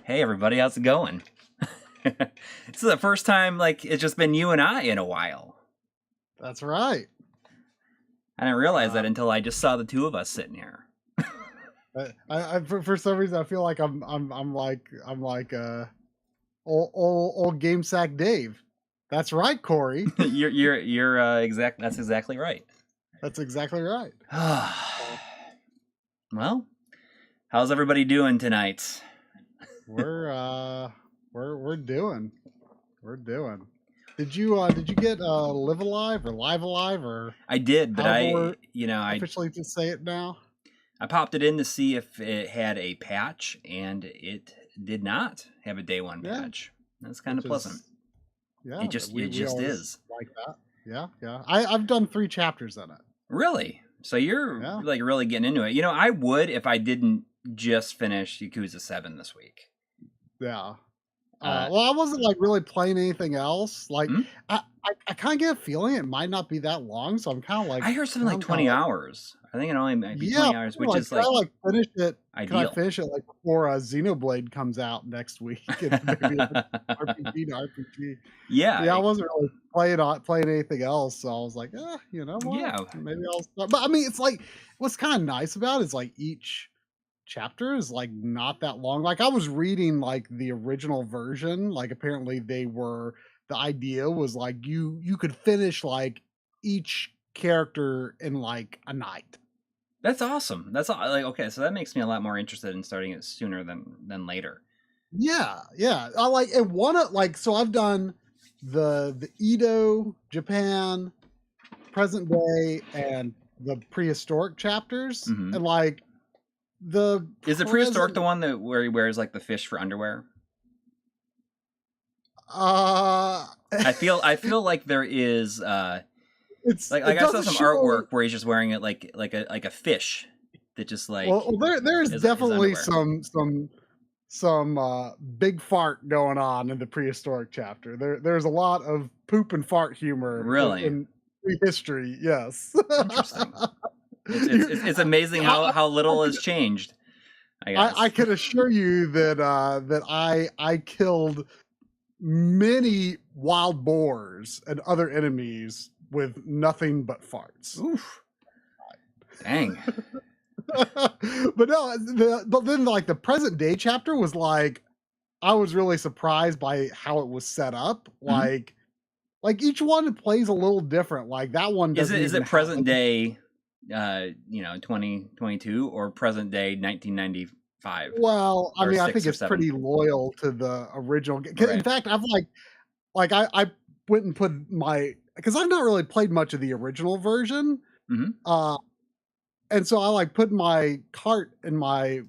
Hey everybody, how's it going? This is the first time like it's just been you and I in a while. That's right. I didn't realize that until I just saw the two of us sitting here. For some reason I feel like I'm like old Game Sack Dave. That's right, Coury. That's exactly right. That's exactly right. Well, how's everybody doing tonight? We're doing. Did you get Live Alive or Live Alive or? I did, but I officially to say it now. I popped it in to see if it had a patch, and it did not have a day one patch. That's kind of pleasant. Yeah, it just is like that. Yeah. I've done 3 chapters in it. Really? So you're like really getting into it. You know, I would if I didn't just finish Yakuza 7 this week. Yeah. Well, I wasn't like really playing anything else. Like, I kind of get a feeling it might not be that long, so I'm kind of like. I heard something like 20 hours. I think it only might be 20 hours, which is like finish it. Ideal. Can I finish it like before Xenoblade comes out next week? And maybe RPG to RPG. Yeah. I wasn't really playing anything else, so I was like, you know what? Yeah. Maybe I'll start. But I mean, it's like what's kind of nice about it is like each chapter is like not that long. Like I was reading like the original version. Like apparently the idea was like you could finish like each character in like a night. That's awesome. That's like okay, so that makes me a lot more interested in starting it sooner than later. Yeah. I like and so I've done the Edo, Japan, present day, and the prehistoric chapters, and like is the prehistoric the one where he wears like the fish for underwear? I feel like there is it's like I saw some artwork where he's just wearing it like a fish that just like there's definitely some big fart going on in the prehistoric chapter. There's a lot of poop and fart humor in history. Yes. Interesting. It's amazing how little has changed. I guess. I can assure you that I killed many wild boars and other enemies with nothing but farts. Oof. Dang. But no, but then like the present day chapter was like I was really surprised by how it was set up. Like each one plays a little different. Like that one is it present day 2022 or present day 1995? Well, I mean, I think it's pretty loyal to the original. Right. In fact, I've I went and put because I've not really played much of the original version. And so I like put my cart in my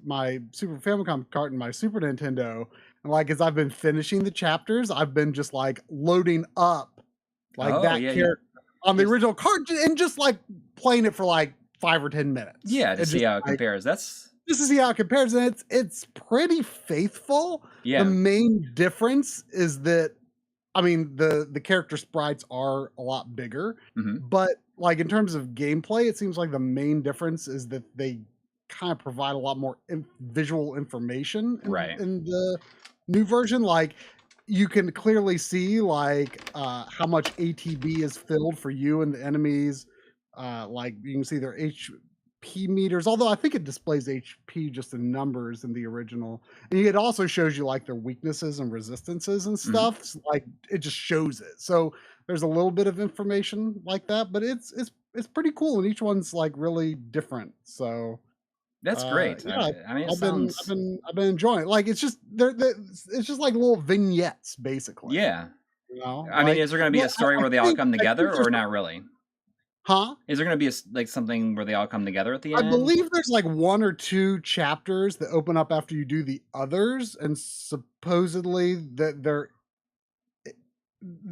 Super Famicom cart in my Super Nintendo, and like as I've been finishing the chapters, I've been just like loading up character on the original cart and just like playing it for like 5 or 10 minutes. Yeah, to see how it compares. Just to see how it compares, and it's pretty faithful. Yeah. The main difference is that I mean the character sprites are a lot bigger, but like in terms of gameplay, it seems like the main difference is that they kind of provide a lot more visual information in the new version. Like you can clearly see like how much ATB is filled for you and the enemies. Like you can see their HP meters, although I think it displays HP just in numbers in the original. And it also shows you like their weaknesses and resistances and stuff. So, like it just shows it. So there's a little bit of information like that, but it's pretty cool, and each one's like really different. So that's great. Yeah, I mean, I've been enjoying it. Like it's just it's just like little vignettes, basically. Yeah. You know? I mean, is there going to be a story where they all come together, or not really? Huh? Is there going to be like something where they all come together at the end? I believe there's like 1 or 2 chapters that open up after you do the others, and supposedly that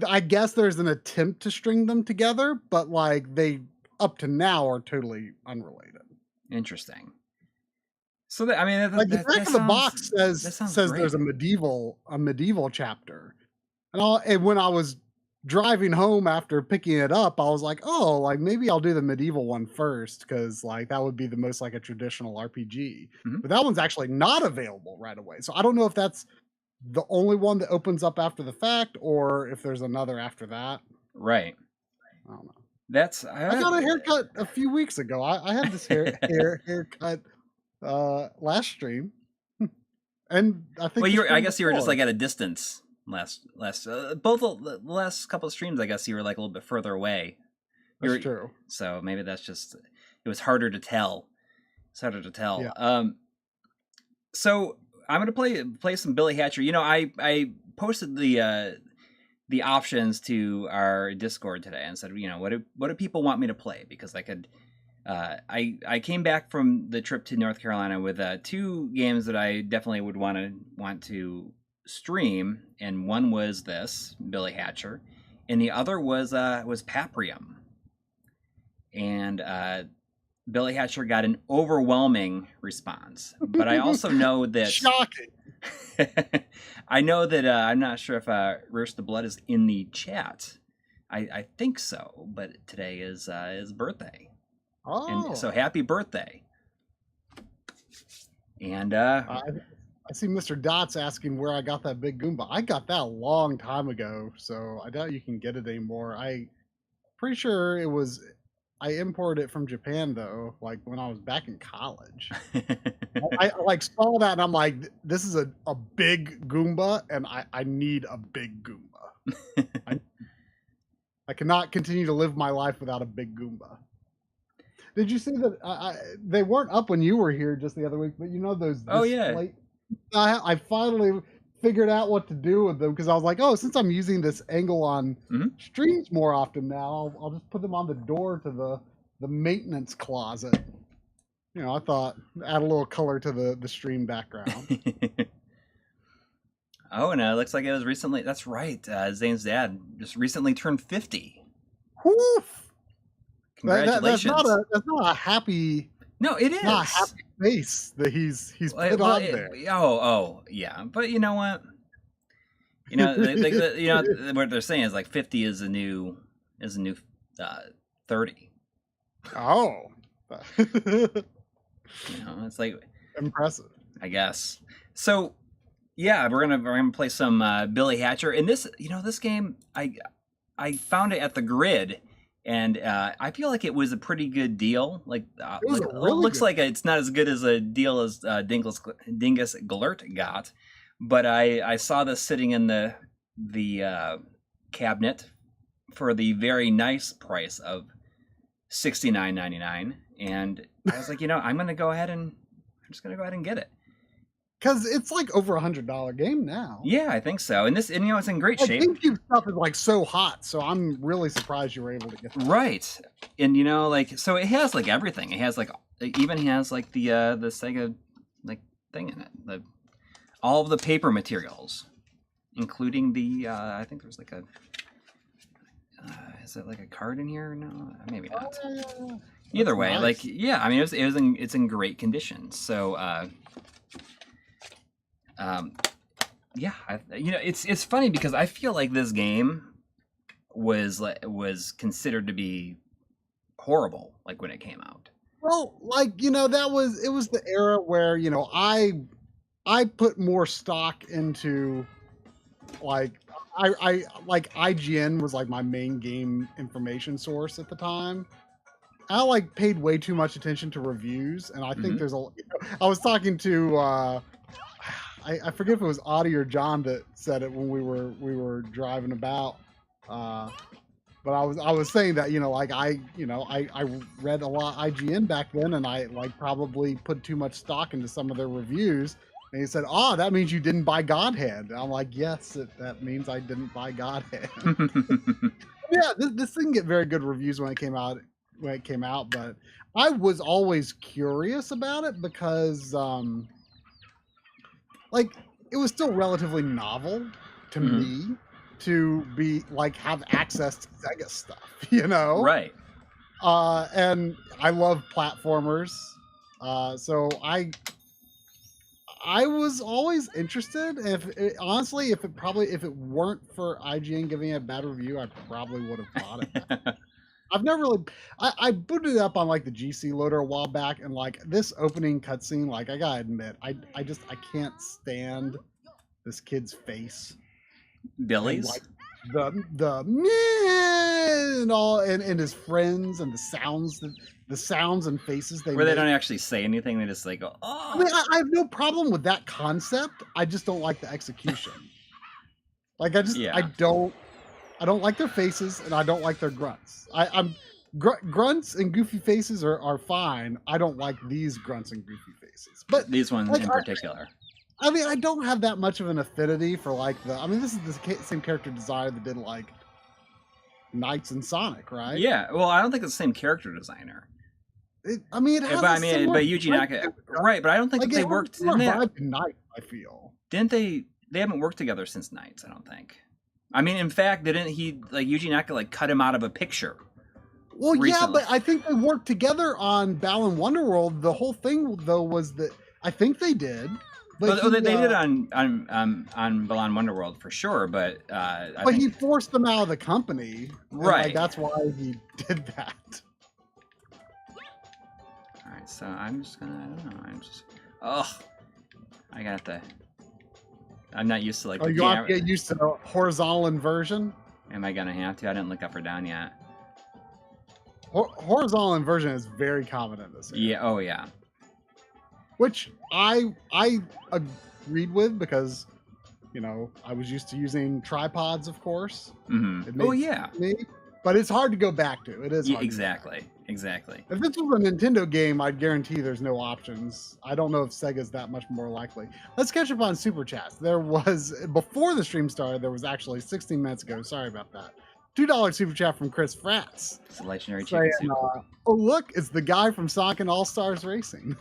I guess there's an attempt to string them together, but like they up to now are totally unrelated. Interesting. So that, I mean, like the back of the box says great. There's a medieval chapter, and when I was driving home after picking it up, I was like, oh, like maybe I'll do the medieval one first, because like that would be the most like a traditional RPG. But that one's actually not available right away. So I don't know if that's the only one that opens up after the fact, or if there's another after that. Right. I don't know. I got a haircut a few weeks ago. I had this haircut last stream, and I think. Well, I guess you were just like at a distance last both the last couple of streams. I guess you were like a little bit further away. That's true. So maybe that's just it was harder to tell. It's harder to tell. Yeah. So I'm gonna play some Billy Hatcher. You know, I posted the options to our Discord today and said, you know, what do people want me to play? Because I could, I came back from the trip to North Carolina with 2 games that I definitely would want to stream, and one was this Billy Hatcher, and the other was Paprium, and Billy Hatcher got an overwhelming response. But I also know that shocking. I know that I'm not sure if Roast the Blood is in the chat. I think so, but today is his birthday. Oh, and so happy birthday! And I see Mr. Dots asking where I got that big Goomba. I got that a long time ago, so I doubt you can get it anymore. I pretty sure it was. I imported it from Japan though, like when I was back in college. I like saw that and I'm like, this is a big Goomba, and I need a big Goomba. I cannot continue to live my life without a big Goomba. Did you see that? They weren't up when you were here just the other week, but you know those. Oh yeah. I finally figured out what to do with them because I was like, oh, since I'm using this angle on streams more often now, I'll just put them on the door to the maintenance closet. You know, I thought add a little color to the stream background. Oh, and it looks like it was recently. That's right. Zane's dad just recently turned 50. Woof! Congratulations. That's not a happy. No, it is not a happy face that he's put on there. Oh, yeah. But you know what? You know, you know what they're saying is like 50 is a new 30. Oh. You know, it's like impressive, I guess. So, yeah, we're gonna play some Billy Hatcher, and this game I found it at the Grid, and I feel like it was a pretty good deal. Like, it looks like it's not as good as a deal as Dingus Glurt got, but I saw this sitting in the cabinet for the very nice price of $69.99, and I was like, you know, I'm just gonna go ahead and get it. Because it's like over $100 game now. Yeah, I think so. And you know, it's in great shape. GameCube stuff is like so hot, so I'm really surprised you were able to get that. Right. And you know, like, so it has like everything. It has like, it even has like the Sega like thing in it. All of the paper materials, including the I think there's like a is it like a card in here? No, maybe not. Either way, nice. Like, yeah, I mean, it's in great condition. So, yeah, you know, it's funny because I feel like this game was considered to be horrible, like when it came out. Well, like, you know, it was the era where, you know, I put more stock into, like, I like IGN was like my main game information source at the time. I like paid way too much attention to reviews, and I think there's I was talking to I forget if it was Audie or John that said it when we were driving about, but I was saying that, you know, like I read a lot of IGN back then, and I like probably put too much stock into some of their reviews. And he said, "Oh, that means you didn't buy Godhead." And I'm like, "Yes, that means I didn't buy Godhead." Yeah, this didn't get very good reviews when it came out. But I was always curious about it because, like, it was still relatively novel to me to be like have access to Sega stuff, you know? Right. And I love platformers, so I was always interested. Honestly, if it weren't for IGN giving it a bad review, I probably would have bought it. I've never really. I booted it up on like the GC loader a while back, and like this opening cutscene, like I gotta admit, I can't stand this kid's face. Billy's? Like the meh and all, and his friends and the sounds and faces they Where they don't actually say anything, they just like go, oh. I mean, I have no problem with that concept. I just don't like the execution. Like I don't like their faces and I don't like their grunts. Grunts and goofy faces are fine. I don't like these grunts and goofy faces. But these ones like, in particular. I mean, I don't have that much of an affinity for like this is the same character designer that did like Knights and Sonic, right? Yeah. Well, I don't think it's the same character designer. It has but Yuji Naka, right? But I don't think like, they worked. Didn't they? Night, I feel. Didn't they? They haven't worked together since Knights. I don't think. I mean, in fact, didn't he like Yuji Naka like cut him out of a picture? Well, recently? Yeah, but I think they worked together on Balan Wonderworld. The whole thing though was that I think they did. But they did on Balan Wonderworld for sure, but he forced them out of the company, right? Like, that's why he did that. All right, so I'm just gonna. I don't know. I'm not used to like. Oh, you have to get used to the horizontal inversion. Am I gonna have to? I didn't look up or down yet. Horizontal inversion is very common in this area. Yeah. Oh yeah. Which I agreed with because, you know, I was used to using tripods, of course. Mm-hmm. Oh yeah. But it's hard to go back to. It is. Yeah, exactly. Exactly. If this was a Nintendo game, I'd guarantee there's no options. I don't know if Sega's that much more likely. Let's catch up on Super Chats. There was, before the stream started, there was actually 16 minutes ago. Sorry about that. $2 Super Chat from Chris Fratz. It's a legendary chicken soup. Oh, look, it's the guy from Sonic and All-Stars Racing.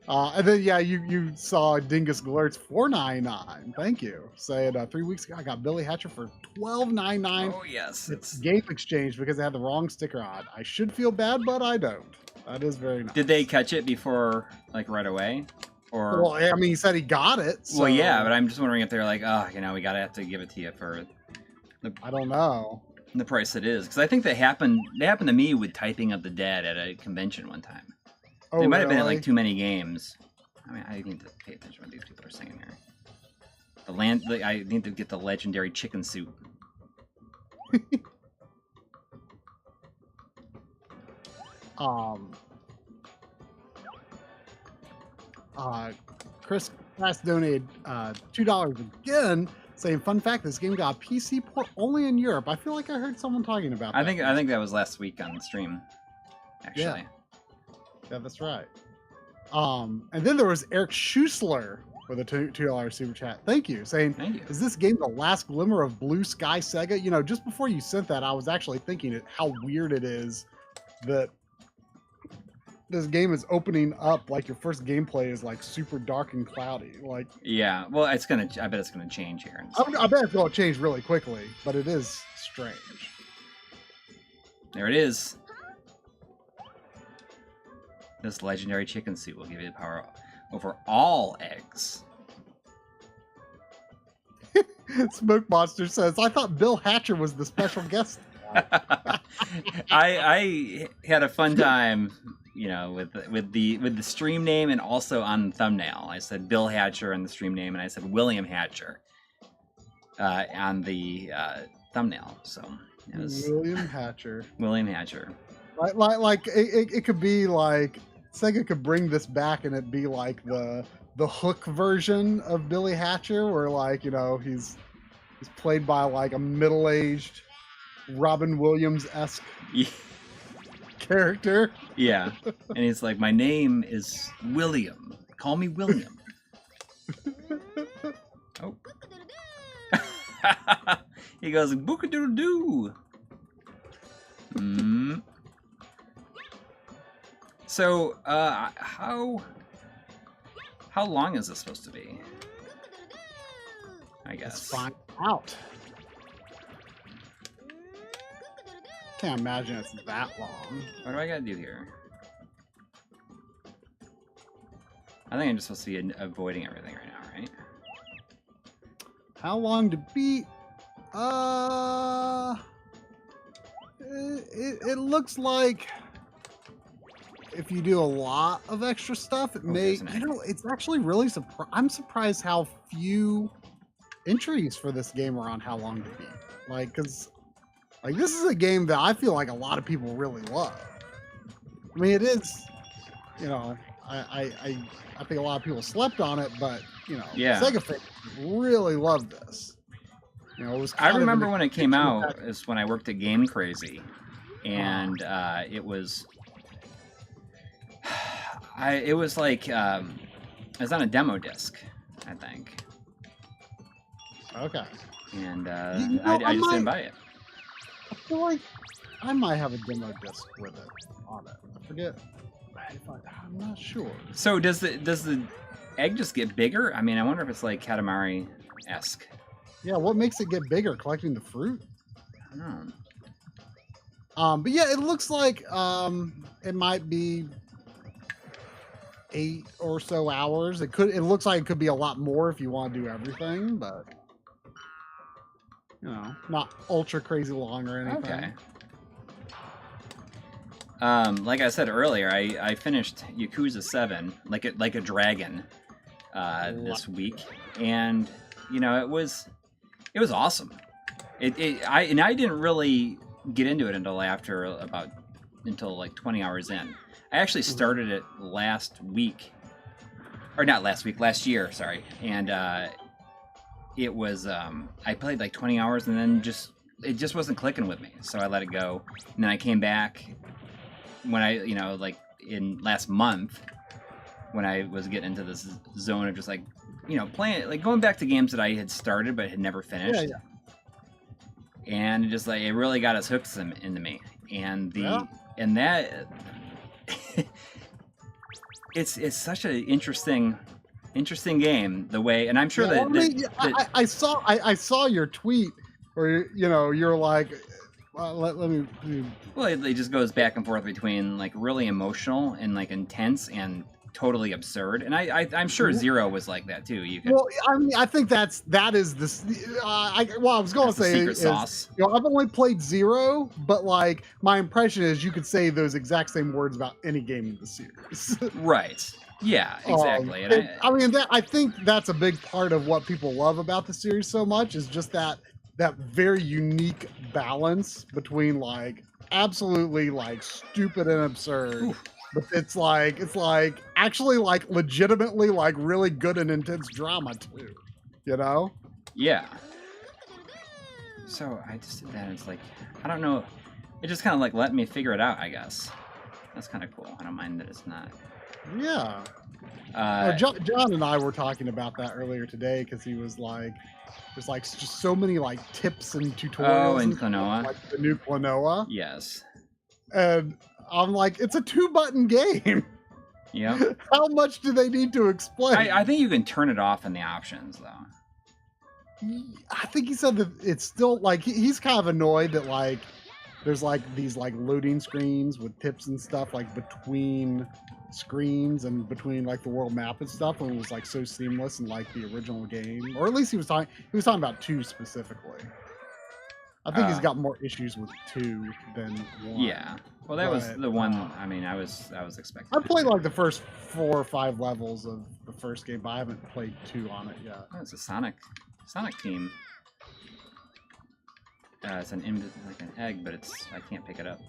And then, yeah, you saw Dingus Glurt's $4.99. Thank you. Saying 3 weeks ago, I got Billy Hatcher for $12.99. Oh, yes. It's Game Exchange because they had the wrong sticker on. I should feel bad, but I don't. That is very nice. Did they catch it before, like, right away? Or... Well, I mean, he said he got it. So... Well, yeah, but I'm just wondering if they're like, oh, you know, we gotta have to give it to you for... I don't know. The price it is. Because I think they happened to me with Typing of the Dead at a convention one time. Oh, they might have been at like too many games. I mean, I need to pay attention to what these people are saying here. I need to get the legendary chicken soup. Chris Fast donated $2 again, saying, "Fun fact: this game got a PC port only in Europe." I feel like I heard someone talking about that. I think that was last week on the stream. Actually, yeah, that's right. And then there was Eric Schussler with a $2 super chat. Thank you, saying, "Thank you. Is this game the last glimmer of blue sky Sega?" You know, just before you sent that, I was actually thinking how weird it is that this game is opening up like your first gameplay is like super dark and cloudy. Like, yeah, well, I bet it's gonna change here. I bet it's gonna change really quickly, but it is strange. There it is. This legendary chicken soup will give you the power over all eggs. Smoke Monster says, "I thought Bill Hatcher was the special guest." I had a fun time, you know, with the stream name and also on the thumbnail. I said Bill Hatcher in the stream name, and I said William Hatcher on the thumbnail. So it was William Hatcher. William Hatcher. Like it could be like Sega could bring this back, and it'd be like the Hook version of Billy Hatcher, where like, you know, he's played by like a middle-aged Robin Williams-esque character. Yeah, and he's like, "My name is William. Call me William." Oh. He goes, "Bookadoodoo." So, how long is this supposed to be? I guess. Let's find out. Can't imagine it's that long. What do I gotta do here? I think I'm just supposed to be avoiding everything right now, right? How long to beat? It looks like if you do a lot of extra stuff, it may, it's actually really I'm surprised how few entries for this game are on how long to beat. Like, because like this is a game that I feel like a lot of people really love. I mean, it is, you know, I think a lot of people slept on it, but you know, Sega fans really loved this. You know, it was. I remember when it came out is when I worked at Game Crazy, and it was. It was like it was on a demo disc, I think. Okay. And I just didn't buy it. I feel like I might have a demo disc with it on it. I forget. I'm not sure. So does the egg just get bigger? I mean, I wonder if it's like Katamari-esque. Yeah, what makes it get bigger? Collecting the fruit? I don't know. But yeah, it looks like it might be 8 or so hours. It looks like it could be a lot more if you want to do everything, but you know, not ultra crazy long or anything. Okay. Like I said earlier, I finished Yakuza 7 like a dragon this week, and you know it was awesome. I didn't really get into it until like 20 hours in. I actually started it last year, sorry, and it was I played like 20 hours and then it just wasn't clicking with me, so I let it go, and then I came back when like in last month when I was getting into this zone of just like, you know, playing, like going back to games that I had started but had never finished. And it really got its hooks into me, and that it's such an interesting game, the way, and I'm sure I saw your tweet where you're like, let me. Well, it just goes back and forth between like really emotional and like intense and totally absurd, and I'm sure Zero was like that too. Well, I mean, I think that is this. I was going to say secret sauce. You know, I've only played Zero, but like my impression is you could say those exact same words about any game in the series. Right. Yeah, exactly. I think that's a big part of what people love about the series so much is just that very unique balance between like absolutely like stupid and absurd. Oof. But it's like actually like legitimately like really good and intense drama too, you know? Yeah. So I just did that. It's like, I don't know. It just kind of like let me figure it out, I guess. That's kind of cool. I don't mind that it's not. Yeah. John and I were talking about that earlier today because he was like, there's like just so many like tips and tutorials. Oh, in Klonoa. Like the new Klonoa. Yes. And I'm like, it's a 2-button game. Yeah. How much do they need to explain? I think you can turn it off in the options, though. I think he said that it's still like he's kind of annoyed that like there's like these like loading screens with tips and stuff like between screens and between like the world map and stuff, and it was like so seamless in like the original game, or at least he was talking about 2 specifically. I think he's got more issues with 2 than 1. Yeah. Well, that was the one. I mean, I was expecting. I played like the first 4 or 5 levels of the first game, but I haven't played 2 on it yet. Oh, it's a Sonic team. It's like an egg, but I can't pick it up.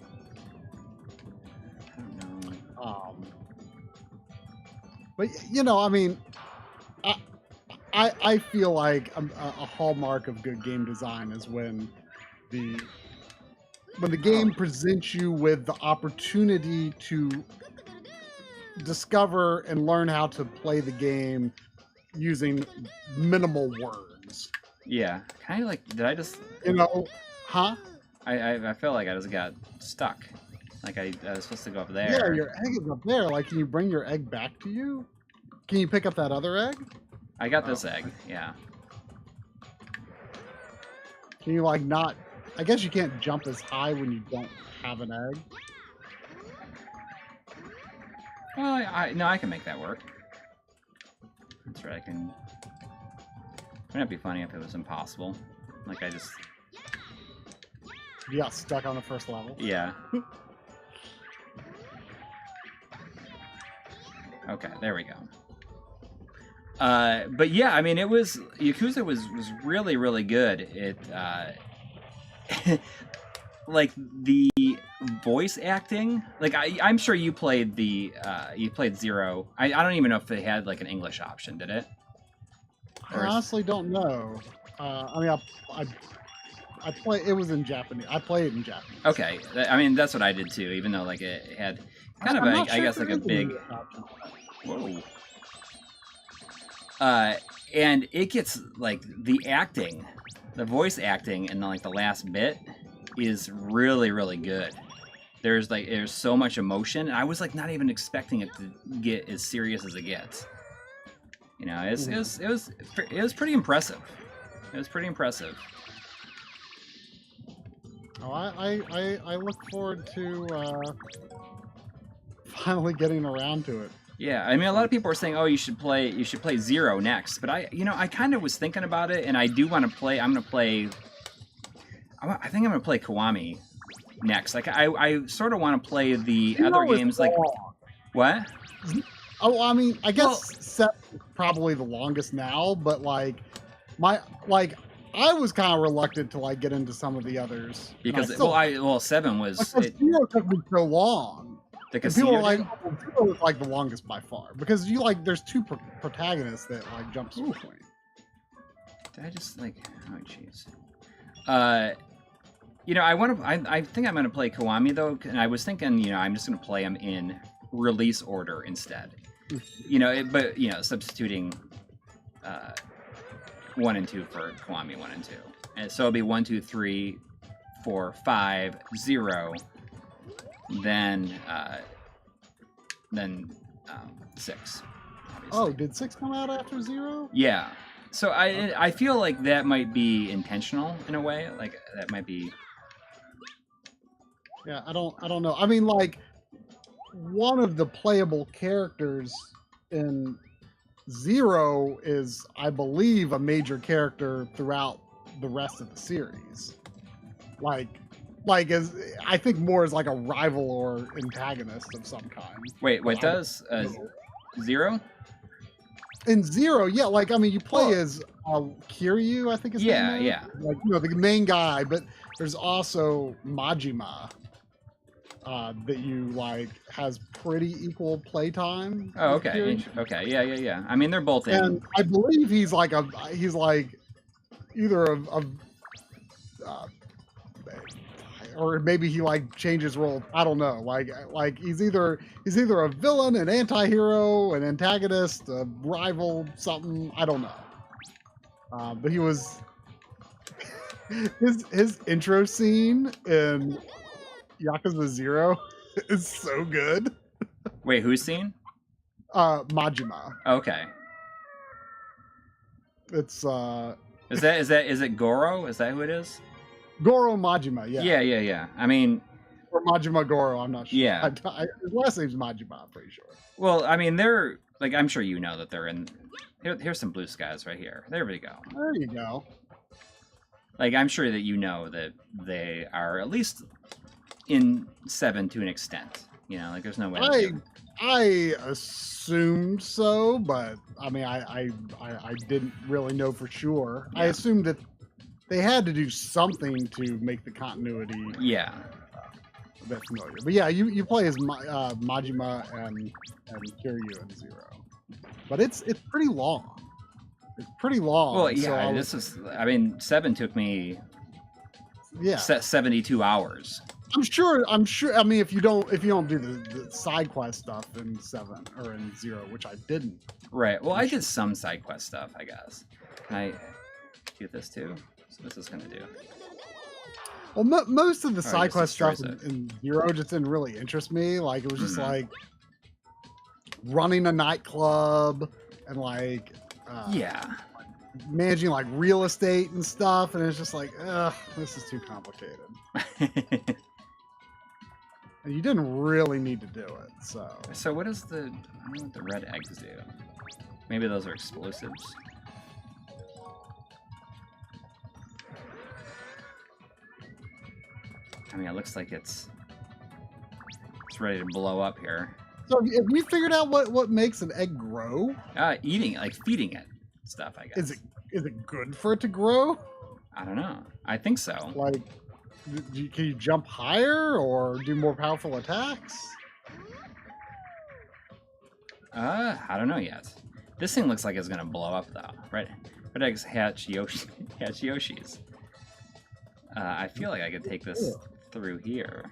I don't know. But you know, I mean, I feel like a hallmark of good game design is when the game presents you with the opportunity to discover and learn how to play the game using minimal words. Yeah, kind of like, did I just... You know, huh? I feel like I just got stuck. Like I was supposed to go up there. Yeah, your egg is up there. Like, can you bring your egg back to you? Can you pick up that other egg? I got this egg, yeah. Can you like not... I guess you can't jump as high when you don't have an egg. Well, no, I can make that work. That's right, I can... Wouldn't it be funny if it was impossible? Like I just... You got stuck on the first level? Yeah. Okay, there we go. But yeah, I mean, Yakuza was really, really good. It like the voice acting, like I'm sure you played Zero. I don't even know if they had like an English option, did it? I honestly don't know. I mean, I play. It was in Japanese. I played it in Japanese. Okay, I mean that's what I did too. Even though like it had kind of I guess like a big. Whoa. And it gets like the voice acting in like the last bit is really, really good. There's so much emotion. And I was like not even expecting it to get as serious as it gets. You know, it was pretty impressive. It was pretty impressive. Oh, I look forward to finally getting around to it. Yeah, I mean, a lot of people are saying, "Oh, you should play Zero next," but I kind of was thinking about it, and I do want to play. I think I'm gonna play Kiwami next. Like, I sort of want to play the other games. Like, what? Oh, I mean, I guess 7 is probably the longest now, but like I was kind of reluctant to like get into some of the others because 7 was. Zero took me so long. The people are like, Zero is like the longest by far because there's 2 protagonists that like jump to the point. Did I just like? Oh, jeez. You know, I think I'm gonna play Kiwami though, and I was thinking, I'm just gonna play them in release order instead. But substituting 1 and 2 for Kiwami 1 and 2, and so it'll be 1, 2, 3, 4, 5, 0. Then 6. Obviously. Oh, did 6 come out after 0? Yeah. So I feel like that might be intentional in a way. Like that might be. Yeah, I don't know. I mean, like one of the playable characters in 0 is, I believe, a major character throughout the rest of the series. As I think more as like a rival or antagonist of some kind. Wait, does 0? In 0, yeah, like I mean, you play as Kiryu, I think is yeah. Like the main guy, but there's also Majima that you like has pretty equal playtime. Oh, okay, okay, yeah. I mean, they're both in. And I believe he's like either or maybe he like changes role. I don't know. Like he's either a villain, an anti-hero, an antagonist, a rival, something. I don't know. But he was his intro scene in Yakuza 0 is so good. Wait, whose scene? Majima. Okay. It's Is it Goro? Is that who it is? Goro Majima, yeah. Yeah. I mean, or Majima Goro, I'm not sure. Yeah. His last name's Majima, I'm pretty sure. Well, I mean, they're like, I'm sure you know that they're in. Here's some blue skies right here. There we go. There you go. Like, I'm sure that you know that they are at least in 7 to an extent. Like there's no way. I assumed so, but I mean, I didn't really know for sure. Yeah. I assumed that they had to do something to make the continuity. Yeah. A bit familiar, but yeah, you play as Majima and Kiryu in 0, but it's pretty long. It's pretty long. Well, yeah, I mean, 7 took me 72 hours. I'm sure. I mean, if you don't do the side quest stuff in 7 or in 0, which I didn't. Right. Well, I did some side quest stuff, I guess. Can I do this too? So this is gonna do. Well, most of the side quest stuff in 0 just didn't really interest me. Like it was just like running a nightclub and like managing like real estate and stuff, and it's just like, ugh, this is too complicated. And you didn't really need to do it, so. So what is I don't know what the red eggs do. Maybe those are explosives. I mean, it looks like it's ready to blow up here. So have you figured out what makes an egg grow? Eating it, like feeding it stuff, I guess. Is it good for it to grow? I don't know. I think so. Like, can you jump higher or do more powerful attacks? I don't know yet. This thing looks like it's gonna blow up though. Red eggs hatch Yoshis. I feel like I could take this through here,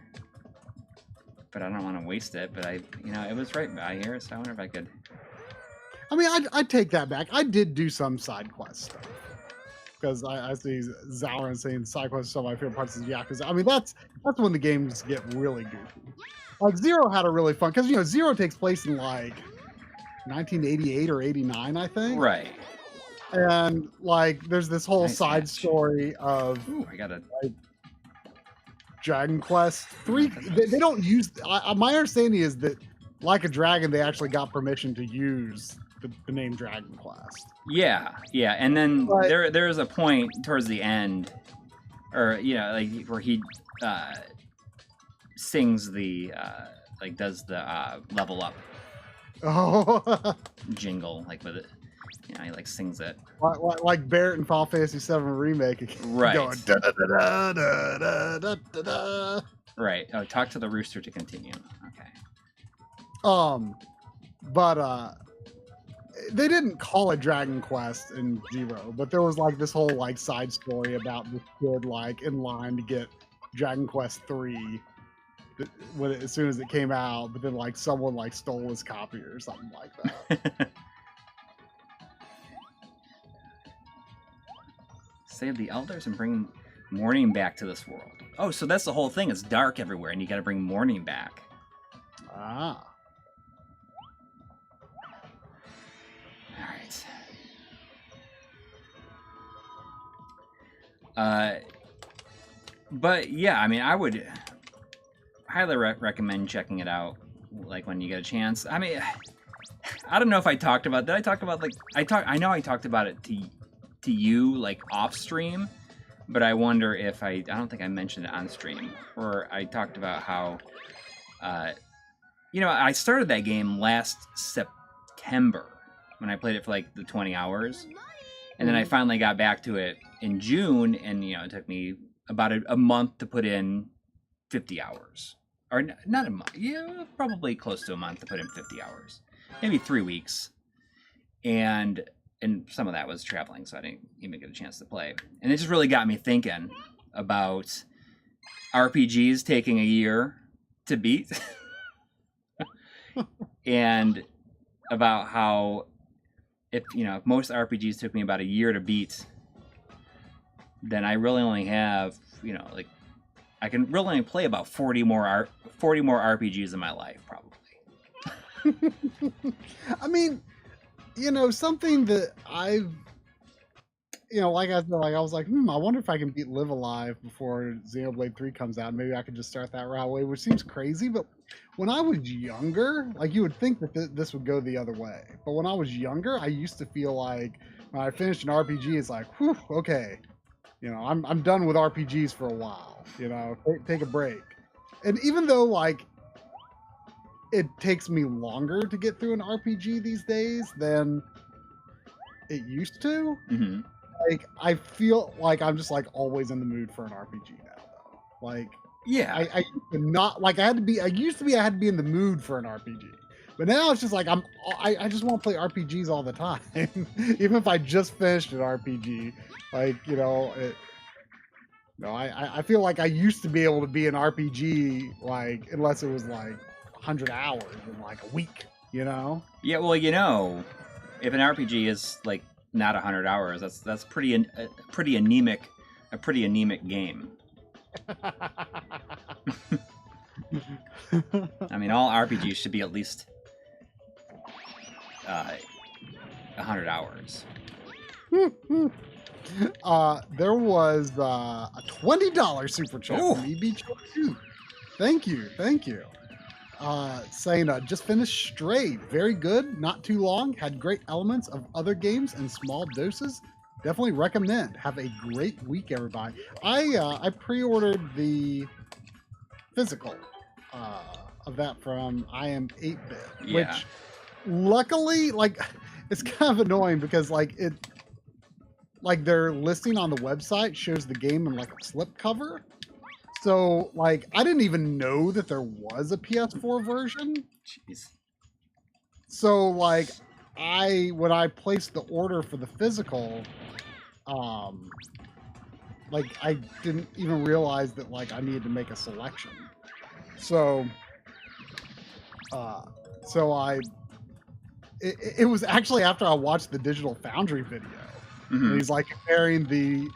but I don't want to waste it. But it was right by here, so I wonder if I could. I mean, I'd take that back. I did do some side quest stuff. Because I see Zauren saying side quests are some of my favorite parts of Yakuza. I mean, that's when the games get really goofy. Like Zero had a really fun, because Zero takes place in like 1988 or 89, I think. Right. And like, there's this whole side story of Dragon Quest 3. They don't use. My understanding is that, like a Dragon, they actually got permission to use the name Dragon Quest. Yeah, and then there's a point towards the end, or like where he sings the does the level up jingle, like with it. He like sings it like Barrett in Final Fantasy VII Remake, right? Going, da, da, da, da, da, da, da, da. Right. Oh, talk to the rooster to continue. Okay. But they didn't call it Dragon Quest in Zero, but there was like this whole like side story about this kid like in line to get Dragon Quest 3 as soon as it came out, but then like someone like stole his copy or something like that. Save the elders and bring morning back to this world. Oh, so that's the whole thing. It's dark everywhere, and you got to bring morning back. Ah. But yeah, I mean, I would highly recommend checking it out, like when you get a chance. I mean, I don't know if I talked about. Did I talk about I know I talked about it to you like off stream, but I wonder if I don't think I mentioned it on stream, or I talked about how, I started that game last September when I played it for like the 20 hours. And then I finally got back to it in June, and it took me about a month to put in 50 hours. Or not a month, probably close to a month to put in 50 hours. Maybe 3 weeks. And some of that was traveling, so I didn't even get a chance to play. And it just really got me thinking about RPGs taking a year to beat. And about how if most RPGs took me about a year to beat, then I really only have, I can really only play about 40 more RPGs in my life, probably. I mean, something that I've, like I said, like I was like, I wonder if I can beat Live Alive before Xenoblade 3 comes out. Maybe I could just start that route way, which seems crazy. But when I was younger, like you would think that this would go the other way. But when I was younger, I used to feel like when I finished an RPG, it's like, whew, okay, I'm done with RPGs for a while. Take a break. And even though like it takes me longer to get through an RPG these days than it used to. Mm-hmm. Like I feel like I'm just like always in the mood for an RPG now, though. Like, yeah, I used to not like I had to be. I used to be. I had to be in the mood for an RPG, but now it's just like I just want to play RPGs all the time, even if I just finished an RPG. Like I feel like I used to be able to be an RPG like unless it was like 100 hours in like a week. Yeah, well, if an RPG is like not 100 hours, that's pretty anemic, a pretty anemic game. I mean, all RPGs should be at least 100 hours. There was a $20 super chat from EB2. Thank you. Saying just finished Stray, very good, not too long, had great elements of other games and small doses. Definitely recommend. Have a great week, everybody. I pre-ordered the physical of that from I Am 8-Bit, Yeah. which luckily, like, it's kind of annoying because like their listing on the website shows the game in like a slipcover. So like I didn't even know that there was a PS4 version. Jeez. So like when I placed the order for the physical, like I didn't even realize that like I needed to make a selection. So it was actually after I watched the Digital Foundry video. Mm-hmm. And he's like comparing the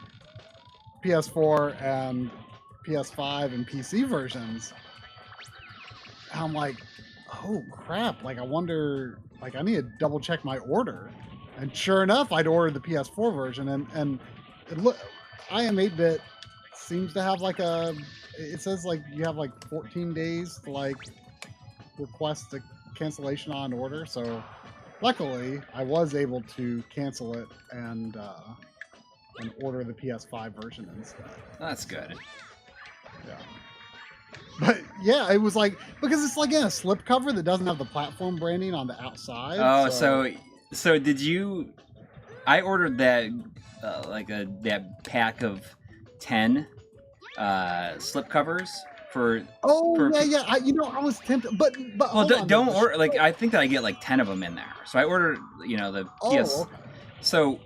PS4 and PS5 and PC versions. And I'm like, oh crap, like I wonder, like I need to double check my order. And sure enough, I'd ordered the PS4 version, and it I Am 8-Bit seems to have like it says like you have like 14 days to like request a cancellation on order. So luckily I was able to cancel it and order the PS5 version instead. That's good. Yeah. But yeah, it was like, because it's like in a slipcover that doesn't have the platform branding on the outside. Oh, so did you? I ordered that that pack of 10 slipcovers for. Oh yeah. I was tempted, but well, don't order. Like I think that I get like 10 of them in there. So I ordered, the PS. Okay. So,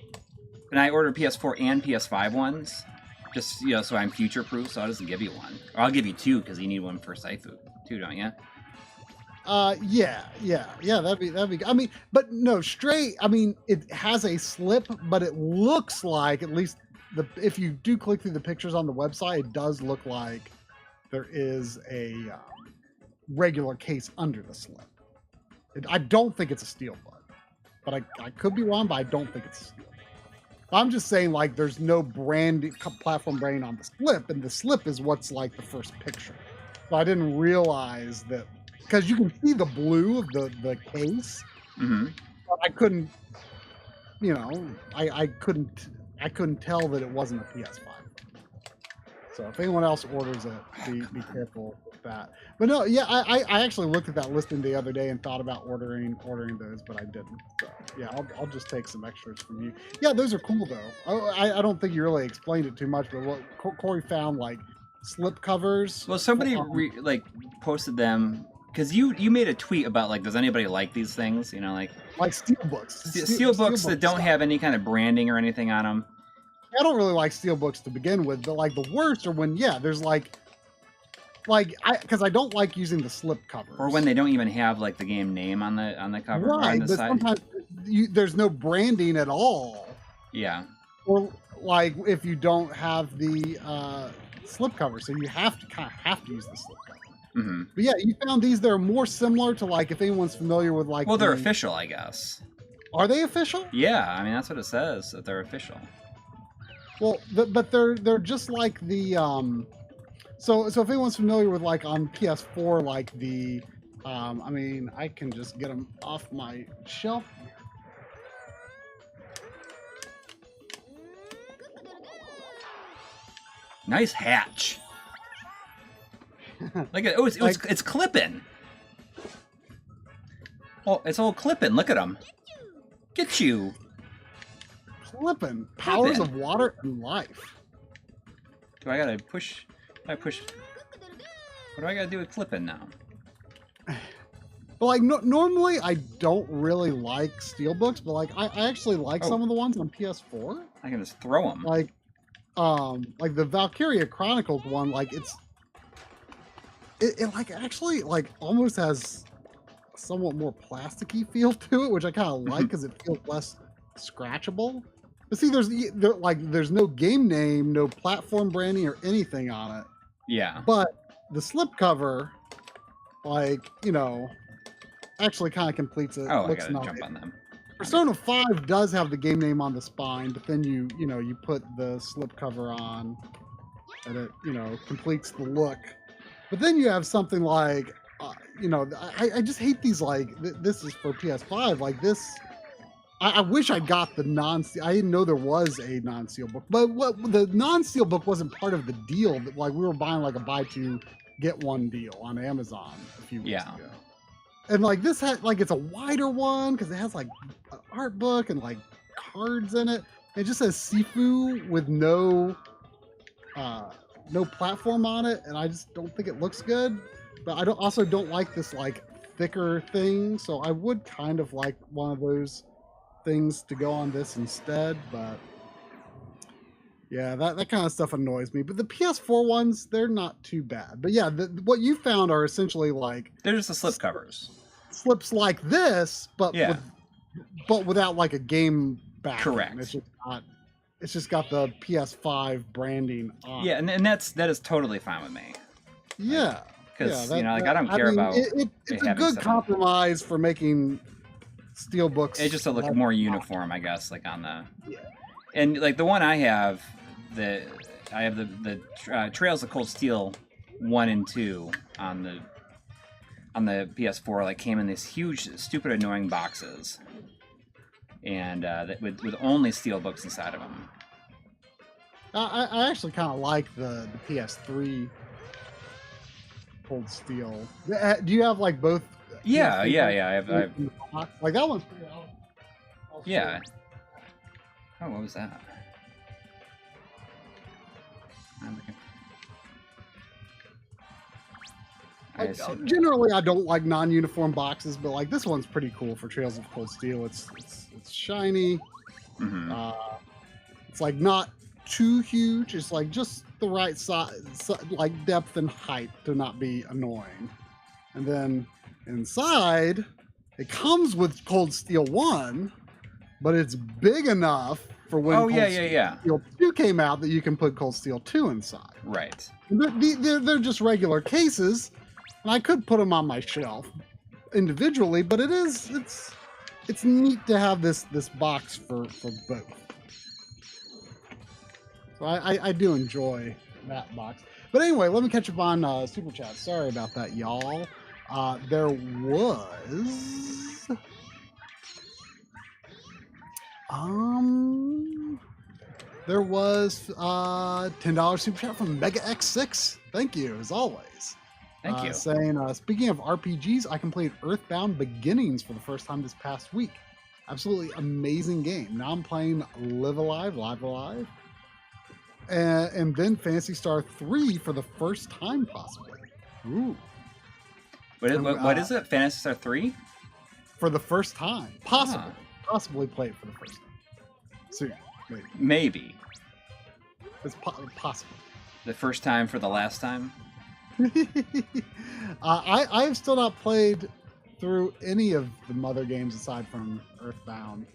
and I ordered PS4 and PS5 ones. Just, so I'm future-proof, so I'll just give you one. Or I'll give you two, because you need one for Saifu, too, don't you? Yeah, that'd be, I mean, but no, it has a slip, but it looks like, at least, if you do click through the pictures on the website, it does look like there is a regular case under the slip. I don't think it's a steelbook, but I could be wrong, but I don't think it's a steelbook. I'm just saying, like, there's no platform branding on the slip, and the slip is what's like the first picture. So I didn't realize that, because you can see the blue of the case. Mm-hmm. But I couldn't, I couldn't tell that it wasn't a PS5. So if anyone else orders it, be careful with that. But no, yeah, I actually looked at that listing the other day and thought about ordering those, but I didn't. So yeah, I'll just take some extras from you. Yeah, those are cool though. I don't think you really explained it too much, but what Coury found, like slip covers. Well, somebody posted them, because you made a tweet about like, does anybody like these things? Like steelbooks. Steelbooks that don't have any kind of branding or anything on them. I don't really like steelbooks to begin with, but like the worst are when there's because I don't like using the slip covers, or when they don't even have like the game name on the cover, right? Or on the but side. Sometimes there's no branding at all. Yeah. Or like if you don't have the slip cover, so you have to use the slip cover. Mm-hmm. But yeah, you found these that are more similar to, like, if anyone's familiar with like. Well, they're official, I guess. Are they official? Yeah, I mean that's what it says, that they're official. Well, but they're just like the So if anyone's familiar with, like, on PS4, like the I mean, I can just get them off my shelf. Nice hatch. Like it's clipping. Oh, it's all clipping. Look at them. Get you. Clipping. Powers of water and life. Do I gotta push? I push. What do I gotta do with clipping now? But like normally I don't really like steelbooks, but like I actually like some of the ones on PS4. I can just throw them. Like the Valkyria Chronicles one, like it like actually like almost has a somewhat more plasticky feel to it, which I kind of like because it feels less scratchable. But see, there's no game name, no platform branding or anything on it. Yeah. But the slipcover, like, actually kind of completes it. Oh, I gotta jump on them. Persona 5 does have the game name on the spine, but then you put the slipcover on, and it completes the look. But then you have something like, I just hate these, like, this is for PS5, like this. I wish I got the I didn't know there was a non-seal book, but the non-seal book wasn't part of the deal. Like, we were buying like a buy two, get one deal on Amazon a few weeks Yeah. ago. And like this had like it's a wider one because it has like an art book and like cards in it. It just says Sifu with no platform on it, and I just don't think it looks good. But I also don't like this like thicker thing, so I would kind of like one of those things to go on this instead. But yeah, that kind of stuff annoys me. But the PS4 ones, they're not too bad. But yeah, what you found are essentially like they're just the slip covers. Slips like this, but without like a game back. Correct. It's just got the PS5 branding on. Yeah, and that is totally fine with me. Yeah. Because I don't care about it's a good compromise for making steelbooks. It just look more uniform, I guess, like on the and like the one I have the Trails of Cold Steel 1 and 2 on the PS4 like came in these huge, stupid, annoying boxes, and with only steelbooks inside of them. I actually kind of like the PS3 Cold Steel. Do you have like both? Yeah. I have like that one's pretty. Yeah. Oh, what was that? Generally, I don't like non-uniform boxes, but like this one's pretty cool for Trails of Cold Steel. It's shiny. Mm-hmm. It's like not too huge. It's like just the right size, like depth and height to not be annoying. And then inside, it comes with Cold Steel 1, but it's big enough for when Cold Steel 2 came out that you can put Cold Steel 2 inside. Right. They're just regular cases, and I could put them on my shelf individually, but it's neat to have this box for both. So I do enjoy that box. But anyway, let me catch up on Super Chat. Sorry about that, y'all. There was $10 Super Chat from Mega X6. Thank you, as always. Thank you. Saying, speaking of RPGs, I completed Earthbound Beginnings for the first time this past week. Absolutely amazing game. Now I'm playing Live Alive. And then Phantasy Star 3 for the first time, possibly. Ooh. What is it? Phantasy Star 3? For the first time. Possibly. Possibly play it for the first time. Soon. Maybe. It's possible. The first time for the last time? I have still not played through any of the Mother games aside from Earthbound.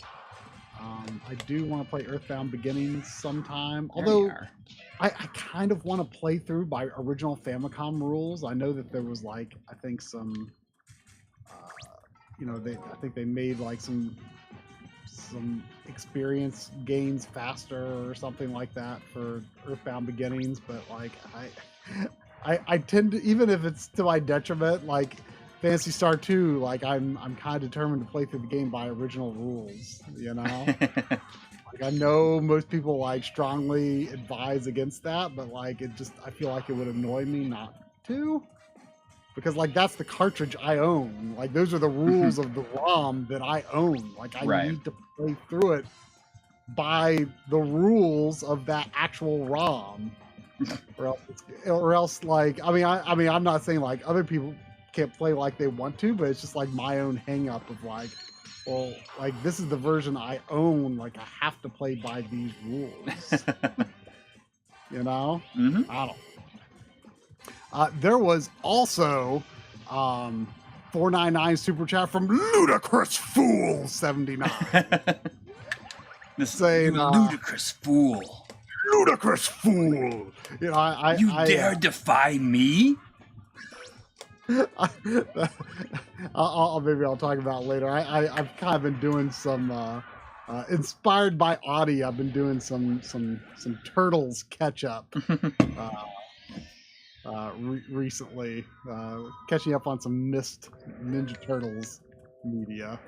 I do want to play Earthbound Beginnings sometime. Although I kind of want to play through by original Famicom rules. I know that there was like I think some I think they made like some experience gains faster or something like that for Earthbound Beginnings, but like I tend to, even if it's to my detriment, like Phantasy Star 2, like I'm kind of determined to play through the game by original rules, you know? Like I know most people like strongly advise against that, but like I feel like it would annoy me not to. Because like that's the cartridge I own. Like those are the rules of the ROM that I own. Like I need to play through it by the rules of that actual ROM. or else like I mean I'm not saying like other people can't play like they want to, but it's just like my own hang up of like, well, like this is the version I own, like I have to play by these rules. You know? Mm-hmm. I don't. There was also 499 super chat from Ludicrous Fool 79. This saying ludicrous fool. Ludicrous fool. You know, you dare defy me? I'll talk about it later. I've kind of been doing some inspired by Audie. I've been doing some Turtles catch up recently, catching up on some missed Ninja Turtles media.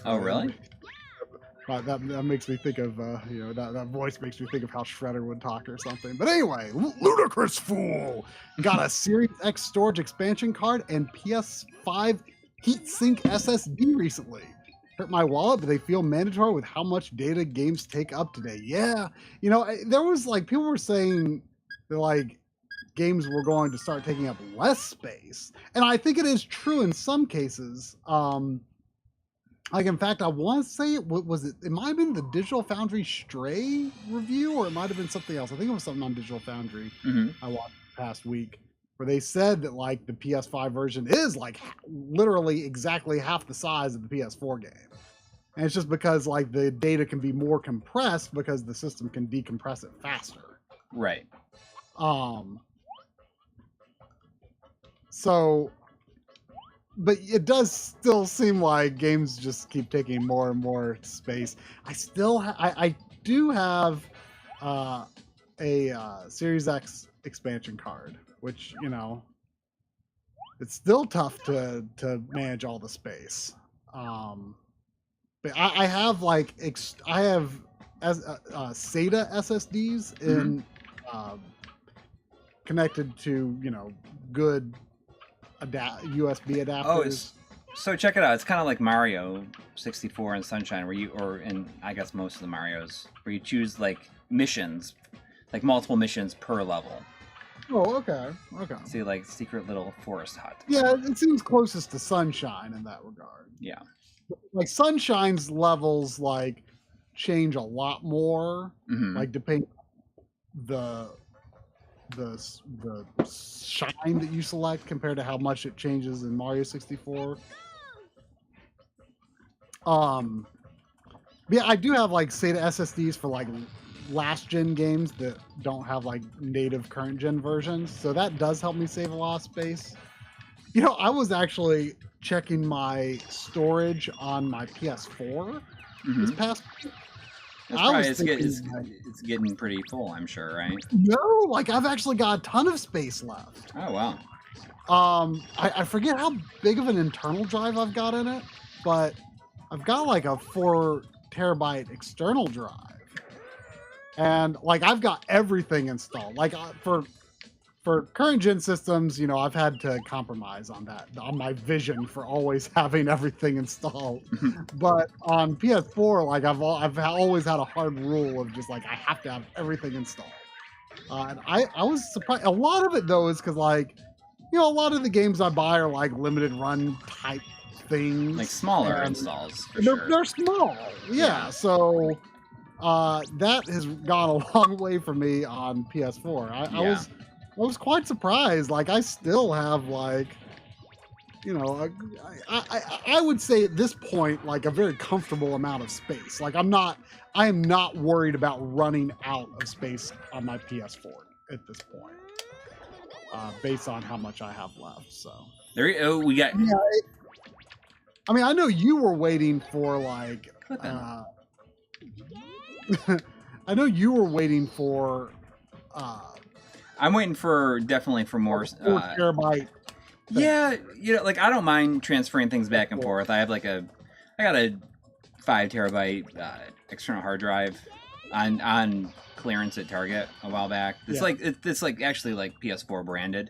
Oh, really? That makes me think of that voice makes me think of how Shredder would talk or something. But anyway, Ludicrous Fool got a Series X storage expansion card and PS5 heatsink SSD recently. Hurt my wallet, but they feel mandatory with how much data games take up today. Yeah, there was like people were saying that like games were going to start taking up less space, and I think it is true in some cases. Like, in fact, I want to say it might have been the Digital Foundry Stray review, or it might have been something else. I think it was something on Digital Foundry I watched past week, where they said that like the PS5 version is like literally exactly half the size of the PS4 game. And it's just because like the data can be more compressed because the system can decompress it faster. Right. So, but it does still seem like games just keep taking more and more space. I do have a Series X expansion card, which it's still tough to manage all the space. But I have like SATA SSDs in connected to good USB adapters. So check it out. It's kind of like Mario 64 and Sunshine, I guess most of the Marios, where you choose like missions, like multiple missions per level. Oh, okay. See, like secret little forest hut. Yeah, it seems closest to Sunshine in that regard. Yeah. Like Sunshine's levels like change a lot more, like depending on the shine that you select compared to how much it changes in Mario 64. Yeah, I do have like SATA SSDs for like last gen games that don't have like native current gen versions, so that does help me save a lot of space. I was actually checking my storage on my PS4 this past week. It's getting pretty full, I'm sure, right? No, like I've actually got a ton of space left. Oh wow. I forget how big of an internal drive I've got in it, but I've got like a 4 terabyte external drive, and like I've got everything installed. Like for current gen systems, I've had to compromise on my vision for always having everything installed. But on PS4, like I've always had a hard rule of just like I have to have everything installed. And I was surprised. A lot of it though is because like a lot of the games I buy are like limited run type things, like smaller installs. They're small, yeah. So that has gone a long way for me on PS4. I was quite surprised. Like I still have like, I would say at this point like a very comfortable amount of space. Like I am not worried about running out of space on my PS4 at this point, based on how much I have left. So we got. Yeah, I mean, I know you were waiting for like. I know you were waiting for. I'm waiting definitely for more 4 terabyte. Yeah, like I don't mind transferring things back and forth. I got a 5 terabyte external hard drive on clearance at Target a while back. It's like actually like PS4 branded.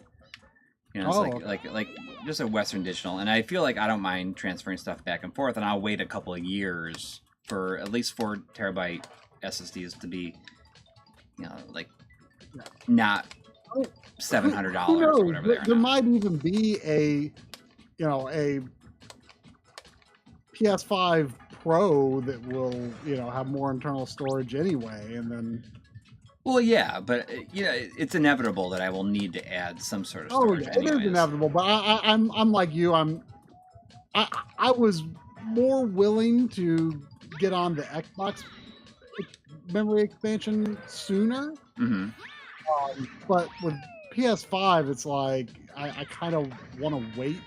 It's like just a Western Digital, and I feel like I don't mind transferring stuff back and forth, and I'll wait a couple of years for at least 4 terabyte SSDs to be, like not $700 or whatever they are. There might even be a PS5 Pro that will have more internal storage anyway, and then. Well, yeah, but it's inevitable that I will need to add some sort of storage. It is inevitable. But I'm like you. I was more willing to get on the Xbox memory expansion sooner. But with PS5, it's like I kind of want to wait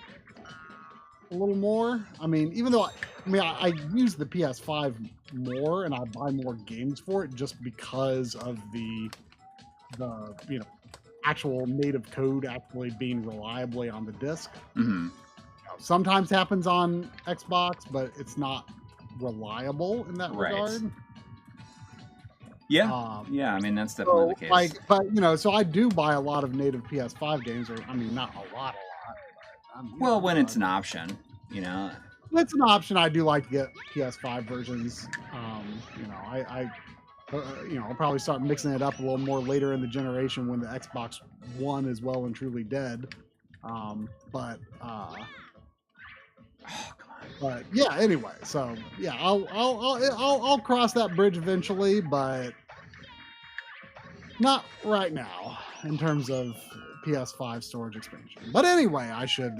a little more. I mean, even though I use the PS5 more and I buy more games for it just because of the actual native code actually being reliably on the disc. Sometimes happens on Xbox, but it's not reliable in that Right. regard. Yeah, yeah. I mean, that's definitely the case. Like, but you know, so I do buy a lot of native PS5 games, or I mean, not a lot. But well, when it's an option, you know. When it's an option, I do like to get PS5 versions. You know, you know, I'll probably start mixing it up a little more later in the generation when the Xbox One is well and truly dead. But yeah, anyway, so yeah, I'll cross that bridge eventually, but not right now in terms of PS5 storage expansion. But anyway, I should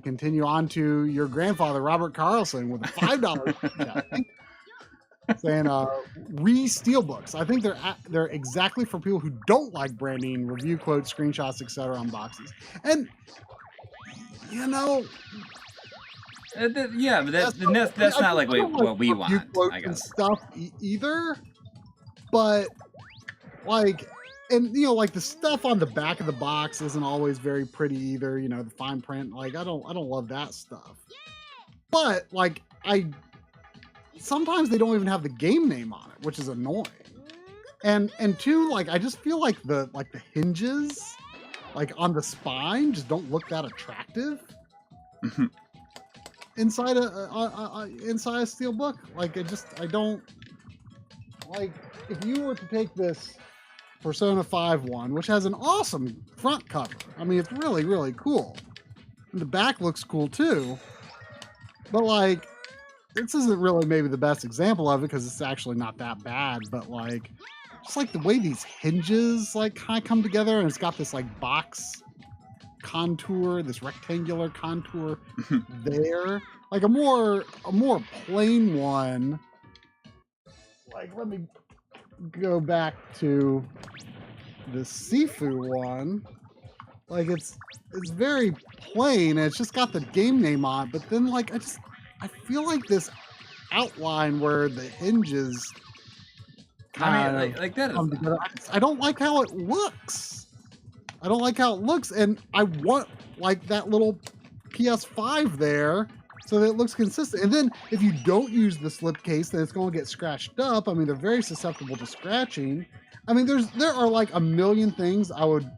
continue on to your grandfather, Robert Carlson, with a $5 saying steelbooks. I think they're exactly for people who don't like branding, review quotes, screenshots, etc. on boxes. And you know, yeah, but that's not like what we want, I guess. Stuff either, but like, and you know, like the stuff on the back of the box isn't always very pretty either. You know, the fine print. Like, I don't love that stuff. But like, sometimes they don't even have the game name on it, which is annoying. And two, like, I just feel like the hinges, like on the spine, just don't look that attractive. Inside a steelbook, like I don't like. If you were to take this Persona 5 one, which has an awesome front cover, I mean, it's really, really cool, and the back looks cool too. But like, this isn't really maybe the best example of it because it's actually not that bad. But like, just like the way these hinges like kind of come together, and it's got this like box contour, this rectangular contour there, like a more plain one. Like, let me go back to the Sifu one. Like, it's very plain, and it's just got the game name on it. But then like, I feel like this outline where the hinges kind of like that come together. I don't like how it looks. And I want like that little PS5 there so that it looks consistent. And then if you don't use the slipcase, then it's going to get scratched up. I mean, they're very susceptible to scratching. I mean, there are like a million things I would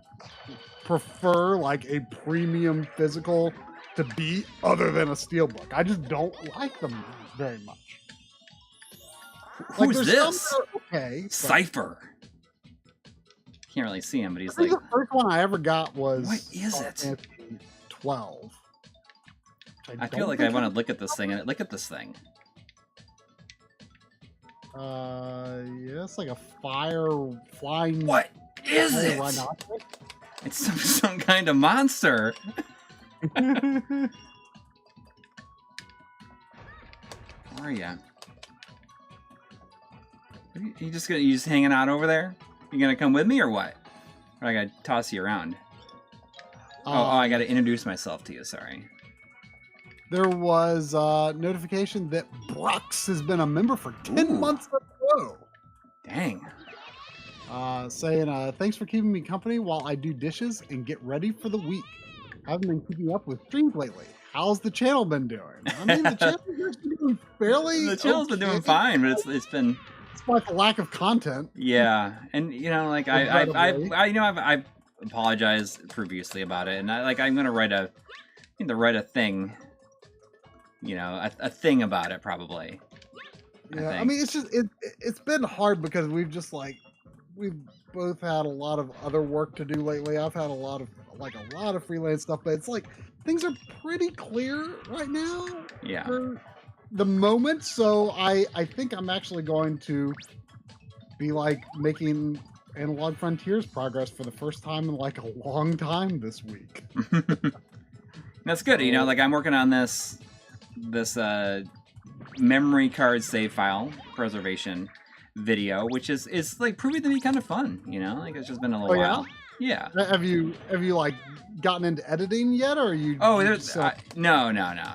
prefer like a premium physical to be other than a steelbook. I just don't like them very much. Who's this? Okay, Cypher. Can't really see him, but he's like. The first one I ever got was. What is it? 12. I feel like I want to look at this thing and look at this thing. Yeah, it's like a fire flying. What is it? It's some kind of monster. Where are you? You just hanging out over there? You gonna come with me or what? Or I gotta toss you around? I gotta introduce myself to you. Sorry. There was a notification that Brux has been a member for 10 months in a row. Dang. Saying, thanks for keeping me company while I do dishes and get ready for the week. I haven't been keeping up with streams lately. How's the channel been doing? I mean, the channel's been doing fairly. The channel's been doing fine, but it's been. It's like a lack of content. Yeah, and you know, like I've apologized previously about it, and I'm gonna write a thing. You know, a thing about it probably. Yeah, I mean, it's just it's been hard because we've both had a lot of other work to do lately. I've had a lot of freelance stuff, but it's like things are pretty clear right now. Yeah. For the moment, so I think I'm actually going to be like making Analog Frontiers progress for the first time in like a long time this week. That's good. You know, like I'm working on this memory card save file preservation video, which is like proving to be kind of fun. You know, like it's just been a little while. Yeah. Have you like gotten into editing yet, or are you? Oh, there's no.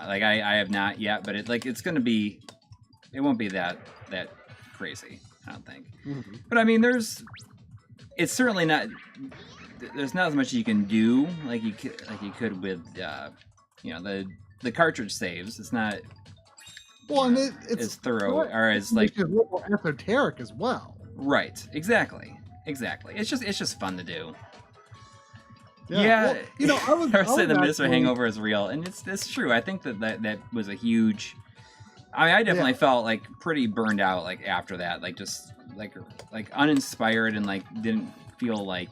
Like I have not yet, but it's gonna be. It won't be that crazy, I don't think. Mm-hmm. But I mean, it's certainly not. There's not as much you can do like you could with you know, the cartridge saves. It's not Well, and it's thorough, or it's like a little esoteric as well. Right. Exactly. It's just fun to do. Yeah. Well, I was saying the Mr. Hangover is real, and it's true. I think that was a huge. I mean, I definitely felt like pretty burned out, like after that, like just like uninspired, and like didn't feel like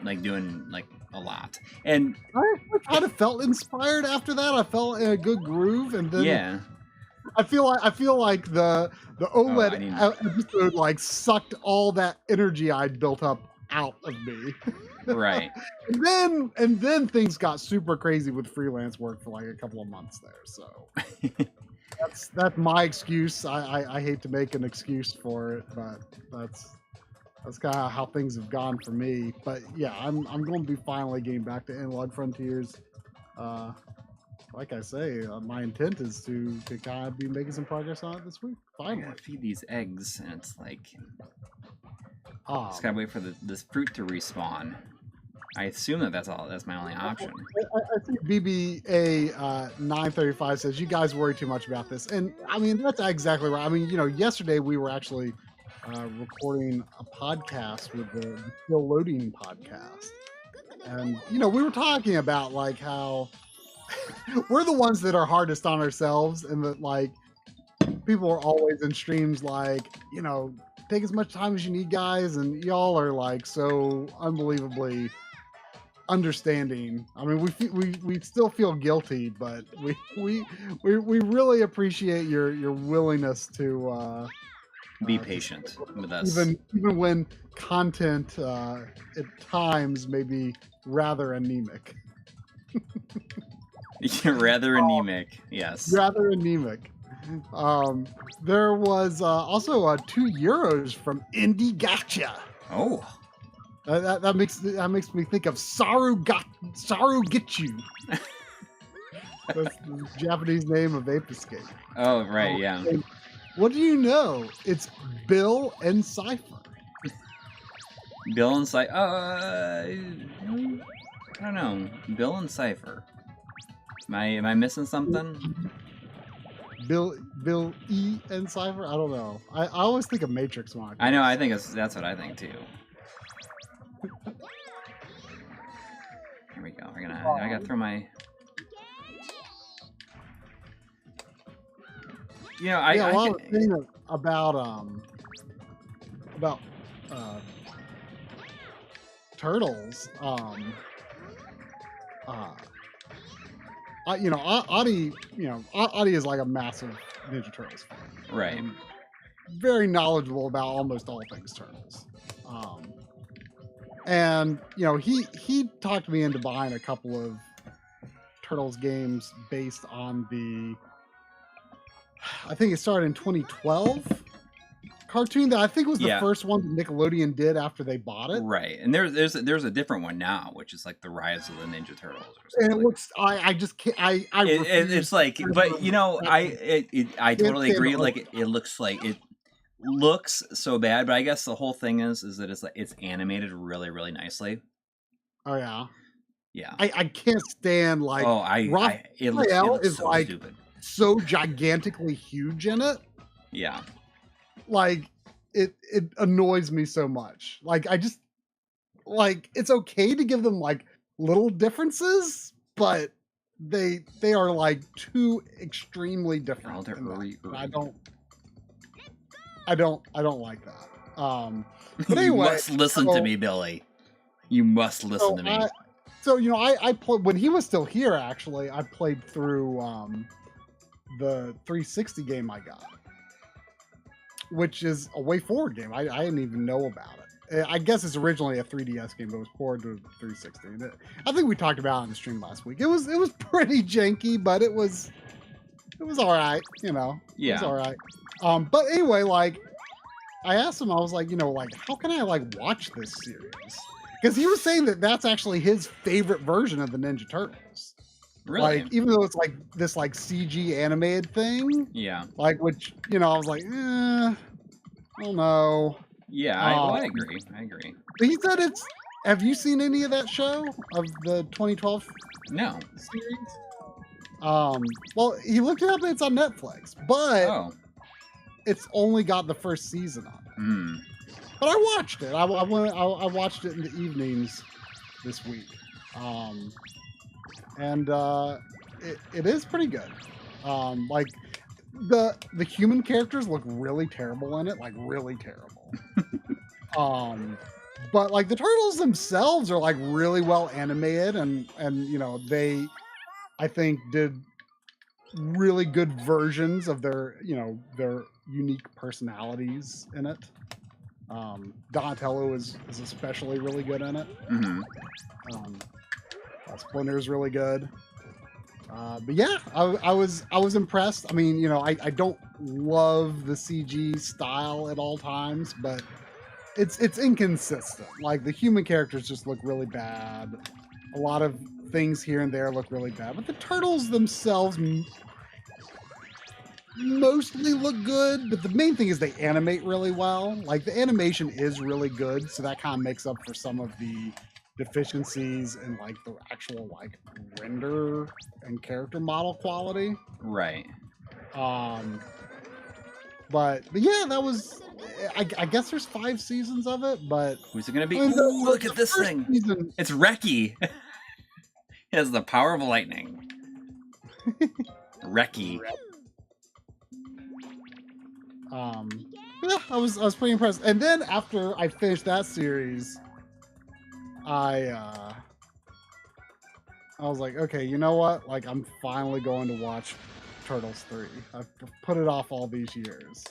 doing like a lot. And I kind of felt inspired after that. I felt in a good groove, and then I feel like the OLED episode like sucked all that energy I'd built up out of me. Right. and then things got super crazy with freelance work for like a couple of months there. So that's my excuse. I hate to make an excuse for it, but that's kind of how things have gone for me. But yeah, I'm going to be finally getting back to Analog Frontiers. Like I say, my intent is to kind of be making some progress on it this week. Finally, I gotta feed these eggs, and it's like just gotta wait for this fruit to respawn. I assume that's my only option. I think BBA 935 says you guys worry too much about this, and I mean that's exactly right. I mean, yesterday we were actually recording a podcast with the Still Loading podcast, and we were talking about like how we're the ones that are hardest on ourselves, and that like people are always in streams like take as much time as you need, guys, and y'all are like so unbelievably understanding. I mean, we still feel guilty, but we really appreciate your willingness to be patient with us, even when content at times may be rather anemic. Rather anemic, yes. Rather anemic. There was also €2 from Indie Gotcha. Oh. That makes me think of Saru Gitchu. That's the Japanese name of Ape Escape. Oh, right, yeah. What do you know? It's Bill and Cypher. Bill and Cypher. I don't know. Bill and Cypher. Am I missing something? Bill E and Cypher? I don't know. I always think of Matrix one. I know. I think that's what I think too. Here we go. I gotta throw my. I was thinking about turtles. Adi is like a massive Ninja Turtles fan. Right. Very knowledgeable about almost all things turtles. And he talked me into buying a couple of Turtles games based on I think it started in 2012 cartoon that I think was the first one that Nickelodeon did after they bought it. Right, and there's a different one now, which is like the Rise of the Ninja Turtles. Or something. And it looks, I just can't. It's like, but I totally agree. Like it looks so bad, but I guess the whole thing is that it's animated really, really nicely. Oh yeah, yeah. I can't stand like. Oh, it looks so like stupid. So gigantically huge in it. Yeah. Like it annoys me so much. Like I just like it's okay to give them like little differences, but they are like too extremely different. I don't like that. But anyway, you must listen to me, Billy. You must listen to me. I played when he was still here. Actually, I played through the 360 game I got, which is a Way Forward game. I didn't even know about it. I guess it's originally a 3DS game, but it was ported to 360. And I think we talked about it on the stream last week. It was pretty janky, but it was all right. Yeah, it was all right. But anyway, like I asked him, I was like, like how can I like watch this series? Because he was saying that that's actually his favorite version of the Ninja Turtles. Really? Like, even though it's like this like CG animated thing. Yeah. Like, which, I was like, I don't know. Yeah, I agree. But he said have you seen any of that show of the 2012 No series? Well, he looked it up and it's on Netflix, but it's only got the first season on it. Mm. But I watched it. I watched it in the evenings this week. And it is pretty good. Like the human characters look really terrible in it, like really terrible. But like the turtles themselves are like really well animated, and you know, they, I think, did really good versions of their, you know, their unique personalities in it. Donatello is especially really good in it. Mm-hmm. Splinter is really good. But yeah, I was impressed. I mean, you know, I don't love the CG style at all times, but it's inconsistent. Like the human characters just look really bad. A lot of things here and there look really bad, but the turtles themselves mostly look good. But the main thing is they animate really well. Like the animation is really good, so that kind of makes up for some of the deficiencies in like the actual like render and character model quality. Right. But yeah, that was. I guess there's 5 seasons of it, but who's it gonna be? I mean, Ooh, look at this thing! Season... It's Reki. It has the power of lightning. Reki. Yeah, I was pretty impressed. And then after I finished that series, I was like, okay, you know what? Like, I'm finally going to watch Turtles 3. I've put it off all these years.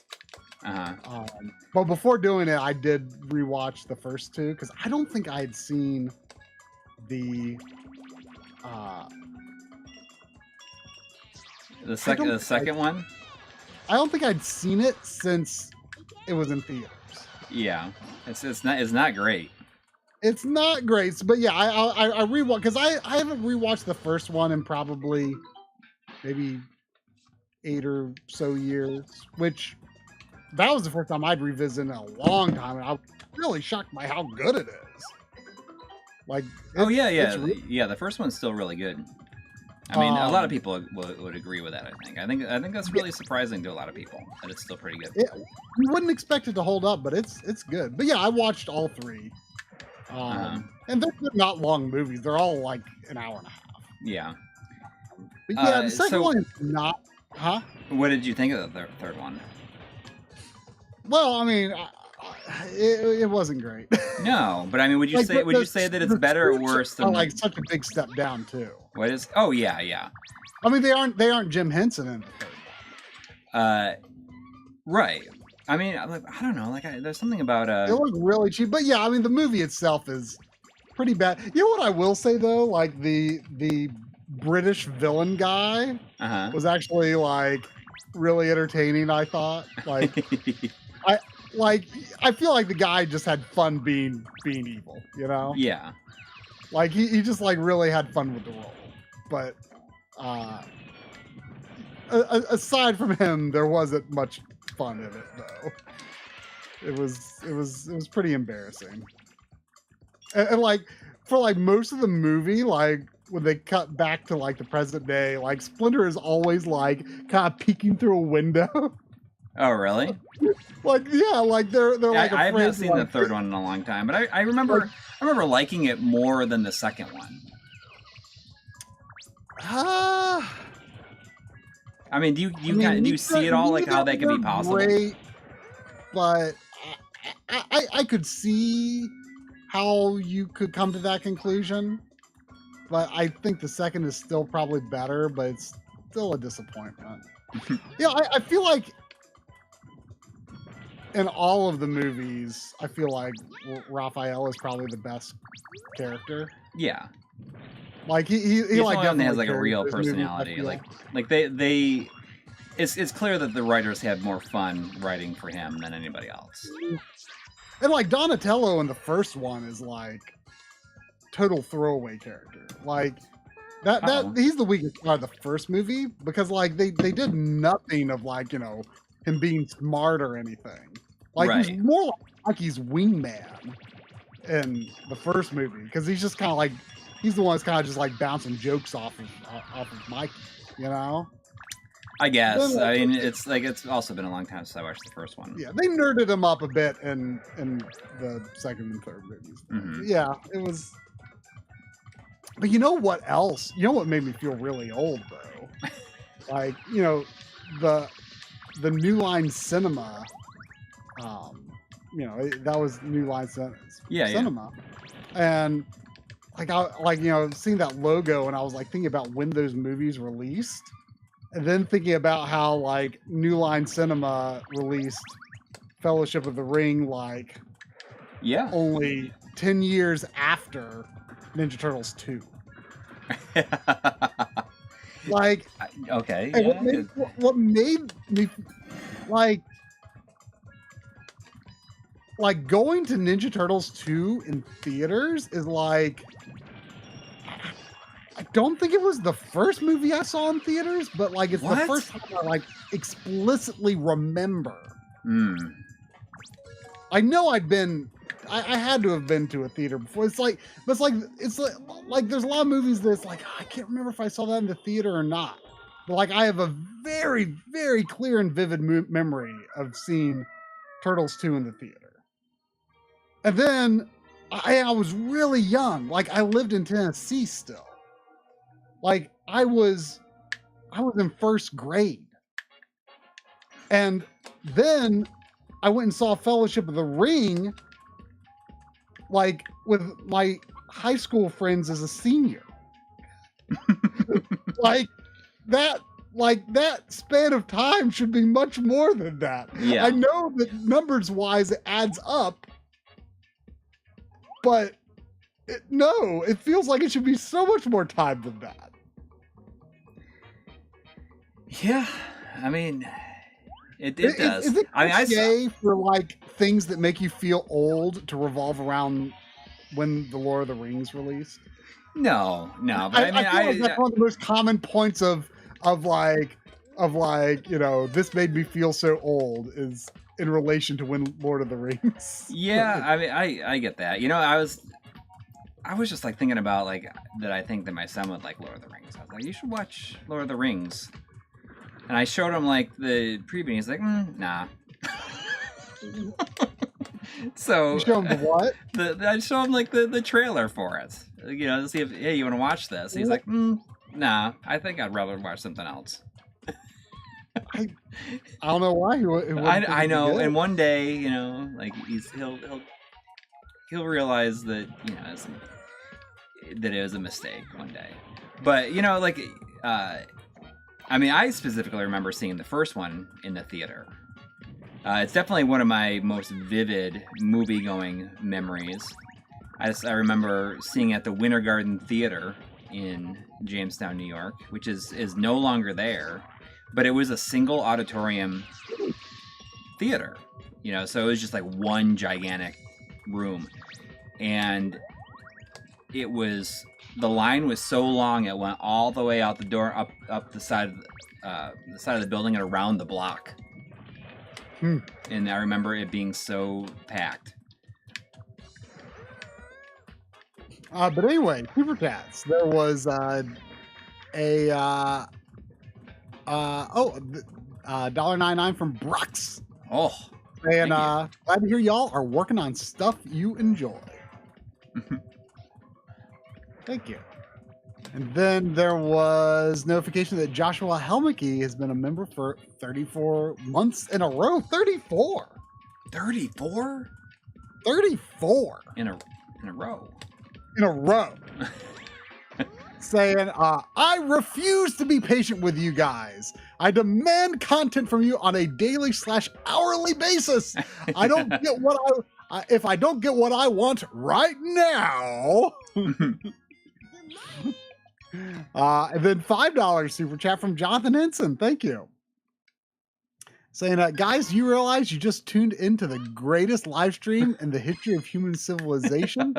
But before doing it, I did rewatch the first 2 because I don't think I had seen the second one. I don't think I'd seen it since it was in theaters. Yeah, it's not great. It's not great, but yeah, I rewatched because I haven't rewatched the first one in probably maybe 8 or so years, which that was the first time I'd revisit in a long time, and I was really shocked by how good it is. Like, yeah, the first one's still really good. I mean, a lot of people would agree with that. I think that's really surprising to a lot of people that it's still pretty good. You wouldn't expect it to hold up, but it's good. But yeah, I watched all 3, and they're not long movies. They're all like an hour and a half. Yeah. But yeah, the second one is not. Huh? What did you think of the third one? Well, I mean, it wasn't great. No, but I mean, would you say that it's better or worse than like such a big step down too? What is? Oh yeah. I mean, they aren't Jim Henson in the third one. Right. I mean, I don't know. Like, there's something about it looked really cheap, but yeah, I mean, the movie itself is pretty bad. You know what I will say though? Like the British villain guy was actually like really entertaining. I thought I feel like the guy just had fun being evil, you know? Yeah. Like he just like really had fun with the role. But aside from him, there wasn't much fun in it though. It was pretty embarrassing. And like for like most of the movie, like when they cut back to like the present day, like Splinter is always like kind of peeking through a window. Oh, really? Like, yeah, like they're like. I haven't seen the third one in a long time, but I remember liking it more than the second one. I mean, do you see it all, like how that could be possible? Great, but I could see how you could come to that conclusion. But I think the second is still probably better, but it's still a disappointment. Yeah, I feel like in all of the movies, I feel like Raphael is probably the best character. Yeah, like he like definitely has like a real personality. Like they, it's clear that the writers had more fun writing for him than anybody else. And like Donatello in the first one is like total throwaway character. Like that he's the weakest part of the first movie because like they did nothing of like, you know, him being smart or anything. Like he's more like he's wingman in the first movie because he's just kind of like he's the one that's kind of just like bouncing jokes off of Mikey. you know. I guess. Then, I mean, it's like it's also been a long time since I watched the first one. Yeah, they nerded him up a bit in the second and third movies. Mm-hmm. Yeah, it was. But you know what else? You know what made me feel really old though? Like, you know, the New Line Cinema. You know, that was New Line Cinema. Yeah. And you know, seeing that logo, and I was like thinking about when those movies released, and then thinking about how like New Line Cinema released Fellowship of the Ring, like only 10 years after Ninja Turtles 2. Like, okay, and what made me like going to Ninja Turtles 2 in theaters is like, I don't think it was the first movie I saw in theaters, but like it's the first time I like explicitly remember. I know I had to have been to a theater before. It's like there's a lot of movies that's like, I can't remember if I saw that in the theater or not. But like I have a very, very clear and vivid memory of seeing Turtles 2 in the theater. And then I was really young. Like I lived in Tennessee still. Like I was in first grade. And then I went and saw Fellowship of the Ring, like with my high school friends as a senior. like that span of time should be much more than that. Yeah. I know that numbers wise it adds up, but it feels like it should be so much more time than that. Yeah, I mean, it does. Is it I for like things that make you feel old to revolve around when the Lord of the Rings released? No, but I feel like that's one of the most common points of like, you know, this made me feel so old is in relation to when Lord of the Rings. Yeah, I mean, I get that. You know, I was just like thinking about like that. I think that my son would like Lord of the Rings. I was like, you should watch Lord of the Rings. And I showed him like the preview. And he's like, nah. So you show him the what? I show him like the trailer for it. You know, to see if you want to watch this. And he's like, nah. I think I'd rather watch something else. I don't know why he would. I know. And one day, you know, like he'll realize that, you know, that it was a mistake one day. But you know, like. I mean, I specifically remember seeing the first one in the theater. It's definitely one of my most vivid movie-going memories. I remember seeing it at the Winter Garden Theater in Jamestown, New York, which is no longer there, but it was a single auditorium theater. You know, so it was just like one gigantic room, and it was. The line was so long it went all the way out the door, up the side of the building and around the block. And I remember it being so packed. But anyway, Super Chats. There was $1.99 from Brux. Oh, and glad to hear y'all are working on stuff you enjoy. Thank you. And then there was notification that Joshua Helmicke has been a member for 34 months in a row. 34? 34? 34. In a row. In a row. Saying, I refuse to be patient with you guys. I demand content from you on a daily/hourly basis. I don't get what if I don't get what I want right now. And then $5 super chat from Jonathan Henson. Thank you. Saying, guys, you realize you just tuned into the greatest live stream in the history of human civilization?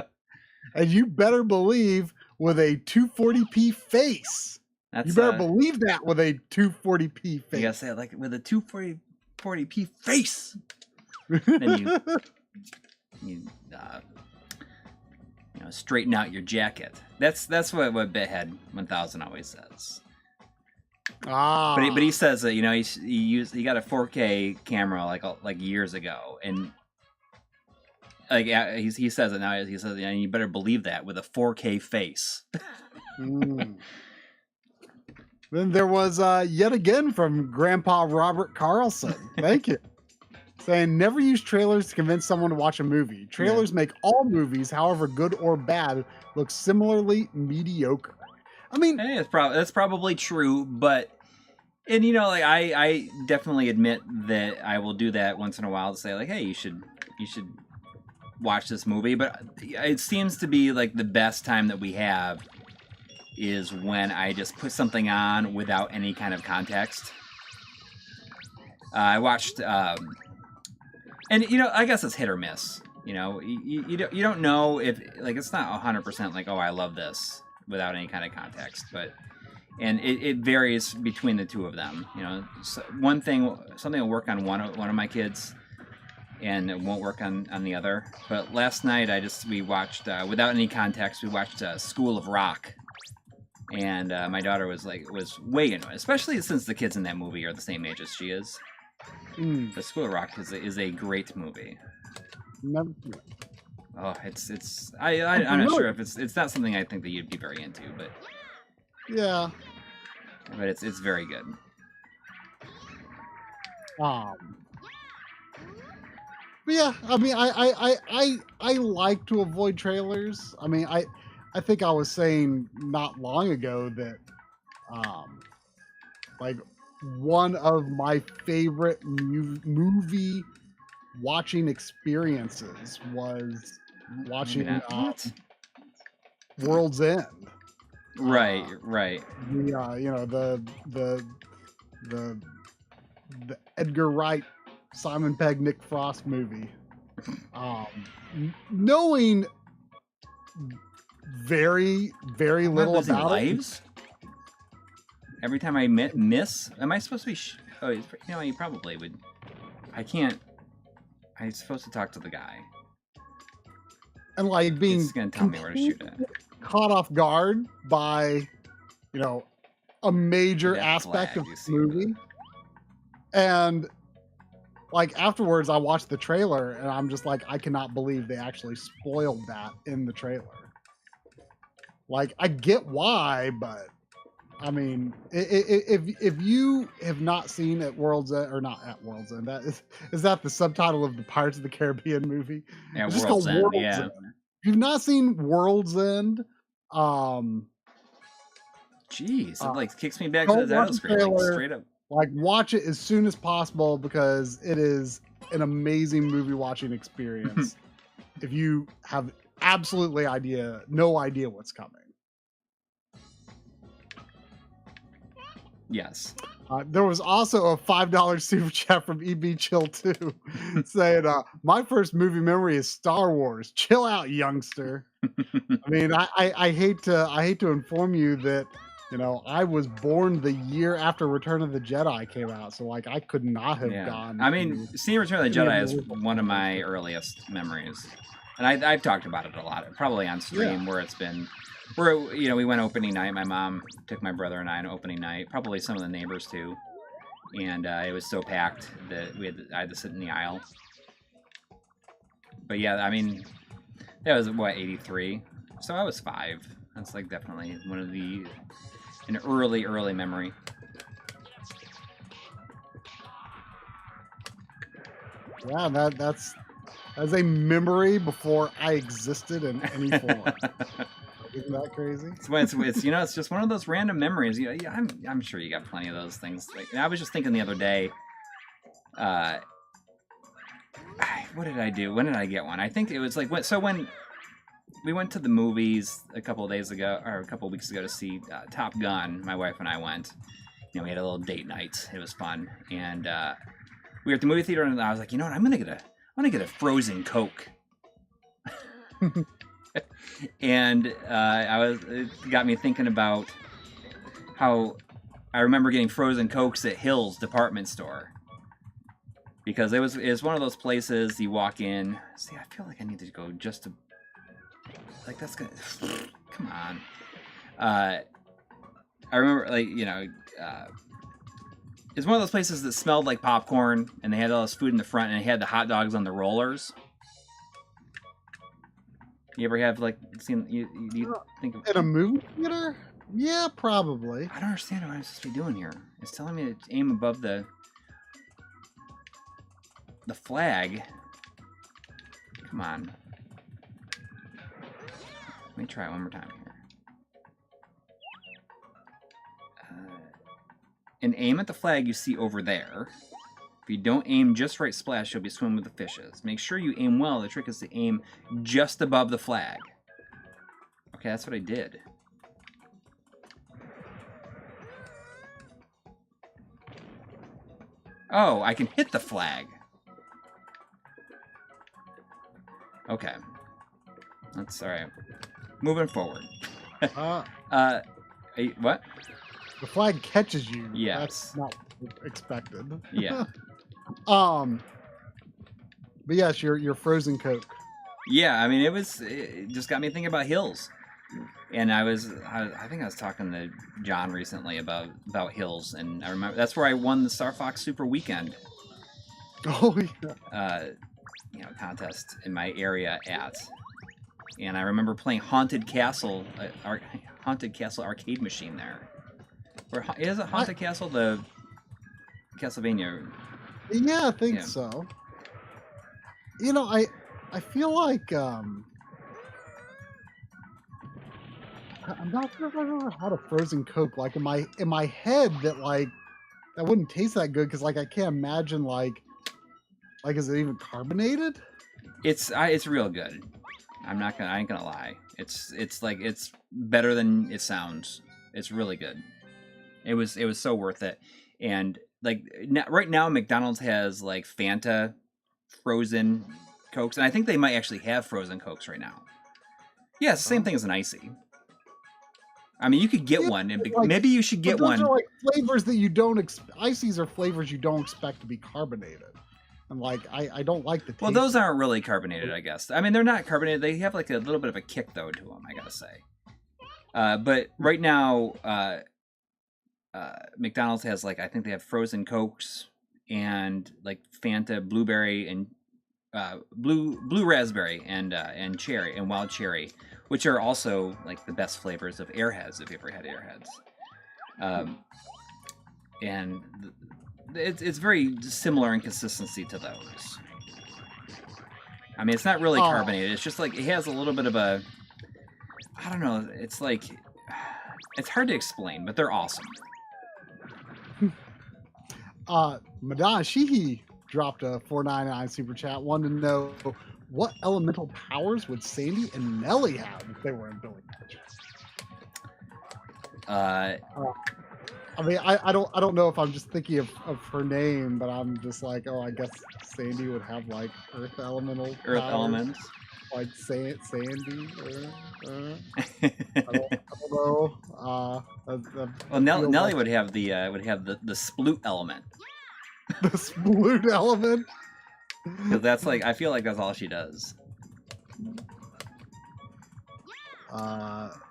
And you better believe with a 240p face. You better believe that with a 240p face. You gotta say it like with a 240p face. Then you straighten out your jacket. That's what Bithead 1000 always says. Ah. But he says that, you know, he got a 4K camera like years ago, and like he says it now. He says, you better believe that with a 4K face. Then there was yet again from Grandpa Robert Carlson. Thank you. Saying, never use trailers to convince someone to watch a movie. Trailers make all movies, however good or bad, look similarly mediocre. I mean, hey, that's probably true, but, and you know, like I definitely admit that I will do that once in a while to say like, hey, you should watch this movie. But it seems to be like the best time that we have is when I just put something on without any kind of context. I watched. And you know, I guess it's hit or miss. You know, you don't know if like it's not 100% like, oh, I love this without any kind of context, but and it varies between the two of them. You know, so something will work on one of my kids, and it won't work on the other. But last night we watched without any context. We watched School of Rock, and my daughter was way into it, especially since the kids in that movie are the same age as she is. The School of Rock is a great movie. Oh, I'm not sure if it's not something I think that you'd be very into, but yeah, but it's very good. But yeah, I mean, I like to avoid trailers. I mean, I think I was saying not long ago that like one of my favorite movie watching experiences was watching World's End. Right. The Edgar Wright, Simon Pegg, Nick Frost movie. Knowing very, very little about lives? Every time I miss, am I supposed to be? You know, you probably would. I can't. I'm supposed to talk to the guy, and like being he's gonna tell me where to shoot at. Caught off guard by, you know, a major aspect of the movie, and like afterwards, I watched the trailer, and I'm just like, I cannot believe they actually spoiled that in the trailer. Like, I get why, but. I mean, if you have not seen at World's End, or not at World's End, is that the subtitle of the Pirates of the Caribbean movie? Yeah, it's just called World's End. If you've not seen World's End, jeez, it like kicks me back to the title screen, like straight up. Like, watch it as soon as possible because it is an amazing movie watching experience. If you have absolutely no idea what's coming. Yes. There was also a $5 super chat from EB Chill 2 saying, my first movie memory is Star Wars. Chill out, youngster. I mean, I hate to inform you that, you know, I was born the year after Return of the Jedi came out, so like I could not have gone. I mean, seeing Return of the Jedi is one of my earliest memories, and I've talked about it a lot, probably on stream, where it's been. Where, you know, we went opening night. My mom took my brother and I on opening night. Probably some of the neighbors too. And it was so packed that I had to sit in the aisle. But yeah, I mean, that was what, 83. So I was 5. That's like definitely an early memory. Yeah, that's a memory before I existed in any form. Isn't that crazy? It's you know, it's just one of those random memories. Yeah, I'm sure you got plenty of those things. Like, I was just thinking the other day, what did I do? When did I get one? I think it was like when we went to the movies a couple of weeks ago to see Top Gun. My wife and I went. You know, we had a little date night. It was fun, and we were at the movie theater, and I was like, you know what? I'm gonna get a frozen Coke. And it got me thinking about how I remember getting frozen Cokes at Hill's department store, because it was one of those places you walk in. See, I feel like I need to go just to, like, that's gonna come on. I remember, like, you know, it's one of those places that smelled like popcorn, and they had all this food in the front, and they had the hot dogs on the rollers. You ever have like seen you think of in a movie theater? Yeah, probably. I don't understand what I'm supposed to be doing here. It's telling me to aim above the flag. Come on. Let me try it one more time here. And aim at the flag you see over there. If you don't aim just right, splash, you'll be swimming with the fishes. Make sure you aim well. The trick is to aim just above the flag. Okay, that's what I did. Oh, I can hit the flag. Okay. That's all right. Moving forward. What? The flag catches you. Yes. That's not expected. Yeah. But yes, your frozen Coke. Yeah, I mean, it just got me thinking about hills. And I think I was talking to John recently about hills, and I remember that's where I won the Star Fox Super Weekend. Oh yeah. Contest in my area at, and I remember playing Haunted Castle arcade machine there. Or is it Haunted Castle, the Castlevania? Yeah, I think so. I feel like I'm not sure if I've ever had a frozen Coke. Like in my head, that wouldn't taste that good because I can't imagine like is it even carbonated? It's real good. I ain't gonna lie. It's better than it sounds. It's really good. It was so worth it. And right now McDonald's has like Fanta frozen Cokes, and I think they might actually have frozen Cokes right now. Yeah, it's the same thing as an icy. I mean, you could get one, and maybe you should get one. Those are like flavors that you don't ices are flavors you don't expect to be carbonated, and I don't like the taste. Well, those aren't really carbonated, I guess. I mean, they're not carbonated. They have like a little bit of a kick though to them, I gotta say. But right now, McDonald's has I think they have frozen Cokes and like Fanta blueberry and blue raspberry and cherry and wild cherry, which are also like the best flavors of Airheads if you ever had Airheads. And it's very similar in consistency to those. I mean, it's not really carbonated. It's just like it has a little bit of a, I don't know. It's it's hard to explain, but they're awesome. Madonna Sheehy dropped a $4.99 super chat. Wanted to know what elemental powers would Sandy and Nelly have if they were in Billy Magic? I mean, I don't know if I'm just thinking of her name, but I'm just like, I guess Sandy would have like earth elemental powers, elements, like Sandy. I don't know. Well, Nelly would have the sploot element. The sploot element. Because that's I feel like that's all she does.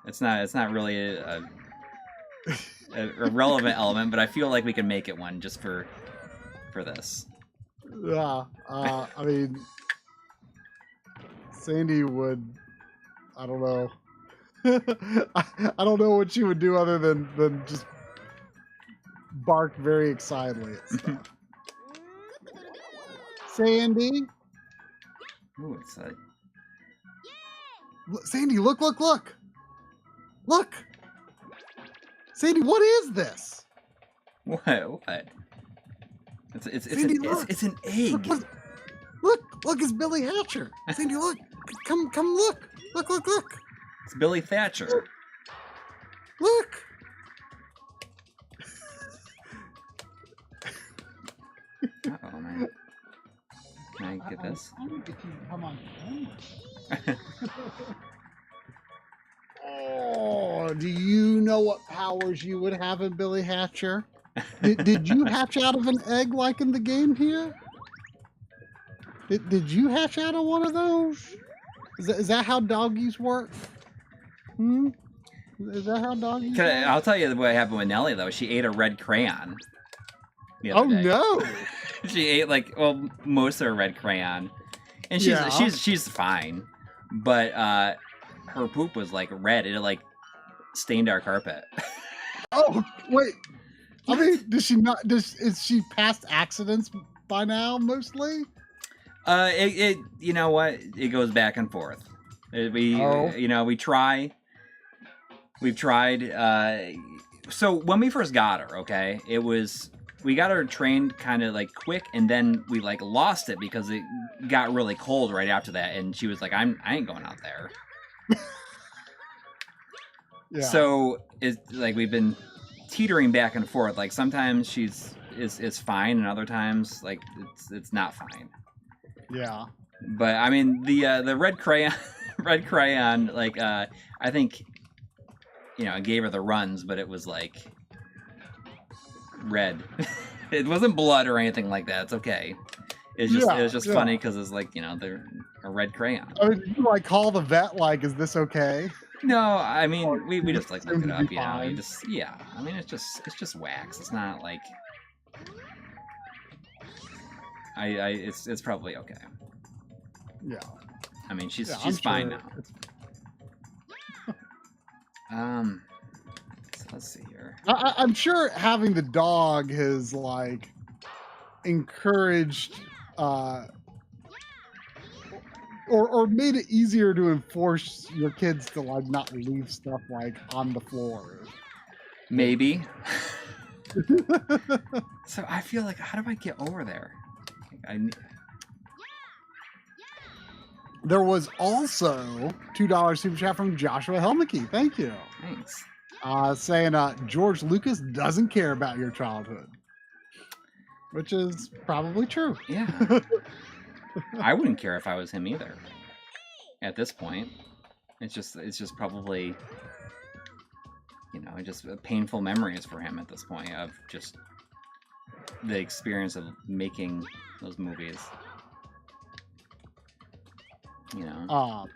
It's not really a relevant element, but I feel like we can make it one just for this. Yeah, I mean, Sandy would. I don't know. I don't know what she would do other than just bark very excitedly at stuff. Sandy. Ooh, it's Sandy, look! Sandy, what is this? What? It's Sandy, it's an egg. Look! It's Billy Hatcher. Sandy, look! Come look! Look! It's Billy Thatcher. Look! Uh-oh, man. Can I get this? I'm gonna get you to come on camera. Oh, do you know what powers you would have in Billy Hatcher? Did you hatch out of an egg like in the game here? Did you hatch out of one of those? Is that how doggies work? Is that how doggies work? I'll tell you what happened with Nelly, though. She ate a red crayon. the other day. No! She ate like most of her red crayon, and she's fine, but her poop was like red. It like stained our carpet. Oh wait, I mean, is she past accidents by now mostly? You know what? It goes back and forth. We've tried. So when we first got her, okay, we got her trained kind of like quick, and then we like lost it because it got really cold right after that, and she was like, I ain't going out there. Yeah. So it's like we've been teetering back and forth. Like sometimes it's fine, and other times like it's not fine. Yeah. But I mean the red crayon, like I think, I gave her the runs, but it was like red. It wasn't blood or anything like that. It's okay. It was just funny because it's like, they're a red crayon. I mean, did you like call the vet like, is this okay? No, I mean we just like look it up, You just I mean it's just wax. It's not like it's probably okay. Yeah. I mean she's fine now. So let's see here. I'm sure having the dog has like encouraged or made it easier to enforce your kids to like not leave stuff like on the floor. Maybe. So I feel like, how do I get over there? There was also $2 super chat from Joshua Helmke. Thank you. Thanks. Saying George Lucas doesn't care about your childhood, which is probably true. Yeah. I wouldn't care if I was him either. At this point, it's just probably, just painful memories for him at this point of just the experience of making those movies. I've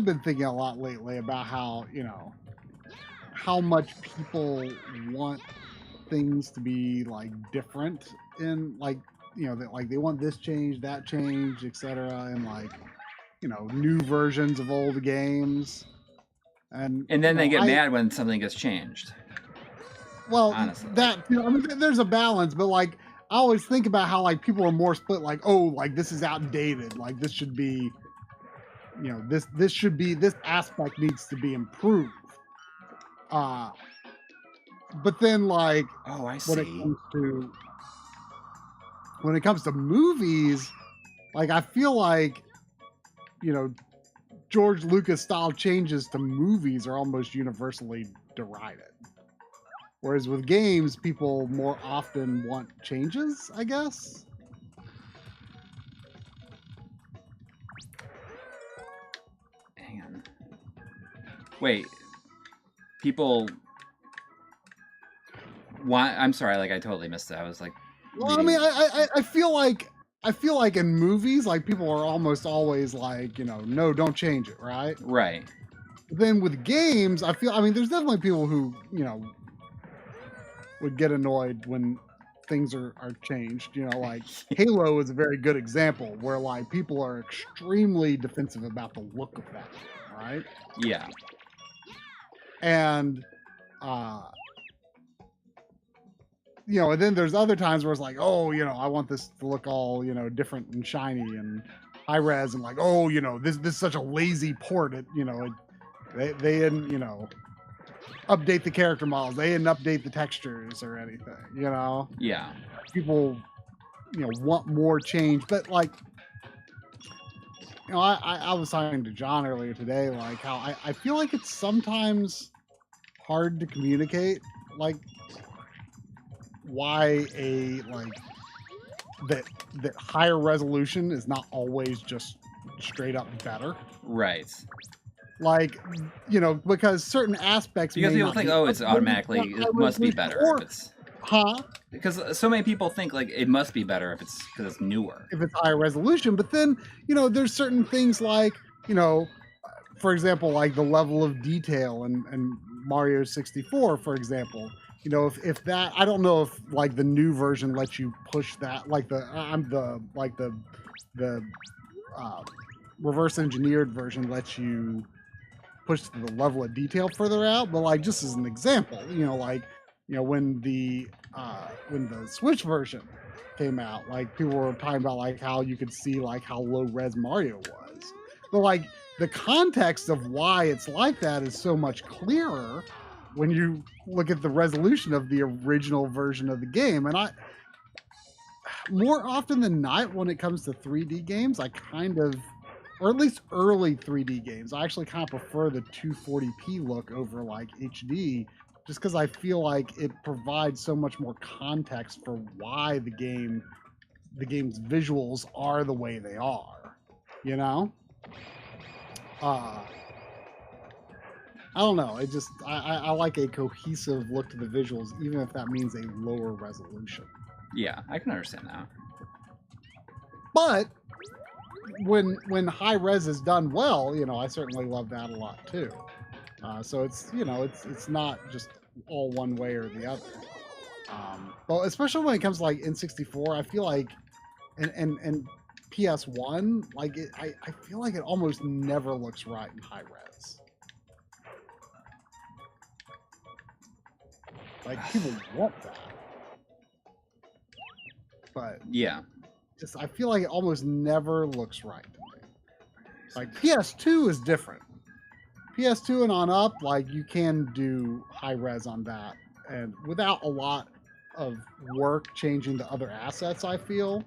been thinking a lot lately about how much people want things to be like different in like, they want this change, that change, etc. and like, new versions of old games. And then they get mad when something gets changed. Well, honestly, there's a balance, but like I always think about how like people are more split, like, oh, like this is outdated, like this should be, this aspect needs to be improved. But then like, oh, I see. When it comes to movies, like I feel like, George Lucas style changes to movies are almost universally derided. Whereas with games, people more often want changes, I guess. Hang on. Wait. People want... I'm sorry, like I totally missed it. I was like... Well, I mean, I feel like in movies, like people are almost always like, no, don't change it, right? Right. But then with games, there's definitely people who, would get annoyed when things are changed. Like Halo is a very good example where like people are extremely defensive about the look of that, right? Yeah. And and then there's other times where it's like, oh, I want this to look all, different and shiny and high res, and like, oh, this is such a lazy port. They didn't, update the character models. They didn't update the textures or anything, Yeah. People, want more change, but like, I was talking to John earlier today, like how I feel like it's sometimes hard to communicate, like why that higher resolution is not always just straight up better. Right. Like, because certain aspects... Because people think, oh, it's automatically... It must be better if it's... Huh? Because so many people think, like, it must be better if it's... Because it's newer. If it's higher resolution. But then, there's certain things like, for example, like the level of detail and Mario 64, for example. You know, if that, I don't know if like the new version lets you push that, like the reverse engineered version lets you push the level of detail further out. But like just as an example, you know, like when the Switch version came out, like people were talking about like how you could see like how low res Mario was, but like the context of why it's like that is so much clearer when you look at the resolution of the original version of the game. And more often than not, when it comes to 3D games, I kind of, or at least early 3D games, I actually kind of prefer the 240p look over like HD, just because I feel like it provides so much more context for why the game's visuals are the way they are, you know? I don't know. It just I like a cohesive look to the visuals, even if that means a lower resolution. Yeah, I can understand that. But when high res is done well, you know, I certainly love that a lot too. So it's, you know, it's not just all one way or the other. But especially when it comes to like N64, I feel like and PS1, like I feel like it almost never looks right in high res. Like people want that, but yeah, just I feel like it almost never looks right to me. Like PS2 is different. PS2 and on up, like you can do high res on that, and without a lot of work changing the other assets, I feel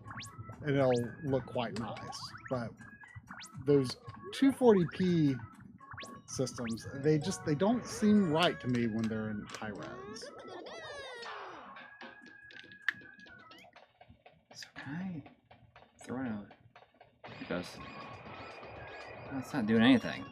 it'll look quite nice. But those 240p systems, they don't seem right to me when they're in high res. So can I throw it out? It goes. Oh, it's not doing anything.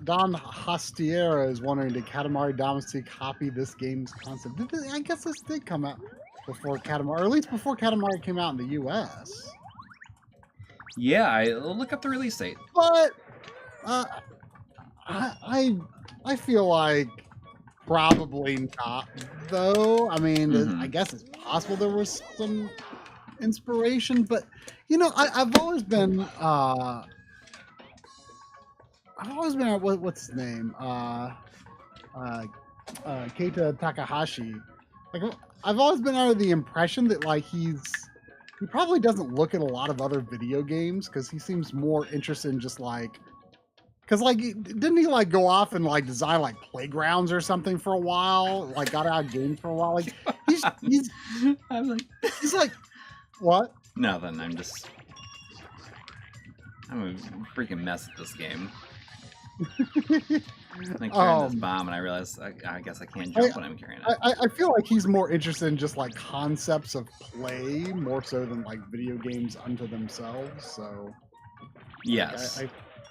Don Hostiera is wondering, did Katamari Damacy copy this game's concept? I guess this did come out before Katamari, or at least before Katamari came out in the US. Yeah, I'll look up the release date. But I feel like probably not, though. I mean, I guess it's possible there was some inspiration, but you know, I've always been what's his name? Keita Takahashi. Like I've always been under the impression that like he probably doesn't look at a lot of other video games because he seems more interested in just like, because like didn't he like go off and like design like playgrounds or something for a while? Like got out of games for a while. Like he's like what? Nothing. I'm a freaking mess at this game. I'm carrying this bomb, and I realize I guess I can't jump when I'm carrying it. I feel like he's more interested in just like concepts of play more so than like video games unto themselves. So yes,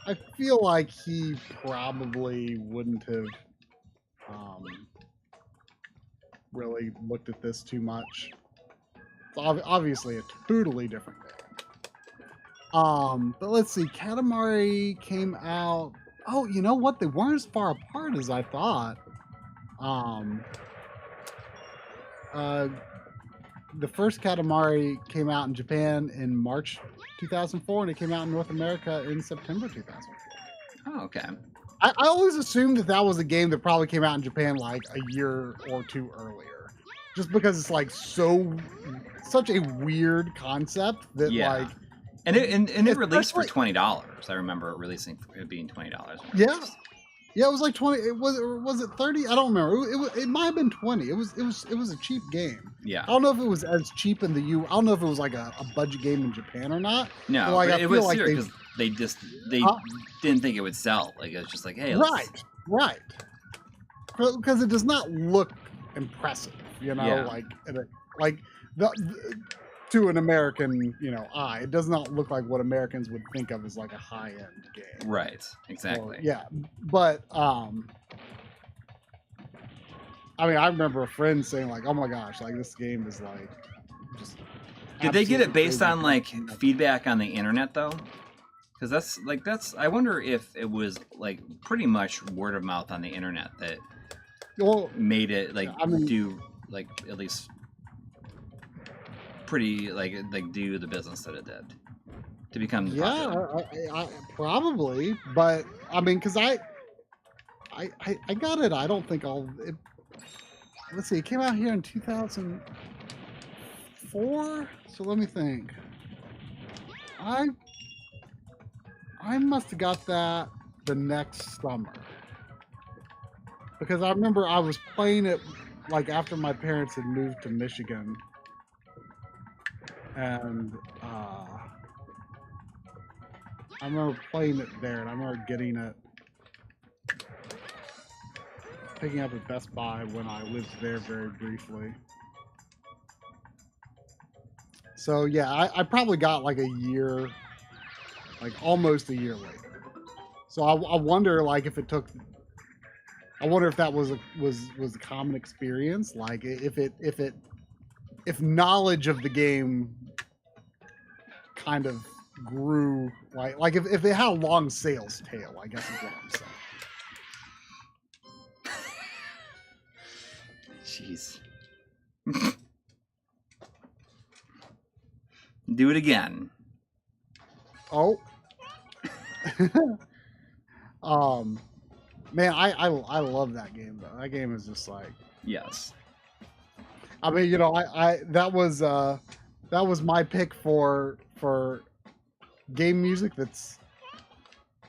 I feel like he probably wouldn't have really looked at this too much. It's obviously a totally different game. But let's see, Katamari came out. Oh, you know what? They weren't as far apart as I thought. The first Katamari came out in Japan in March 2004, and it came out in North America in September 2004. Oh, okay. I always assumed that was a game that probably came out in Japan like a year or two earlier, just because it's like such a weird concept that like. And it released for $20. I remember it being $20. Yeah, it was like 20. Was it 30? I don't remember. It might have been 20. It was a cheap game. Yeah. I don't know if it was as cheap in the I don't know if it was like a budget game in Japan or not. No, but like, but it was like serious because they didn't think it would sell. Like it was just like, hey, right. Because it does not look impressive, you know, like to an American, you know, eye, it does not look like what Americans would think of as like a high-end game. Right. Exactly. Yeah, but I mean, I remember a friend saying like, "Oh my gosh, like this game is like just." Did they get it based crazy. on like feedback on the internet though? Because that's. I wonder if it was like pretty much word of mouth on the internet that made it like do like at least pretty like do the business that it did to become popular. I probably, but I mean, because I got it. I don't think let's see, it came out here in 2004. So let me think. I must have got that the next summer because I remember I was playing it like after my parents had moved to Michigan, and I remember playing it there, and I remember picking up at Best Buy when I lived there very briefly. So yeah, I probably got like a year. Like almost a year later. So I wonder like if it took. I wonder if that was a common experience. Like if knowledge of the game kind of grew like if they had a long sales tail, I guess is what I'm saying. Jeez. Do it again. Oh. Man, I love that game though. That game is just like, yes. I mean, you know, I that was my pick for game music that's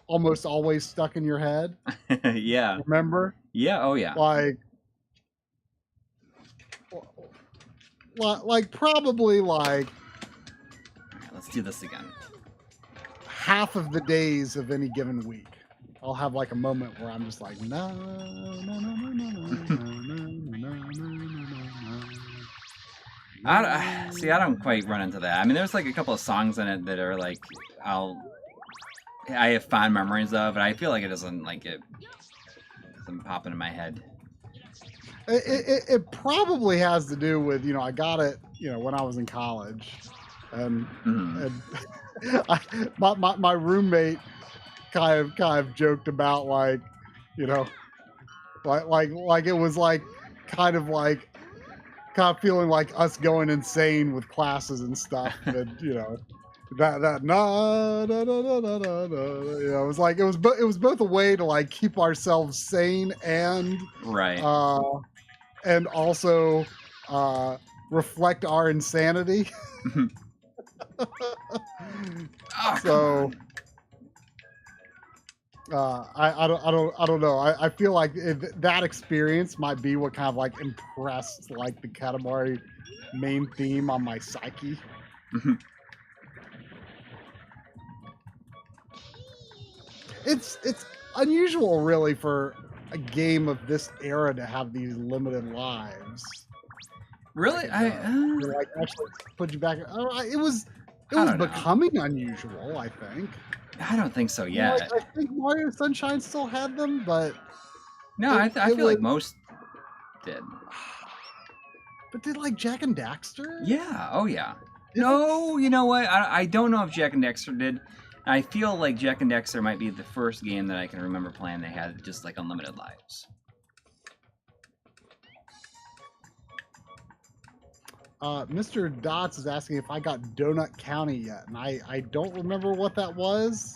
almost always stuck in your head. Yeah. Remember? Yeah. Oh yeah. Like probably like. All right, let's do this again. Half of the days of any given week, I'll have like a moment where I'm just like, no, no, no, no, no, no, no, no. See, I don't quite run into that. I mean, there's like a couple of songs in it that are like I have fond memories of, and I feel like it doesn't pop into my head. It probably has to do with, you know, I got it, you know, when I was in college, and my roommate kind of joked about like, you know, like it was like kind of feeling like us going insane with classes and stuff, and you know, that no, you know, it was like it was both a way to like keep ourselves sane and right, and also reflect our insanity. So I don't know. I feel like that experience might be what kind of like impressed like the Katamari main theme on my psyche. It's unusual really for a game of this era to have these limited lives. Really? Like actually put you back. It was becoming unusual, I think. I don't think so yet. Like, I think Mario Sunshine still had them, but no, I feel like most did. But did like Jak and Daxter? Yeah. Oh yeah. No, you know what? I don't know if Jak and Daxter did. I feel like Jak and Daxter might be the first game that I can remember playing that had just like unlimited lives. Mr. Dots is asking if I got Donut County yet, and I don't remember what that was.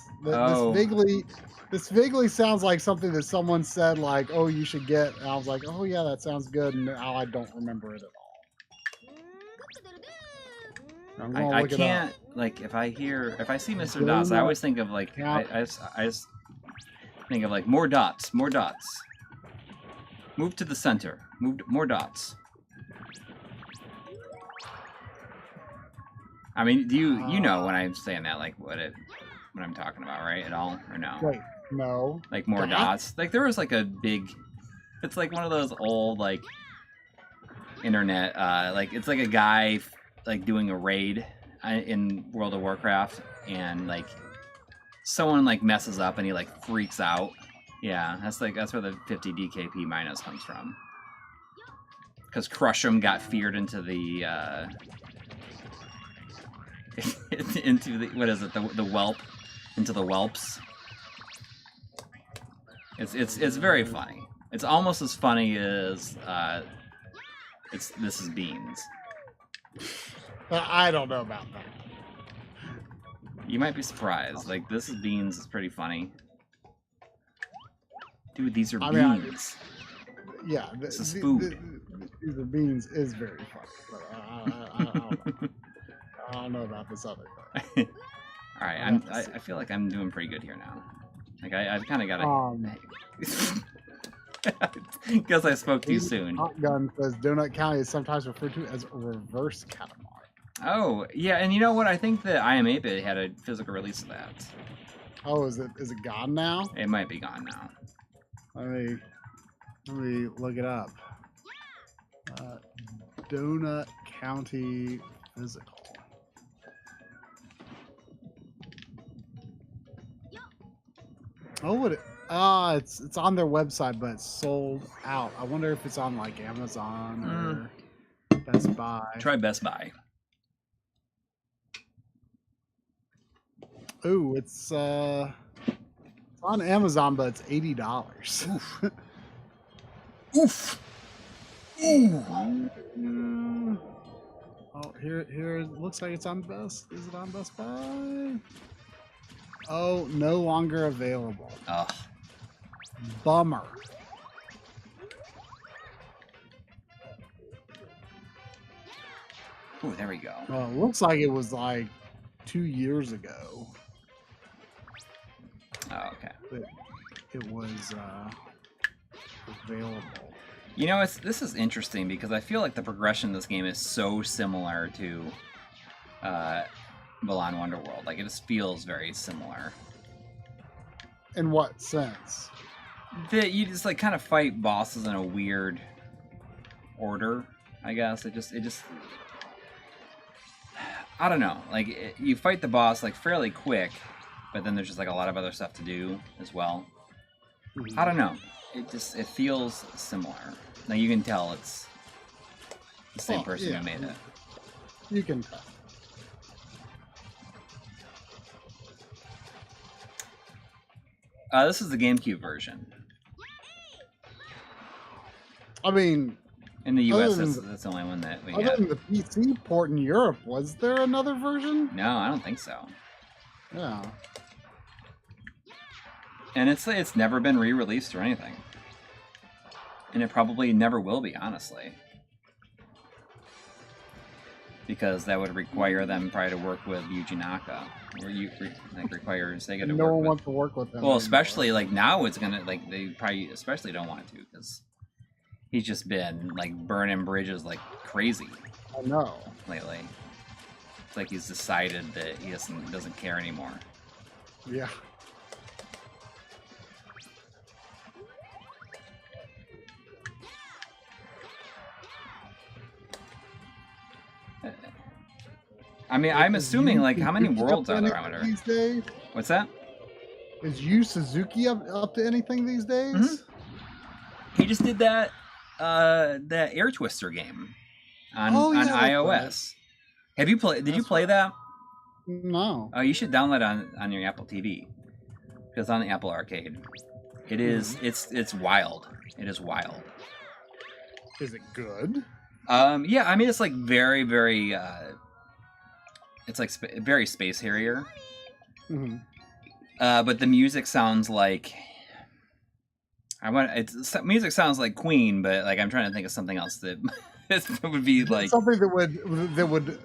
This vaguely sounds like something that someone said like, "Oh, you should get," and I was like, "Oh yeah, that sounds good," and now I don't remember it at all. I can't like if I see Mr. Dots, I always think of like I just think of like more dots. Move to the center. More dots. I mean, do you know when I'm saying that, like what I'm talking about, right? At all or no? Wait, no. Like more dots. Like there was like a big. It's like one of those old like internet. Like it's like a guy like doing a raid in World of Warcraft, and like someone like messes up and he like freaks out. Yeah, that's where the 50 DKP minus comes from. because Crush'em got feared into the into the what is it the whelp into the whelps. It's very funny. It's almost as funny as This Is Beans. I don't know about that. You might be surprised. Like, This Is Beans is pretty funny. Dude, these are beans. Yeah, this is food. These are beans is very funny. But I don't know about this other thing. All right, I feel like I'm doing pretty good here now. Like I've kind of got to. Because I spoke too soon. Shotgun says Donut County is sometimes referred to as a reverse Katamari. Oh yeah, and you know what? I think that IM8-bit had a physical release of that. Oh, is it gone now? It might be gone now. Let me look it up. Donut County physical. Oh, what? It's on their website, but it's sold out. I wonder if it's on like Amazon or Best Buy. Try Best Buy. Ooh, it's on Amazon, but it's $80. Oof. Oof. Ooh. Oh, here it looks like it's on Best. Is it on Best Buy? Oh, no longer available. Ugh. Bummer. Ooh, there we go. Well, it looks like it was like 2 years ago. Oh, okay. It was available. You know, this is interesting because I feel like the progression of this game is so similar to Balan Wonderworld. Like, it just feels very similar. In what sense? That you just like kind of fight bosses in a weird order, I guess. It just I don't know. Like, you fight the boss like fairly quick, but then there's just like a lot of other stuff to do as well. I don't know. It feels similar. Now you can tell it's the same person who made it. You can tell. This is the GameCube version. I mean, in the US, that's the only one that we other have. than the PC port in Europe, was there another version? No, I don't think so. Yeah. And it's never been re-released or anything. And it probably never will be, honestly. Because that would require them probably to work with Yuji Naka. Or require Sega to work with. No one wants to work with him. Well, anymore. especially like now it's gonna like they probably especially don't want to because he's just been like burning bridges like crazy. I know. Lately. It's like he's decided that he doesn't care anymore. Yeah. I mean, I'm assuming like how many worlds are there? I wonder. These days? What's that? Is Yu Suzuki up to anything these days? Mm-hmm. He just did that Air Twister game on iOS. Have you played? Did you play that? No. Oh, you should download it on your Apple TV because on the Apple Arcade, it is it's wild. It is wild. Is it good? Yeah. I mean, it's like very very. It's like very Space Harrier. Mm-hmm. But the music sounds like music sounds like Queen, but like I'm trying to think of something else that would be like something that would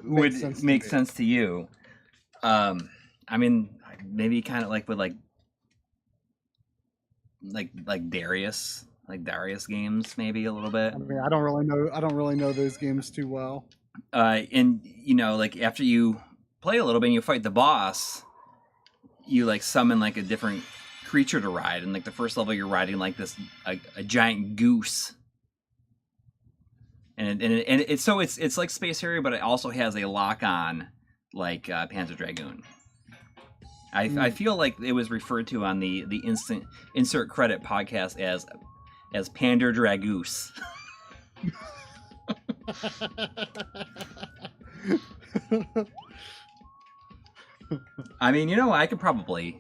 make sense to you. I mean, maybe kind of like with like Darius games, maybe a little bit. I mean, I don't really know those games too well. And you know, like after you play a little bit and you fight the boss, you like summon like a different creature to ride, and like the first level you're riding like this a giant goose, and it's like Space Harrier, but it also has a lock on like Panzer Dragoon. I feel like it was referred to on the insert credit podcast as Pander Dragoose. I mean, I could probably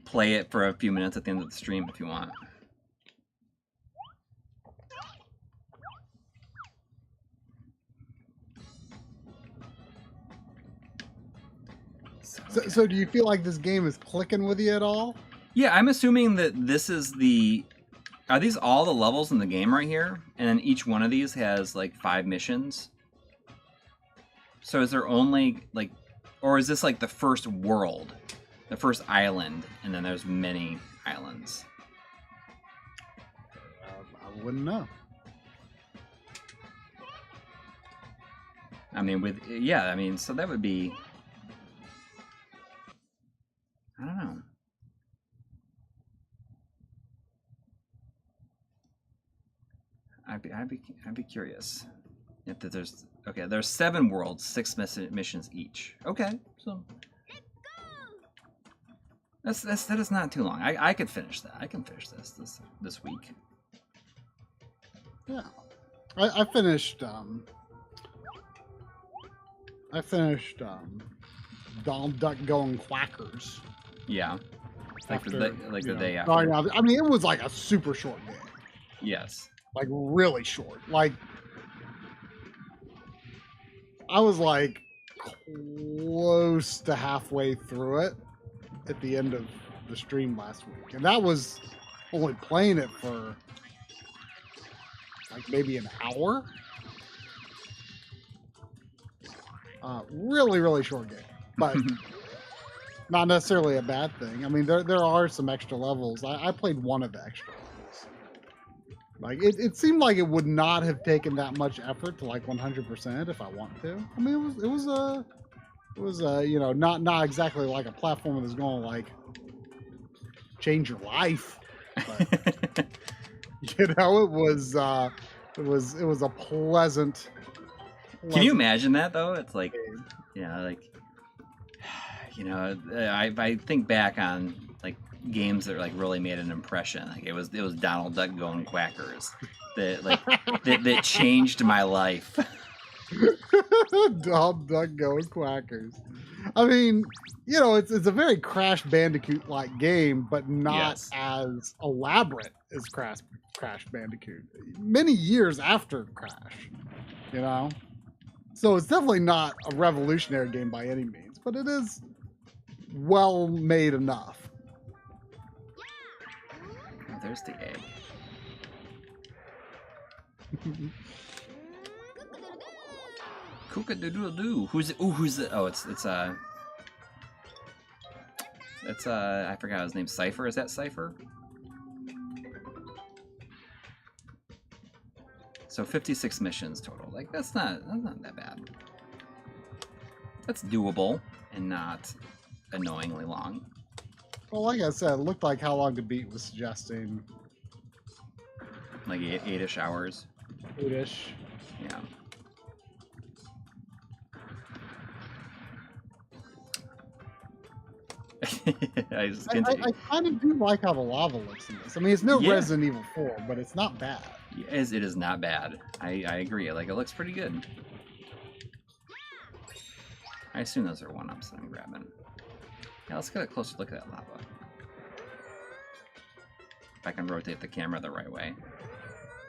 play it for a few minutes at the end of the stream if you want. So do you feel like this game is clicking with you at all? Yeah, I'm assuming that this is the... Are these all the levels in the game right here? And then each one of these has, like, 5 missions? So is there only, like... Or is this, like, the first world? The first island, and then there's many islands? I wouldn't know. I mean, yeah, I mean, so that would be... I don't know. I'd be curious if there's there's 7 worlds, 6 missions each. Okay, so that is not too long. I could finish that. I can finish this week. Yeah, I finished Donald Duck Going Quackers. Yeah, the day after. Sorry, I mean, it was like a super short game. Yes. Like really short. Like I was like close to halfway through it at the end of the stream last week, and that was only playing it for like maybe an hour. Really short game, but not necessarily a bad thing. I mean, there are some extra levels. I played one of the extra levels. Like it seemed like it would not have taken that much effort to like 100% if I want to. I mean, it was you know, not exactly like a platform that's going to like change your life, but you know, it was a pleasant. Can you imagine that though? It's like, like, you know, I think back on like games that like really made an impression. Like it was Donald Duck Going Quackers that like that changed my life. Donald Duck Going Quackers. I mean, you know, it's a very Crash Bandicoot like game, but not as elaborate as Crash Bandicoot. Many years after Crash, you know. So it's definitely not a revolutionary game by any means, but it is well made enough. Oh, there's the egg. Cook-a-doodle-doo. Who's it? Oh, it's I forgot his name. Cypher. Is that Cypher? So 56 missions total. Like that's not that bad. That's doable and not annoyingly long. Well, like I said, it looked like How Long to Beat was suggesting like 8-ish hours. 8-ish. Yeah. I kind of do like how the lava looks in this. I mean, it's no Resident Evil 4, but it's not bad. It is not bad. I agree. Like, it looks pretty good. I assume those are 1-ups that I'm grabbing. Yeah, let's get a closer look at that lava. If I can rotate the camera the right way.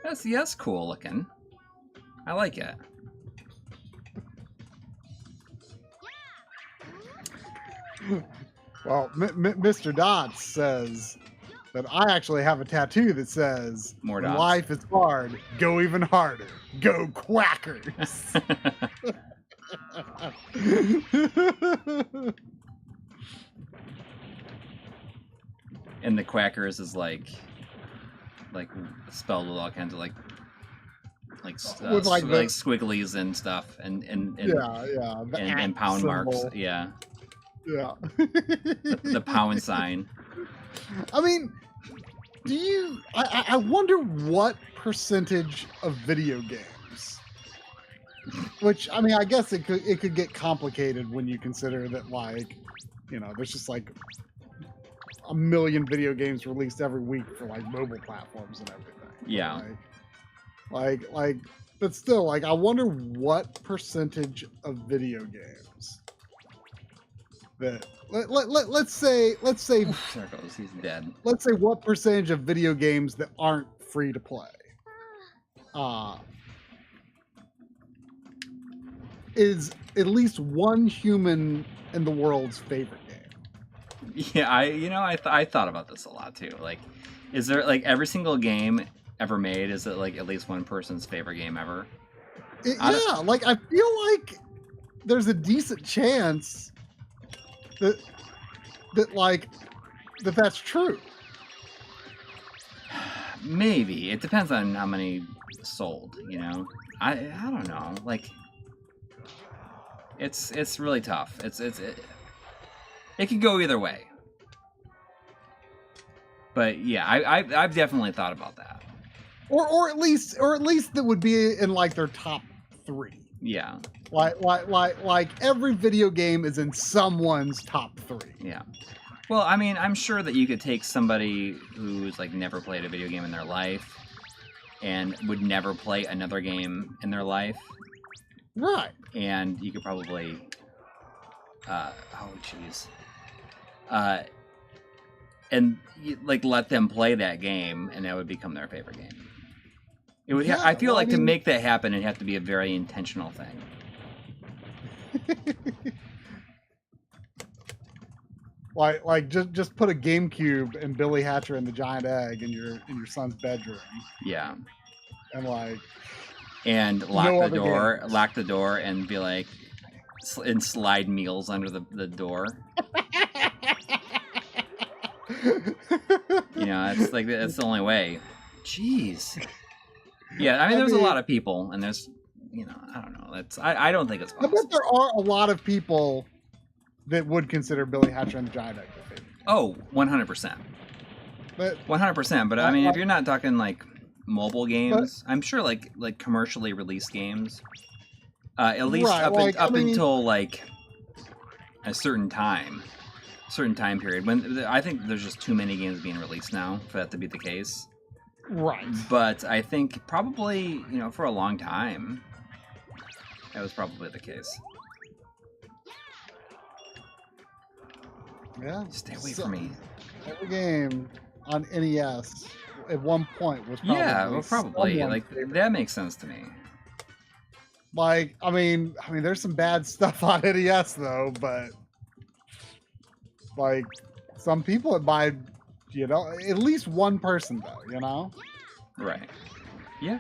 That's cool looking. I like it. Well, Mr. Dots says that I actually have a tattoo that says, "More dots. Life is hard, go even harder, go Quackers." And the Quackers is like spelled with all kinds of like squigglies and stuff and pound symbol. marks. Yeah. Yeah. the pound sign. I mean, I wonder what percentage of video games, which, I mean, I guess it could get complicated when you consider that, like, you know, there's just like a million video games released every week for like mobile platforms and everything. Yeah. Like, But still, like, I wonder what percentage of video games that let's say Circles, he's dead. Let's say what percentage of video games that aren't free to play is at least one human in the world's favorite game. Yeah, I thought about this a lot too. Like, is there like every single game ever made? Is it like at least one person's favorite game ever? Like I feel like there's a decent chance that's true. Maybe it depends on how many sold. I don't know. Like, it's really tough. It could go either way. But yeah, I've definitely thought about that. Or at least that would be in like their top 3. Yeah. Like every video game is in someone's top 3. Yeah. Well, I mean, I'm sure that you could take somebody who's like never played a video game in their life and would never play another game in their life. Right. And you could probably and like let them play that game, and that would become their favorite game. It would. I feel like to make that happen, it'd have to be a very intentional thing. like just put a GameCube and Billy Hatcher and the Giant Egg in your son's bedroom. Yeah. And like. And lock the door, and be like, and slide meals under the door. It's like that's the only way. Jeez. Yeah, I mean, there's a lot of people, and there's, I don't know. I don't think it's possible. I bet there are a lot of people that would consider Billy Hatcher and the Giant Egg their favorite. Oh, 100%. 100%. But I mean, if you're not talking like mobile games, I'm sure like commercially released games, at least until like a certain time period, when I think there's just too many games being released now for that to be the case. Right. But I think probably, for a long time, that was probably the case. Yeah. Stay away from me. Every game on NES at one point was probably like that makes sense to me. Like, I mean, there's some bad stuff on NES though, but like some people would buy, at least one person though, Right. Yeah.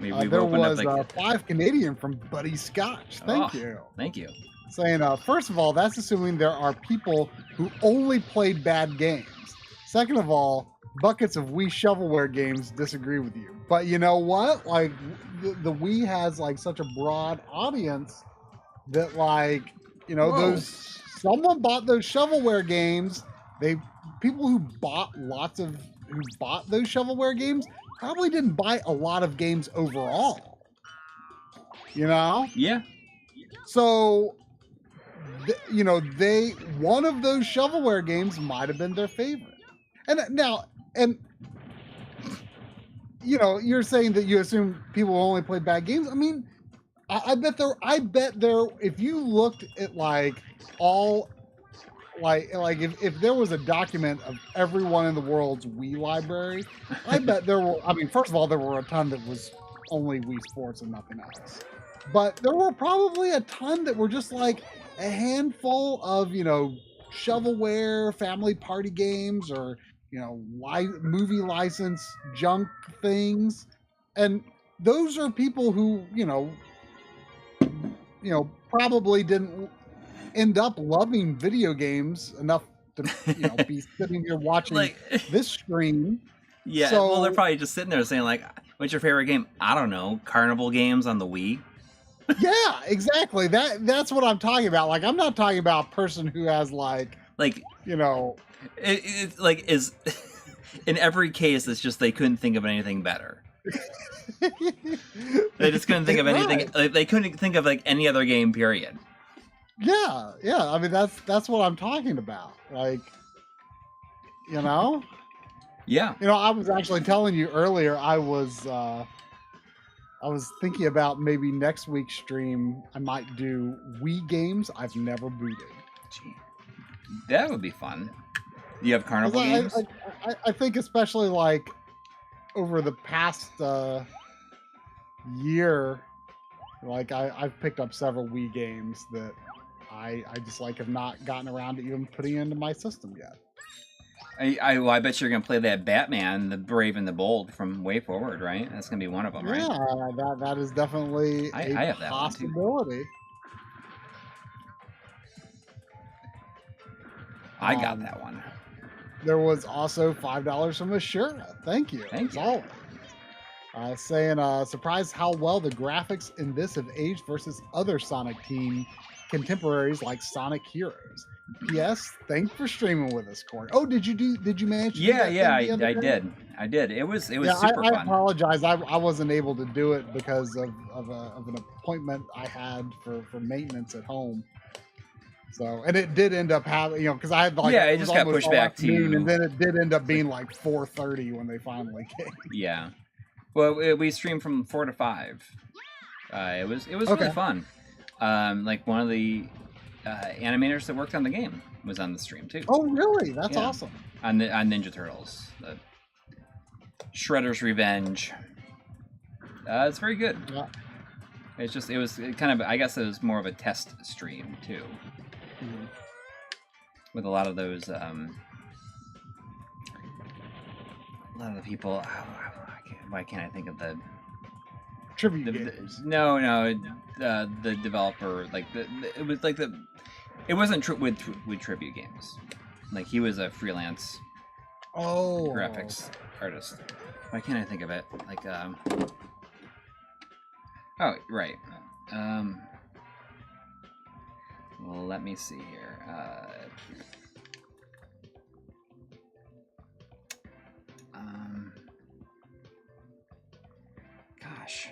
There was 5 Canadian from Buddy Scotch. Thank you. Thank you. Saying, first of all, that's assuming there are people who only played bad games. Second of all, buckets of Wii shovelware games disagree with you. But you know what? Like, the Wii has like such a broad audience that like, someone bought those shovelware games. People who bought those shovelware games probably didn't buy a lot of games overall. Yeah. So, one of those shovelware games might have been their favorite. And you're saying that you assume people only play bad games. I mean, I bet there, if you looked at like all, if there was a document of everyone in the world's Wii library, I bet there were, first of all, there were a ton that was only Wii Sports and nothing else. But there were probably a ton that were just like a handful of, shovelware, family party games, or, movie license junk things. And those are people who, probably didn't end up loving video games enough to, be sitting here watching this stream. Yeah, so, well, they're probably just sitting there saying, like, what's your favorite game? I don't know, carnival games on the Wii. Yeah, exactly. That's what I'm talking about. Like, I'm not talking about a person who has it's like is in every case it's just they couldn't think of anything better. They just couldn't think of anything. Right. They couldn't think of like any other game. Period. Yeah. I mean, that's what I'm talking about. Like, You know? Yeah. You know, I was actually telling you earlier, I was thinking about maybe next week's stream, I might do Wii games I've never booted. Gee, that would be fun. You have carnival games? I think especially like over the past year, like I've picked up several Wii games that I just like have not gotten around to even putting into my system yet. I bet you're gonna play that Batman, the Brave and the Bold from Way Forward, right? That's gonna be one of them, right? Yeah, that is definitely I have that possibility. One too. I got that one. There was also $5 from Ashura. Thank you. Thank you. Always. Saying, surprised how well the graphics in this have aged versus other Sonic Team contemporaries like Sonic Heroes. P.S. Thanks for streaming with us, Coury. Oh, did you manage to do that? Yeah, I did. It was super fun. I apologize. I wasn't able to do it because of an appointment I had for maintenance at home. So, and it did end up having, you know, because I had like, it just got pushed back to noon, and then it did end up being like 4:30 when they finally came. Yeah. Well, we streamed from 4 to 5. It was really fun. Like one of the animators that worked on the game was on the stream too. Oh, really? That's awesome. On Ninja Turtles, Shredder's Revenge. It's very good. Yeah. It was kind of, I guess it was more of a test stream too, with a lot of those a lot of the people. Why can't I think of the tribute games? No, the developer, like it was like it wasn't with tribute games. Like he was a freelance graphics artist. Why can't I think of it? Like oh, right. Well, let me see here. Gosh.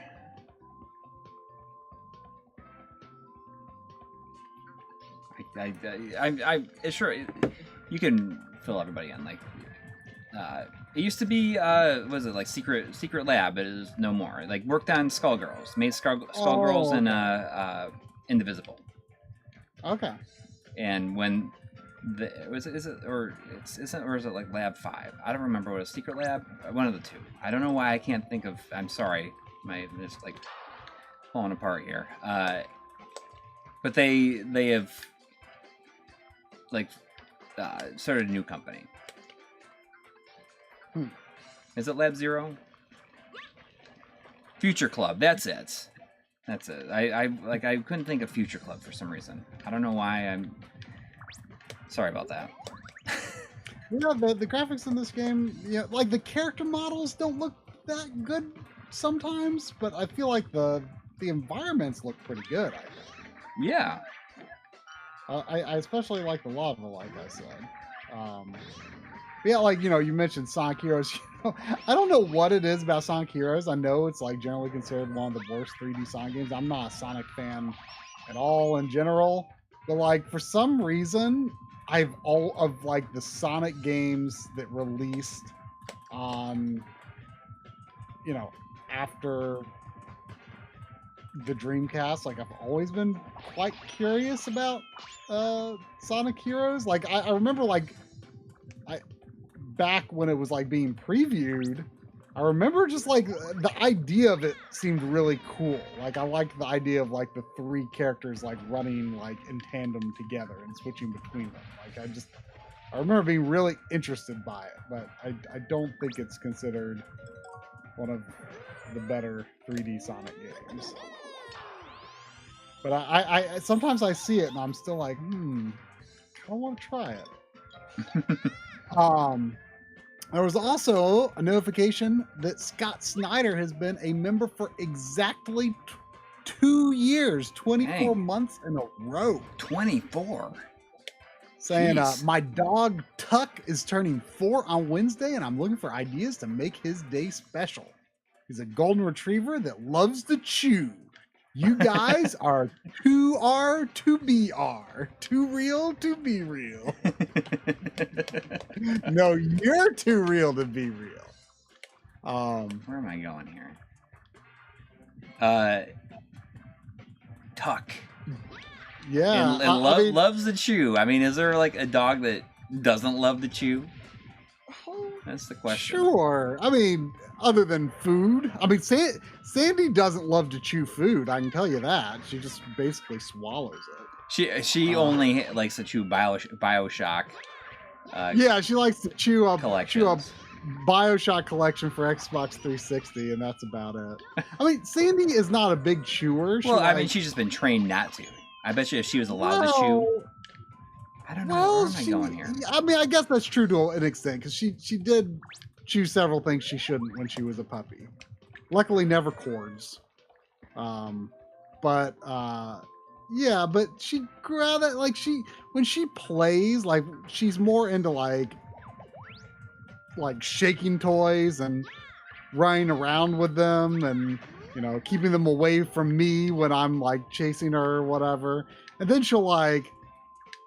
I sure you can fill everybody in. Like, it used to be, was it like Secret Lab? But it is no more. Like worked on Skullgirls, made Skullgirls and Indivisible. Okay. And when is it like Lab 5? I don't remember what a Secret Lab. One of the two. I don't know why I can't think of. I'm sorry, it's like falling apart here. But they have like started a new company. Is it Lab Zero? Future Club. That's it. I couldn't think of Future Club for some reason. I don't know why. I'm sorry about that. Yeah, the graphics in this game, like the character models don't look that good sometimes, but I feel like the environments look pretty good. I think. Yeah. I especially like the lava, like I said. Yeah, like, you mentioned Sonic Heroes. I don't know what it is about Sonic Heroes. I know it's like generally considered one of the worst 3D Sonic games. I'm not a Sonic fan at all in general, but like for some reason, I've all of like the Sonic games that released on, after the Dreamcast, like I've always been quite curious about Sonic Heroes. Like I remember like back when it was like being previewed, I remember just like the idea of it seemed really cool. Like I liked the idea of like the three characters like running like in tandem together and switching between them. Like I remember being really interested by it, but I don't think it's considered one of the better 3D Sonic games. But I sometimes I see it and I'm still like, I don't want to try it. There was also a notification that Scott Snyder has been a member for exactly 2 years, 24 months in a row. 24? Saying, my dog Tuck is turning 4 on Wednesday, and I'm looking for ideas to make his day special. He's a golden retriever that loves to chew. You guys are too R to be R. Too real to be real. No, you're too real to be real. Where am I going here? Tuck. Yeah. And loves to chew. I mean, is there like a dog that doesn't love to chew? That's the question. Sure. I mean, other than food. I mean, Sandy doesn't love to chew food. I can tell you that. She just basically swallows it. She only likes to chew Bioshock. Yeah, she likes to chew up BioShock collection for Xbox 360, and that's about it. I mean, Sandy is not a big chewer. I mean, she's just been trained not to. I bet you if she was allowed to chew. I don't know. Where am I going here? I mean, I guess that's true to an extent, because she did chew several things she shouldn't when she was a puppy. Luckily, never cords. Yeah, but she grew out of like when she plays, like she's more into like shaking toys and running around with them and, you know, keeping them away from me when I'm like chasing her or whatever. And then she'll like,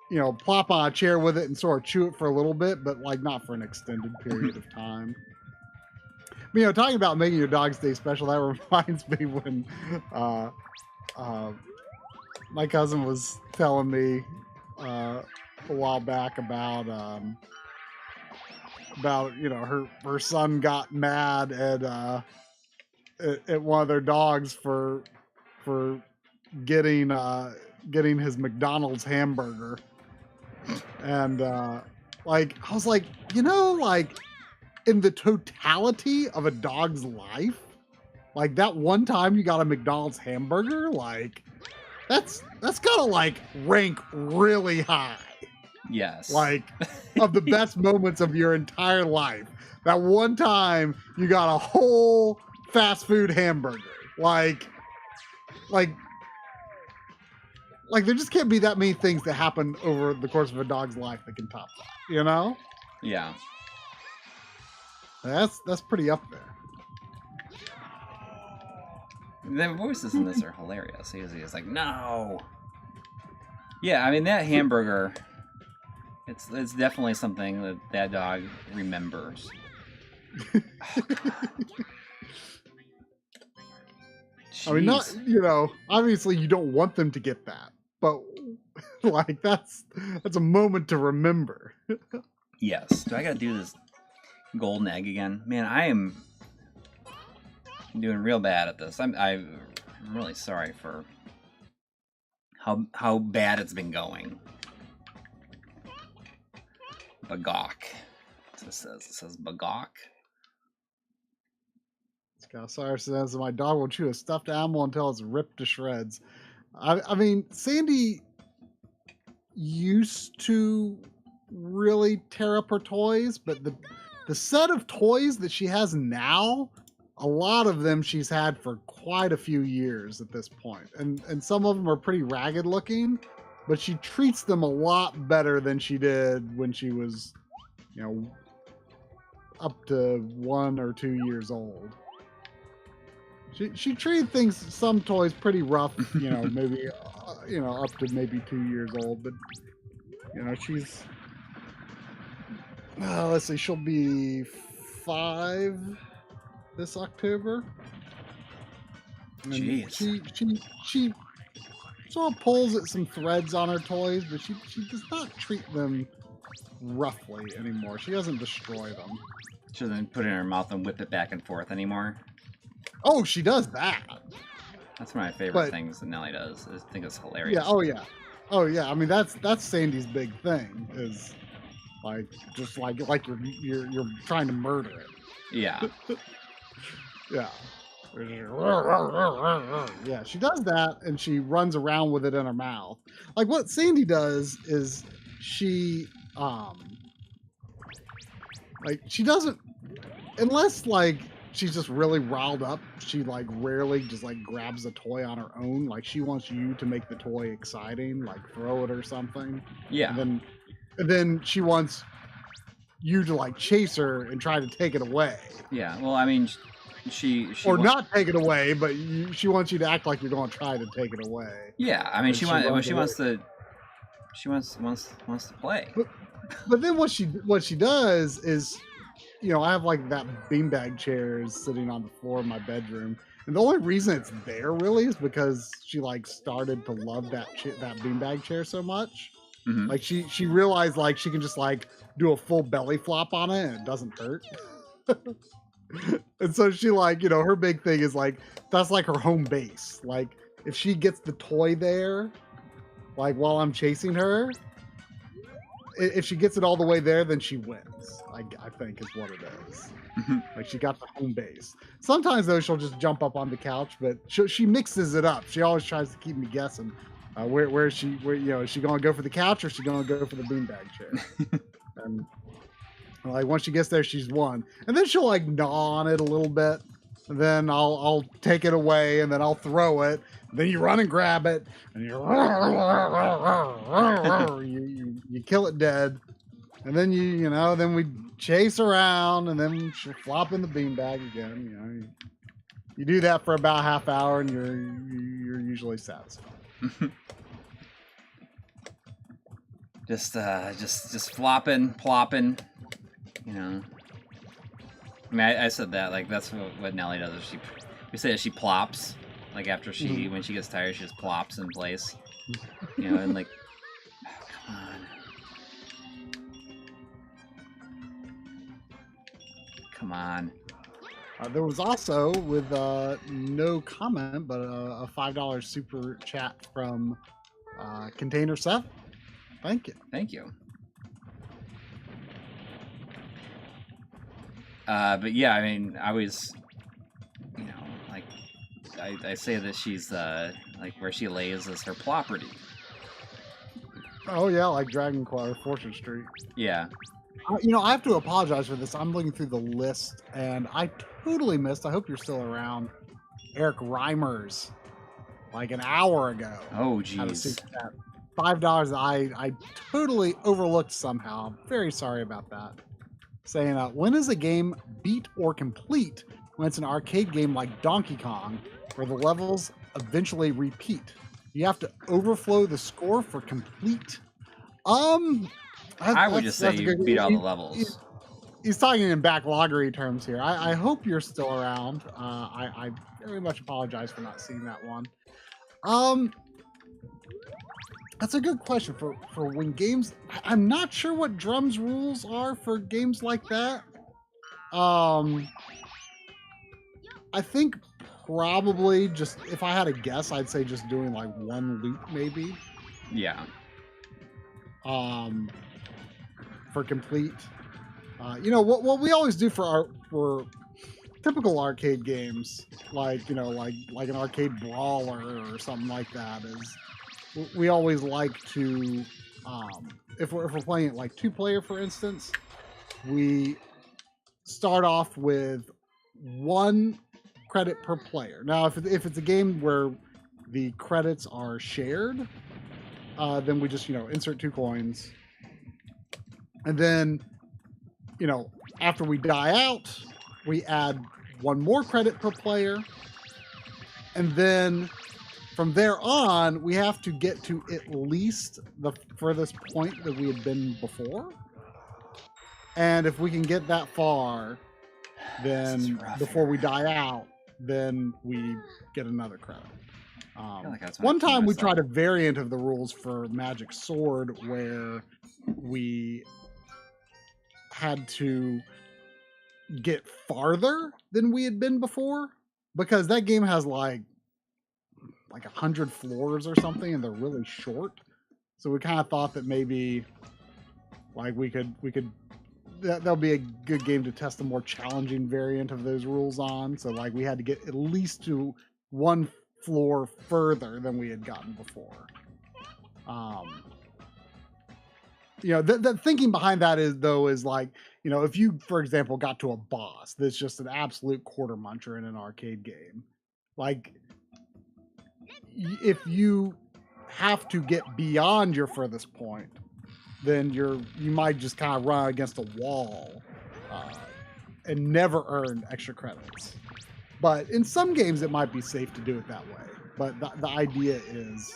you know, plop on a chair with it and sort of chew it for a little bit, but like not for an extended period of time. But, you know, talking about making your dog's day special, that reminds me when my cousin was telling me a while back about you know, her son got mad at one of their dogs for getting his McDonald's hamburger, and like I was like, you know, like in the totality of a dog's life, like that one time you got a McDonald's hamburger, like that's gotta like rank really high. Yes. Like, of the best moments of your entire life. That one time you got a whole fast food hamburger. Like there just can't be that many things that happen over the course of a dog's life that can top that, you know? Yeah. That's pretty up there. The voices in this are hilarious. He's like, no. Yeah, I mean, that hamburger, it's definitely something that dog remembers. Oh, I mean, not, you know, obviously you don't want them to get that, but like that's a moment to remember. Yes. Do I gotta do this golden egg again? Man, I am doing real bad at this. I'm really sorry for how bad it's been going. Bagok. It says Bagok. Sorry, says my dog will chew a stuffed animal until it's ripped to shreds. I mean, Sandy used to really tear up her toys, but the set of toys that she has now, a lot of them she's had for quite a few years at this point. And some of them are pretty ragged looking, but she treats them a lot better than she did when she was, you know, up to 1 or 2 years old. She treated some toys pretty rough, you know, maybe, you know, up to maybe 2 years old, but, you know, she's, let's see, she'll be 5 this October. And jeez. She sort of pulls at some threads on her toys, but she does not treat them roughly anymore. She doesn't destroy them. She doesn't put it in her mouth and whip it back and forth anymore. Oh, she does that. That's one of my favorite things that Nelly does. I think it's hilarious. Yeah. Oh yeah. I mean, that's Sandy's big thing is like just like you're trying to murder it. Yeah. Yeah. Yeah, she does that and she runs around with it in her mouth. Like what Sandy does is she like she doesn't, unless like she's just really riled up, she like rarely just like grabs a toy on her own. Like she wants you to make the toy exciting, like throw it or something. Yeah. And then she wants you to like chase her and try to take it away. Yeah. Well, I mean, she or not take it away, but she wants you to act like you're going to try to take it away. Yeah. I mean, she wants to play. But then what she does is, I have like that beanbag chair is sitting on the floor of my bedroom, and the only reason it's there really is because she like started to love that beanbag chair so much. Mm-hmm. Like she realized like she can just like do a full belly flop on it and it doesn't hurt. And so she like, her big thing is like that's like her home base. Like if she gets the toy there, like while I'm chasing her, if she gets it all the way there, then she wins. I think is what it is. Mm-hmm. Like she got the home base. Sometimes though she'll just jump up on the couch, but she mixes it up. She always tries to keep me guessing. Where is she? Is she going to go for the couch or is she going to go for the beanbag chair? And like once she gets there, she's won. And then she'll like gnaw on it a little bit. And then I'll take it away and then I'll throw it. Then you run and grab it and you kill it dead. And then then we chase around and then she'll flop in the beanbag again. You do that for about a half hour and you're usually satisfied. just flopping, plopping, I mean, I said that like that's what Nelly does. We say that she plops, like after when she gets tired, she just plops in place, and like, oh, come on. There was also with no comment, but a $5 super chat from Container Seth. Thank you. But yeah, I mean, I was, like, I say that she's like where she lays is her property. Oh yeah, like Dragon Quest or Fortune Street. Yeah. I have to apologize for this. I'm looking through the list and I totally missed. I hope you're still around. Eric Reimers, like an hour ago. Oh geez. $5. I totally overlooked somehow. I'm very sorry about that. Saying, when is a game beat or complete when it's an arcade game like Donkey Kong, where the levels eventually repeat? You have to overflow the score for complete. I would just say you beat all the levels. He's talking in backloggery terms here. I hope you're still around. I very much apologize for not seeing that one. That's a good question for when games. I'm not sure what drums rules are for games like that. I think probably just if I had a guess, I'd say just doing like one loop maybe. Yeah. For complete. What we always do for typical arcade games, like like an arcade brawler or something like that, is we always like to, if we're playing it like 2-player, for instance, we start off with 1 credit per player. Now, if it's a game where the credits are shared, then we just insert 2 coins, and then after we die out, we add 1 more credit per player, and then from there on, we have to get to at least the furthest point that we had been before. And if we can get that far, then before we die out, then we get another credit. One time we tried a variant of the rules for Magic Sword where we had to get farther than we had been before, because that game has like 100 floors or something, and they're really short. So we kind of thought that maybe like we could that'll be a good game to test a more challenging variant of those rules on. So like we had to get at least to 1 floor further than we had gotten before. The thinking behind that is like, if you, for example, got to a boss that's just an absolute quarter muncher in an arcade game, like if you have to get beyond your furthest point, then you might just kind of run against a wall and never earn extra credits. But in some games, it might be safe to do it that way. But the idea is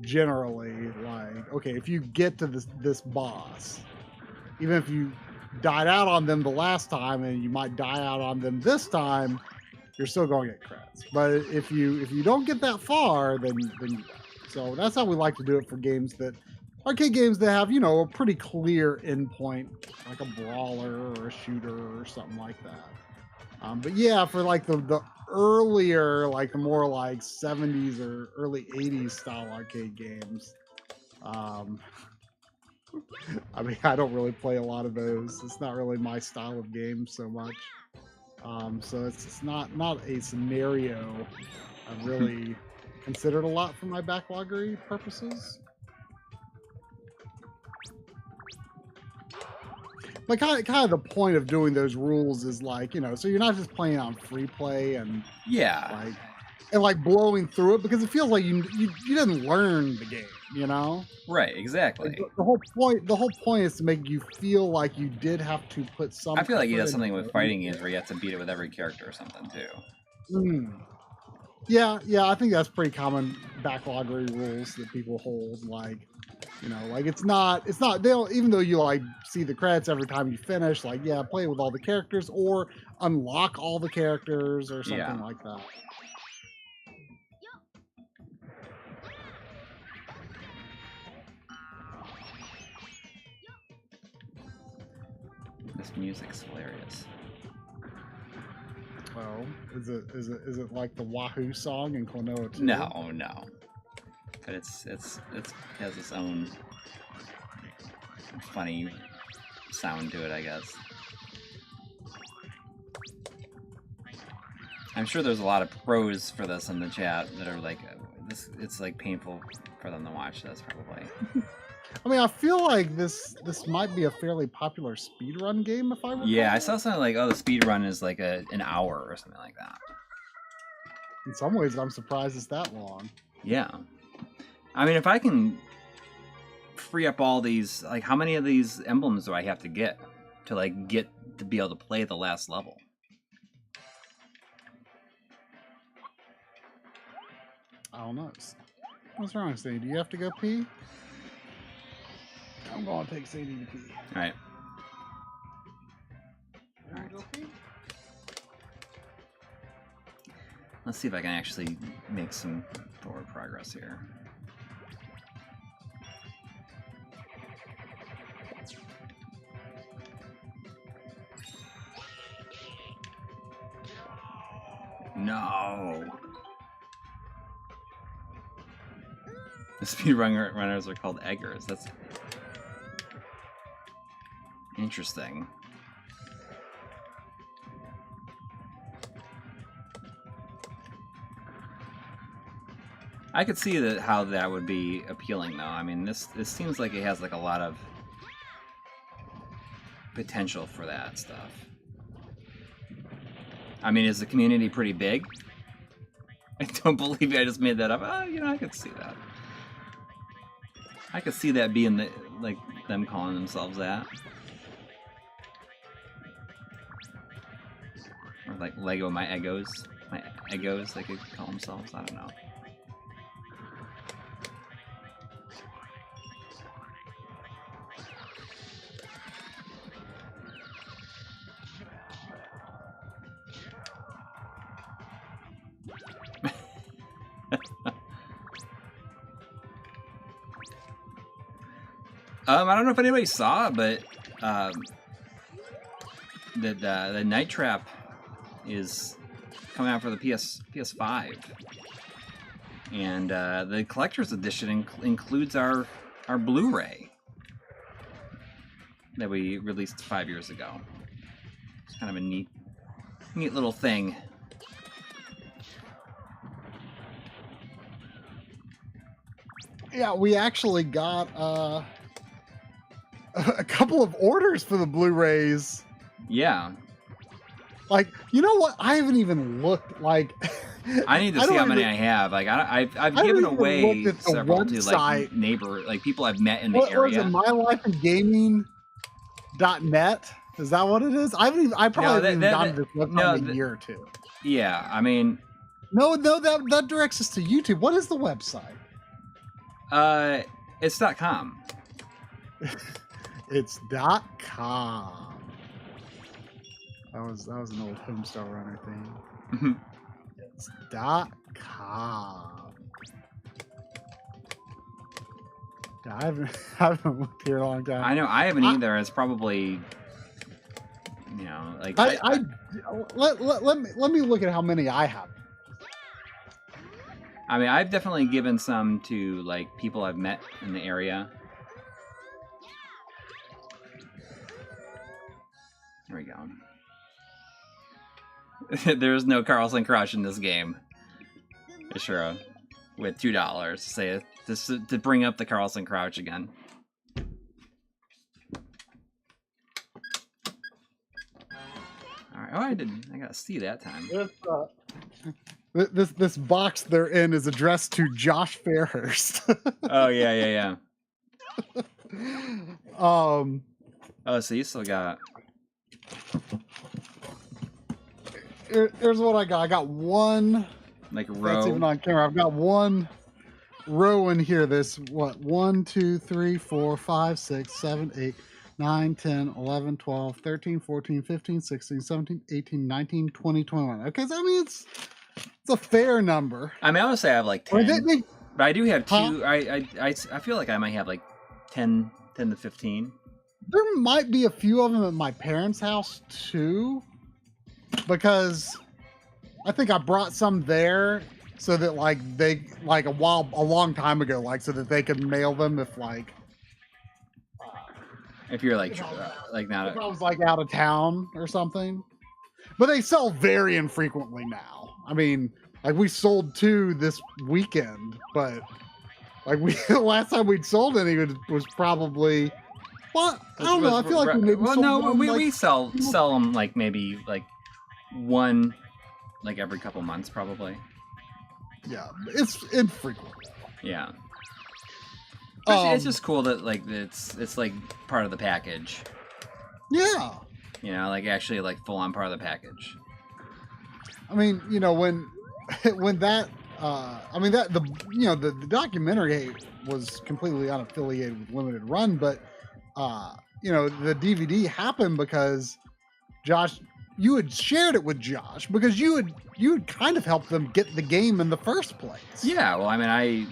generally like, okay, if you get to this boss, even if you died out on them the last time and you might die out on them this time, you're still going to get credits. But if you don't get that far, then you die. So that's how we like to do it for games arcade games that have, a pretty clear endpoint, like a brawler or a shooter or something like that. But yeah, for like the earlier, like the more like 70s or early 80s style arcade games, I mean, I don't really play a lot of those. It's not really my style of game so much. So it's not a scenario I've really considered a lot for my backloggery purposes. But kind of the point of doing those rules is like, so you're not just playing on free play and blowing through it, because it feels like you didn't learn the game, Right, exactly. Like the whole point is to make you feel like you did have to put some. I feel like he does something with fighting games where you have to beat it with every character or something too. Yeah, I think that's pretty common backloggery rules that people hold. Like, like it's not they don't, even though you like see the credits every time you finish, like, yeah, play with all the characters or unlock all the characters or something like that. This music's hilarious. Oh, is it like the Wahoo song in Klonoa 2? No. But it has its own funny sound to it, I guess. I'm sure there's a lot of pros for this in the chat that are like, it's like painful for them to watch this, probably. I mean, I feel like this might be a fairly popular speedrun game, if I recall. Yeah, I saw something like, the speedrun is like an hour or something like that. In some ways, I'm surprised it's that long. Yeah. I mean, if I can free up all these, like, how many of these emblems do I have to get to be able to play the last level? I don't know. What's wrong, Sadie? Do you have to go pee? I'm going to take Sadie to pee. All right. Go pee? Let's see if I can actually make some forward progress here. No. The speedrunners are called eggers. That's interesting. I could see how that would be appealing, though. I mean, this seems like it has like a lot of potential for that stuff. I mean, is the community pretty big? I don't believe I just made that up. I could see that. I could see that being them calling themselves that. Or like Lego my Eggos, they could call themselves. I don't know. I don't know if anybody saw, but the Night Trap is coming out for the PS5, and the collector's edition includes our Blu-ray that we released 5 years ago. It's kind of a neat little thing. Yeah, we actually got a couple of orders for the Blu-rays. Yeah. Like, you know what? I haven't even looked. Like, I need to see how many I have. Like, I've given away several to like people I've met in the area. What was it? MyLifeInGaming.net? Is that what it is? I probably haven't even gone to this website in a year or two. Yeah, I mean, no, that directs us to YouTube. What is the website? It's .com. It's .com. That was an old Homestar Runner thing. It's .com. Yeah, I haven't looked here in a long time. I know I haven't either. It's probably, like let me look at how many I have. I mean, I've definitely given some to like people I've met in the area. There we go. There's no Carlson Crouch in this game. Sure, with $2 to say it, to bring up the Carlson Crouch again. All right. Oh, I got C that time. This box they're in is addressed to Josh Fairhurst. Oh yeah. Oh, so you still got. Here's what I got. I got one. Like row. That's even on camera. I've got one row in here. This what? 1, 2, 3, 4, 5, 6, 7, 8, 9, 10, 11, 12, 13, 14, 15, 16, 17, 18, 19, 20, 21. Okay, so I mean it's a fair number. I mean, I would say I have like 10. But I do have two. I feel like I might have like 10 to 15. There might be a few of them at my parents' house too, because I think I brought some there so that like they like a long time ago, like so that they could mail them if like if you're like not if I was like out of town or something. But they sell very infrequently now. I mean, like we sold 2 this weekend, but like the last time we'd sold any was probably. Well, I don't know. I feel like we maybe well, sold no, one, we sell them like maybe like one, like every couple months, probably. Yeah, it's infrequent. Yeah, it's just cool that like it's like part of the package. Yeah, like actually like full on part of the package. I mean, when that I mean that the documentary was completely unaffiliated with Limited Run, but the DVD happened because Josh, you had shared it with Josh because you had kind of helped them get the game in the first place. Yeah, well, I mean, I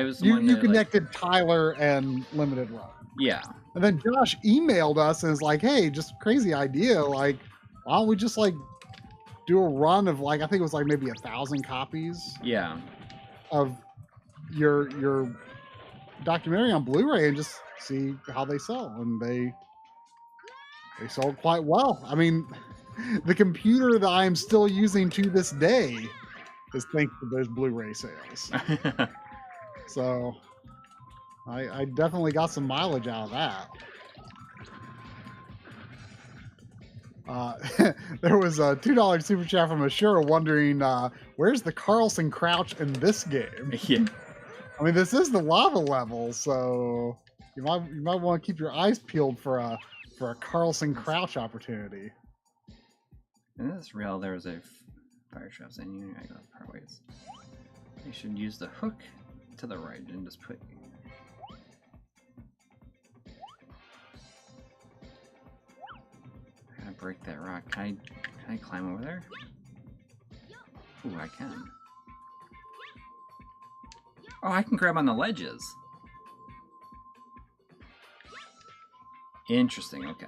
was the one you that, connected Tyler and Limited Run. Yeah, and then Josh emailed us and was like, "Hey, just crazy idea. Like, why don't we just like do a run of like I think it was like maybe 1,000 copies. Yeah, of your documentary on Blu-ray and just see how they sell." And they sold quite well. I mean, the computer that I am still using to this day is thanks to those Blu-ray sales. So I definitely got some mileage out of that. There was a $2 super chat from Ashura wondering where's the Carlson Crouch in this game? Yeah. I mean, this is the lava level, so you might want to keep your eyes peeled for a Carlson Crouch opportunity. In this rail, there was a fire shaft saying you I go part ways. You should use the hook to the right and just put. I gotta break that rock. Can I climb over there? Ooh, I can. Oh, I can grab on the ledges. Interesting, okay.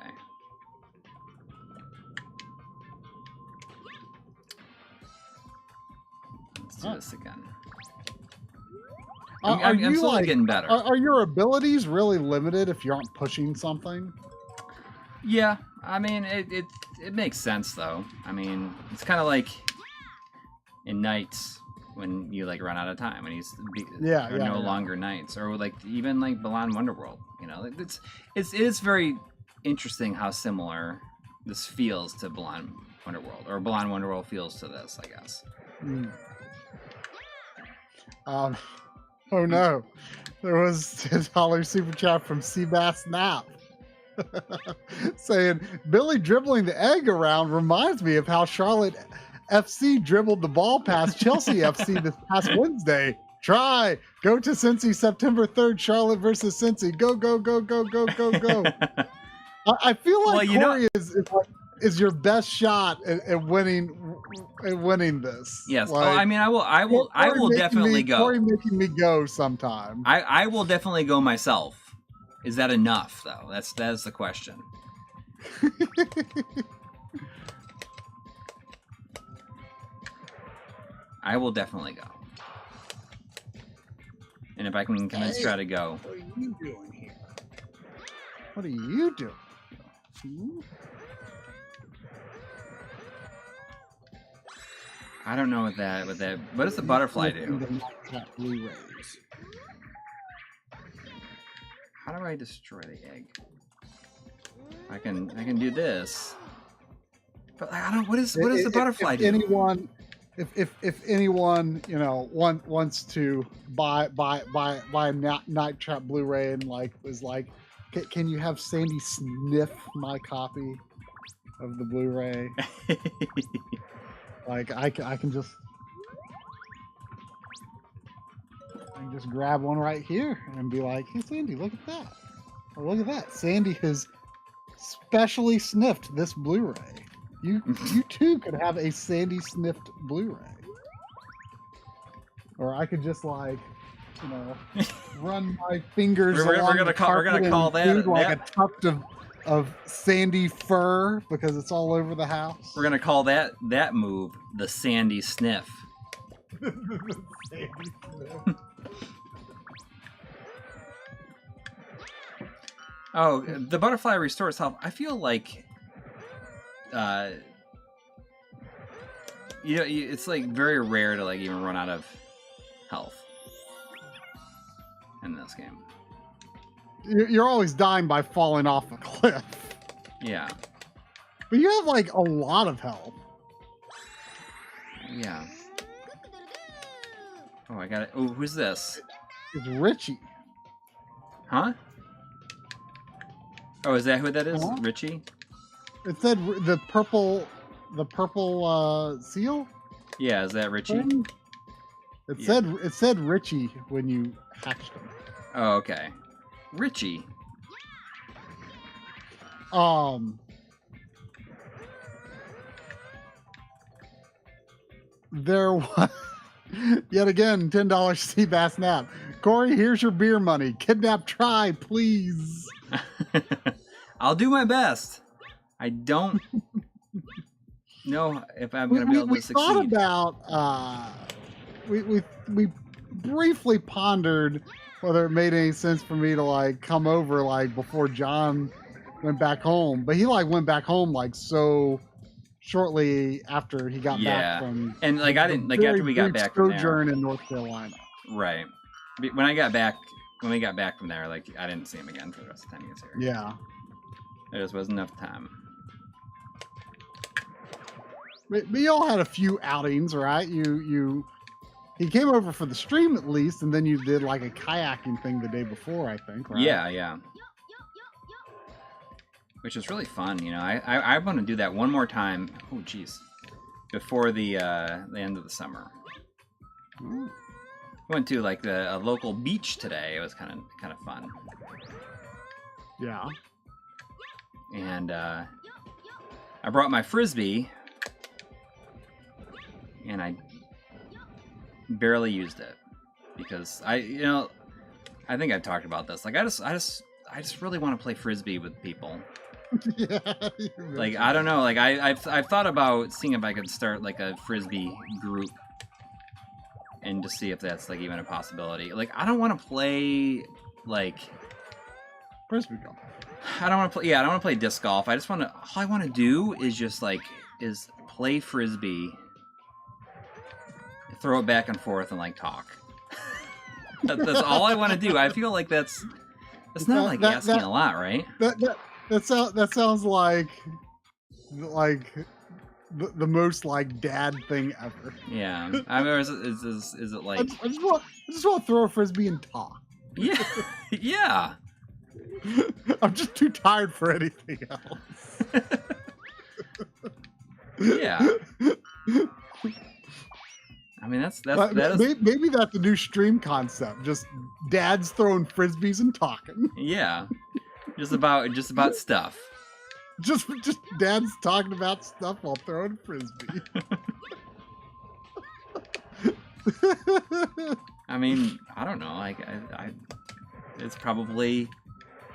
Let's do this again. I'm slowly getting better. Are your abilities really limited if you aren't pushing something? Yeah, I mean, it makes sense, though. I mean, it's kind of like in Knights when you, like, run out of time, and no longer Knights. Or, like, even, like, Balan Wonderworld. It is very interesting how similar this feels to Balan Wonderworld, or Balan Wonderworld feels to this, I guess. Oh no, there was a $10 super chat from Seabass Snap saying Billy dribbling the egg around reminds me of how Charlotte FC dribbled the ball past Chelsea FC this past Wednesday. Try. Go to Cincy September 3rd. Charlotte versus Cincy. Go, go, go, go, go, go, go. I feel like Coury is your best shot at winning this. Yes. Like, I mean, I will definitely go. Coury making me go sometime. I will definitely go myself. Is that enough though? That's the question. I will definitely go. And if I can convince Try to go. What are you doing here? What are you doing? I don't know what does the butterfly do? Blu-Rays. How do I destroy the egg? I can do this. But I don't what does the butterfly do? If anyone, you know, wants to buy a Night Trap Blu-ray and like was like, can you have Sandy sniff my copy of the Blu-ray? Like I can just grab one right here and be like, hey Sandy, look at that. Oh, look at that. Sandy has specially sniffed this Blu-ray. You too could have a Sandy sniffed Blu-ray. Or I could just like, you know, run my fingers along the carpet we're gonna call that like a tuft of sandy fur because it's all over the house. We're gonna call that move the Sandy sniff. The Sandy sniff. Oh, the butterfly restores health. I feel like, you know, it's like very rare to like even run out of health in this game. You're always dying by falling off a cliff. Yeah. But you have like a lot of health. Yeah. Oh, I got it. Oh, who's this? It's Richie. Huh? Oh, is that who that is? Huh? Richie? It said the purple seal? Yeah, is that Richie? It said Richie when you hatched him. Oh, okay. Richie. There was yet again $10 Seabass Snap. Coury, here's your beer money. Kidnap Try, please. I'll do my best. I don't know if I'm going to be able to succeed. We thought about, we briefly pondered whether it made any sense for me to like come over like before John went back home, but he like went back home like so shortly after he got back from, and like I didn't like after we got back from there in North Carolina. Right. When we got back from there, like I didn't see him again for the rest of the time he was here. Yeah. There just wasn't enough time. We all had a few outings, right? He came over for the stream at least, and then you did like a kayaking thing the day before, I think, right? Yeah. Which is really fun, you know. I want to do that one more time. Oh, jeez. Before the end of the summer. Ooh. Went to like a local beach today. It was kind of fun. Yeah. And I brought my frisbee, and I barely used it because I think I've talked about this. Like I just really want to play frisbee with people. Yeah. Like I don't know. Like I've thought about seeing if I could start like a frisbee group and to see if that's like even a possibility. Like I don't want to play like frisbee golf. I don't want to play. Yeah, I don't want to play disc golf. I just want to. All I want to do is just like play frisbee, throw it back and forth, and like talk. That's all I want to do. I feel like that's not like asking a lot, right? That sounds like the most like dad thing ever. Yeah, I mean, is it like I just want to throw a frisbee and talk. Yeah, yeah. I'm just too tired for anything else. Yeah. I mean, that is maybe that's the new stream concept. Just dads throwing frisbees and talking. Yeah, just about stuff. Just dads talking about stuff while throwing frisbee. I mean, I don't know. Like, it's probably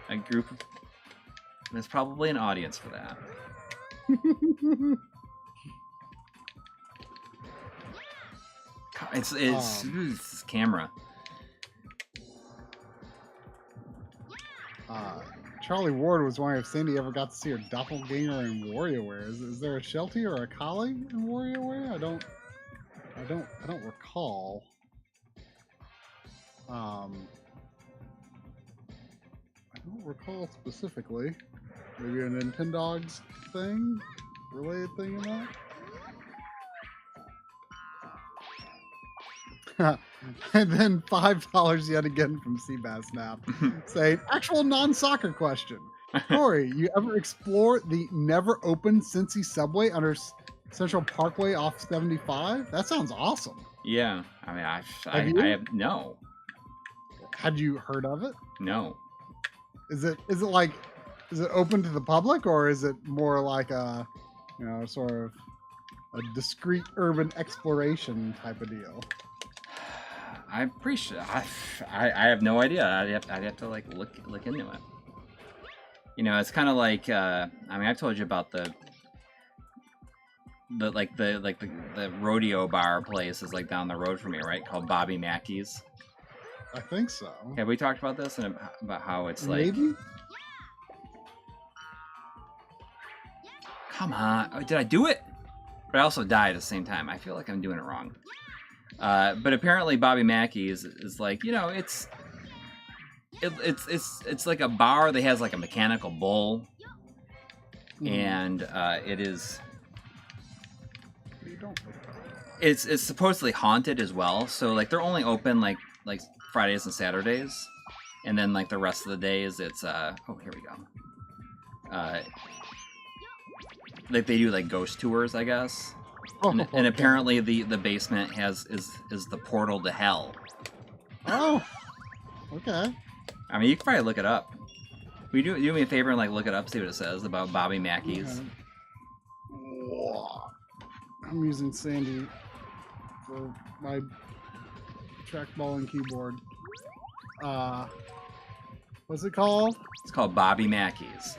a group. There's probably an audience for that. It's camera. Charlie Ward was wondering if Sandy ever got to see her doppelganger in WarioWare. Is there a Sheltie or a colleague in WarioWare? I don't recall. I don't recall specifically. Maybe a Nintendogs thing? Related thing in that? And then $5 yet again from Seabass saying, actual non-soccer question. Coury, you ever explore the never opened Cincy subway under Central Parkway off 75? That sounds awesome. Yeah. I mean, I have no. Had you heard of it? No. Is it open to the public, or is it more like a, sort of a discreet urban exploration type of deal? I'm pretty sure. I have no idea. I'd have to like look into it. It's kind of like I mean, I've told you about the rodeo bar place is like down the road from me, right? Called Bobby Mackey's. I think so. Have we talked about this and about how it's like? Maybe. Come on! Oh, did I do it? But I also died at the same time. I feel like I'm doing it wrong. But apparently Bobby Mackey's is like, it's like a bar that has like a mechanical bull, and it's supposedly haunted as well. So like they're only open like Fridays and Saturdays, and then like the rest of the days it's oh, here we go. Like they do like ghost tours, I guess. And apparently the basement is the portal to hell. Oh, okay. I mean, you can probably look it up. Will you do me a favor and like look it up, see what it says about Bobby Mackey's? Okay. I'm using Sandy for my trackball and keyboard. What's it called? It's called Bobby Mackey's.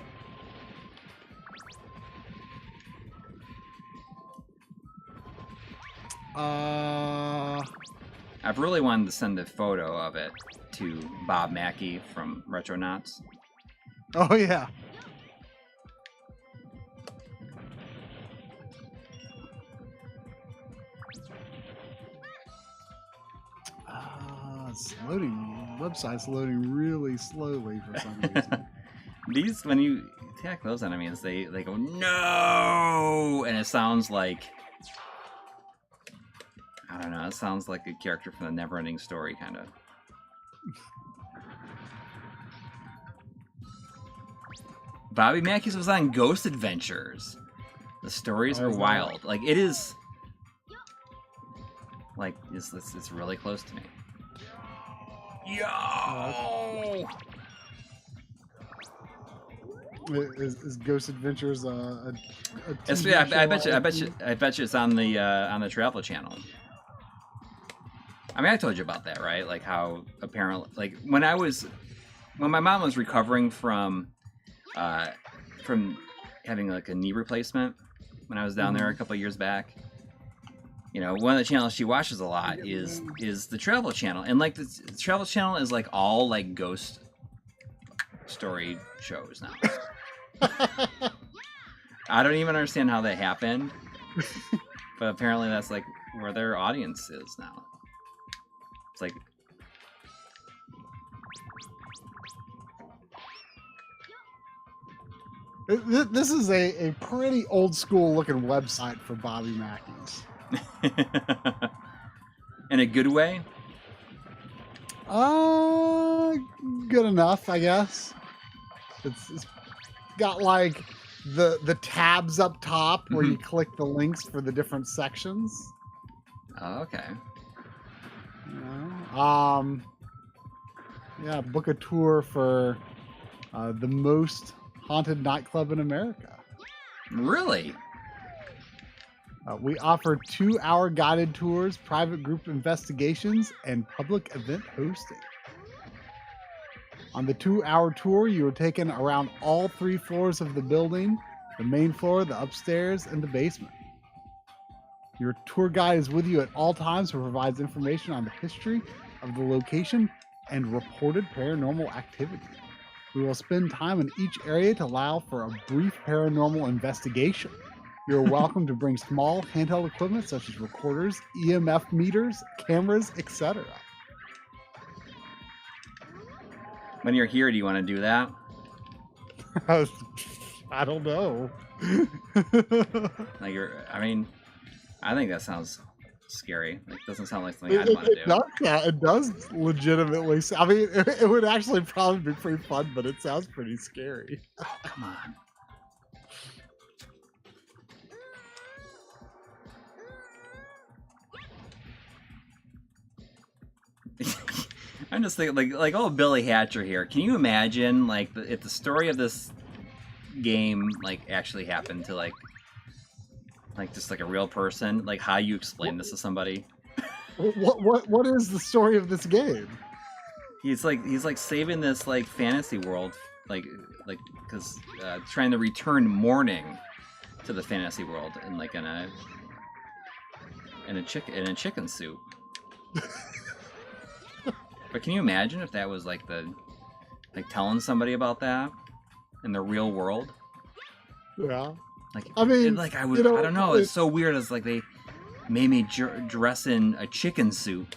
I've really wanted to send a photo of it to Bob Mackey from Retronauts. Oh yeah. It's loading. Website's loading really slowly for some reason. These, when you attack those enemies, they go no, and it sounds like, I don't know, it sounds like a character from the Neverending Story, kind of. Bobby Mackey's was on Ghost Adventures. The stories are wild. Like, it is, like, it's really close to me. Yo! Is Ghost Adventures a TV yeah, show? I bet you it's on the Travel Channel. I mean, I told you about that, right? Like how apparently, like when my mom was recovering from having like a knee replacement when I was down there a couple of years back. One of the channels she watches a lot is the Travel Channel, and like the Travel Channel is like all like ghost story shows now. I don't even understand how that happened, but apparently that's like where their audience is now. It's like, this is a pretty old school looking website for Bobby Mackey's. In a good way? Good enough, I guess. It's got like the tabs up top where you click the links for the different sections. Oh, okay. Yeah, book a tour for the most haunted nightclub in America. Really? We offer 2-hour guided tours, private group investigations, and public event hosting. On the 2-hour tour, you are taken around all 3 floors of the building, the main floor, the upstairs, and the basement. Your tour guide is with you at all times and provides information on the history of the location and reported paranormal activity. We will spend time in each area to allow for a brief paranormal investigation. You're welcome to bring small handheld equipment such as recorders, EMF meters, cameras, etc. When you're here, do you want to do that? I don't know. I think that sounds scary. Like, doesn't sound like something I'd want to do. It does legitimately. I mean, it would actually probably be pretty fun, but it sounds pretty scary. Oh, come on. I'm just thinking, like old Billy Hatcher here. Can you imagine, like, if the story of this game, like, actually happened to, like just like a real person? Like, how you explain this to somebody? What is the story of this game? He's like saving this like fantasy world, like because trying to return morning to the fantasy world in like in a chicken soup. But can you imagine if that was like telling somebody about that in the real world? Yeah. Like, I mean, I don't know. It's so weird. It's like they made me dress in a chicken soup.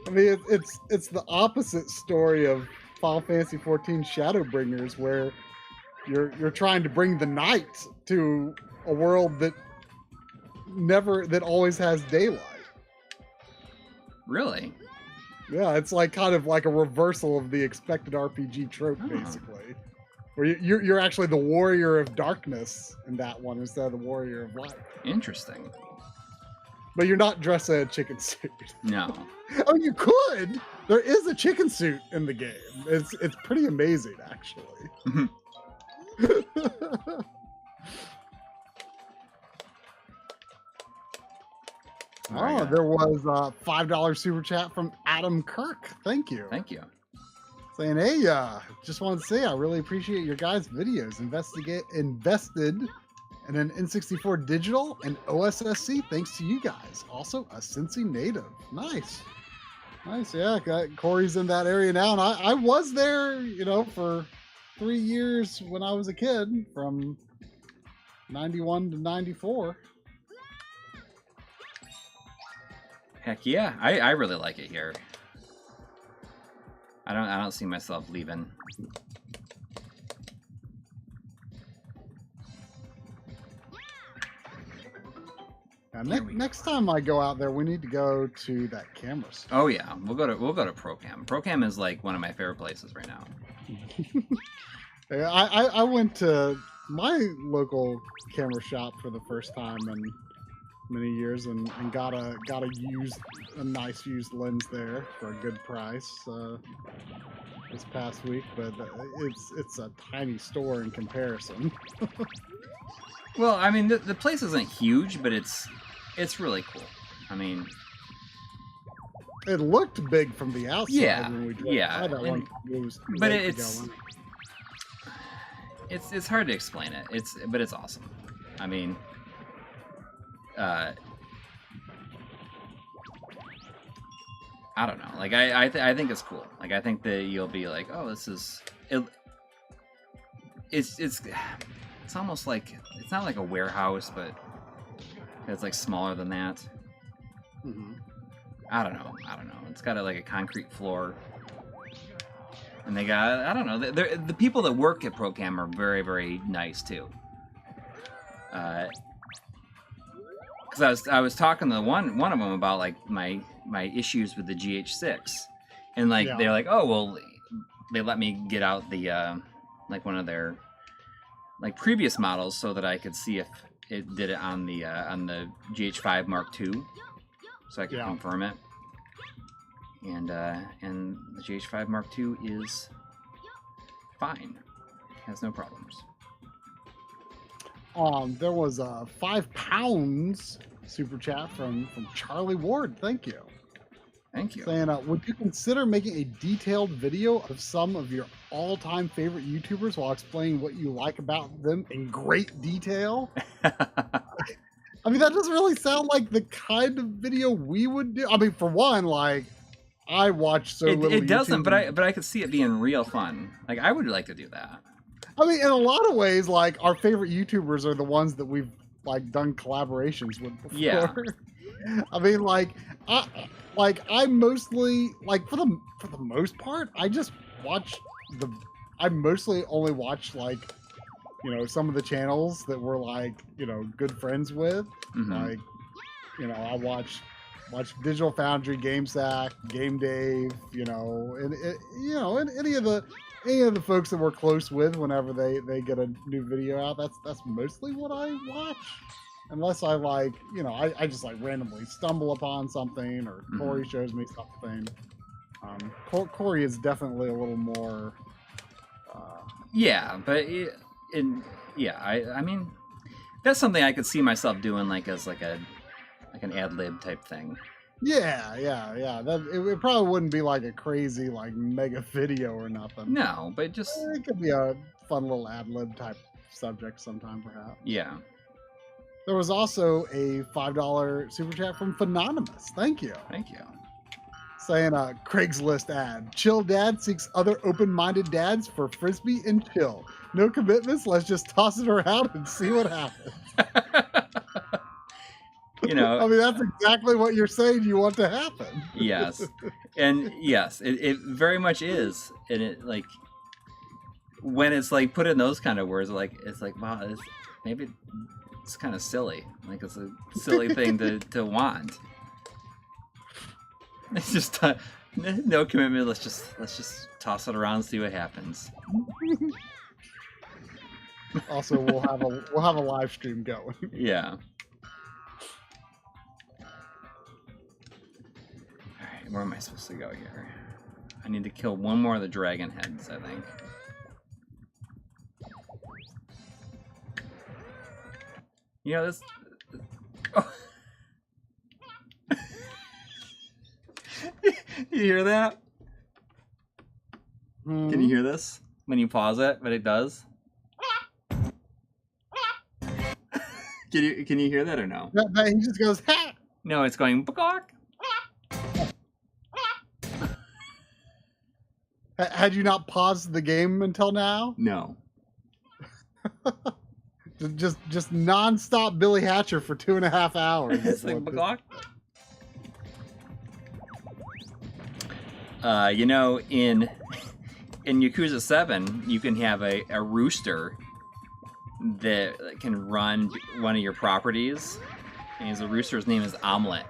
I mean, it's the opposite story of Final Fantasy XIV Shadowbringers, where you're trying to bring the night to a world that always has daylight. Really? Yeah, it's like kind of like a reversal of the expected RPG trope, basically. Where you're actually the warrior of darkness in that one instead of the warrior of light. Interesting. But you're not dressed in a chicken suit. No. Oh, you could. There is a chicken suit in the game. It's pretty amazing, actually. Oh, there was a $5 super chat from Adam Kirk. Thank you. Thank you. Saying, hey, just want to say I really appreciate your guys' videos. Invested in an N64 digital and OSSC thanks to you guys. Also, a Cincy native. Nice. Yeah. Coury's in that area now, and I was there, for 3 years when I was a kid, from 91 to 94. Heck yeah, I really like it here. I don't see myself leaving. Now, next time I go out there, we need to go to that camera store. Oh yeah, we'll go to ProCam. ProCam is like one of my favorite places right now. I went to my local camera shop for the first time in many years and got a nice used lens there for a good price this past week, but it's a tiny store in comparison. Well, I mean, the place isn't huge, but it's really cool. I mean, it looked big from the outside when we drove by that one. But it's hard to explain it. But it's awesome. I mean, I don't know. Like I think it's cool. Like I think that you'll be like, oh, this is it. It's almost like it's not like a warehouse, but it's like smaller than that. Mm-hmm. I don't know. It's got like a concrete floor, and they got the people that work at ProCam are very, very nice too. Because I was talking to one of them about like my issues with the GH6, and like they're like, oh well, they let me get out the like one of their like previous models so that I could see if it did it on the GH5 Mark II, so I could confirm it. And the GH5 Mark II is fine, has no problems. There was a £5 super chat from Charlie Ward. Thank you. Thank you. Saying, would you consider making a detailed video of some of your all-time favorite YouTubers while explaining what you like about them in great detail? I mean, that doesn't really sound like the kind of video we would do. I mean, for one, like, I watch so little It doesn't, YouTube. but I could see it being real fun. Like, I would like to do that. I mean, in a lot of ways, like, our favorite YouTubers are the ones that we've, like, done collaborations with before. Yeah. I mean, like, I mostly, like, for the most part, I just watch I mostly only watch, like, you know, some of the channels that we're, like, you know, good friends with. Mm-hmm. Like, you know, I watch Digital Foundry, GameSack, Game Dave, you know, and any of the folks that we're close with whenever they get a new video out. That's mostly what I watch. Unless I, like, you know, I just, like, randomly stumble upon something, or Coury shows me something. Coury is definitely a little more. Yeah, but I mean, that's something I could see myself doing, like, as like an ad lib type thing. Yeah. That it probably wouldn't be like a crazy, like, mega video or nothing. No, but just it could be a fun little ad lib type subject sometime, perhaps. Yeah. There was also a $5 super chat from Phenonymous. Thank you. Thank you. Saying Craigslist ad. Chill dad seeks other open-minded dads for frisbee and chill. No commitments. Let's just toss it around and see what happens. You know, I mean, that's exactly what you're saying you want to happen. Yes. And yes, it very much is. And it, like, when it's, like, put in those kind of words, like, it's like, wow, maybe it's kind of silly. Like, it's a silly thing to want. It's just no commitment. Let's just toss it around and see what happens. Also, we'll have a live stream going. Yeah. All right, where am I supposed to go here? I need to kill one more of the dragon heads, I think. You know this. Oh. You hear that? Can you hear this? When you pause it, but it does? Can you hear that or no? He just goes, ha! No, it's going bakok. Had you not paused the game until now? No. just non-stop Billy Hatcher for 2.5 hours. It's like bakok. You know, in Yakuza 7, you can have a rooster that can run one of your properties, and the rooster's name is Omelet.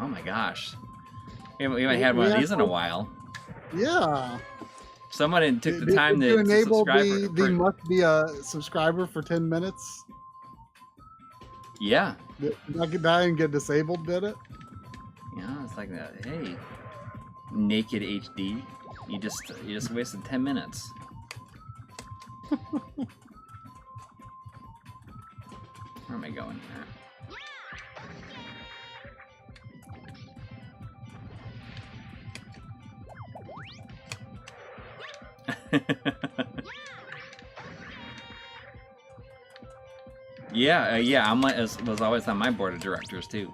Oh my gosh. We haven't had one of these in a while. Yeah. Someone took the time to enable subscribe. the must be a subscriber for 10 minutes. Yeah. That didn't get disabled, did it? Yeah, it's like that. Hey, naked HD. You just wasted 10 minutes. Where am I going here? Yeah, Omelet was always on my board of directors too.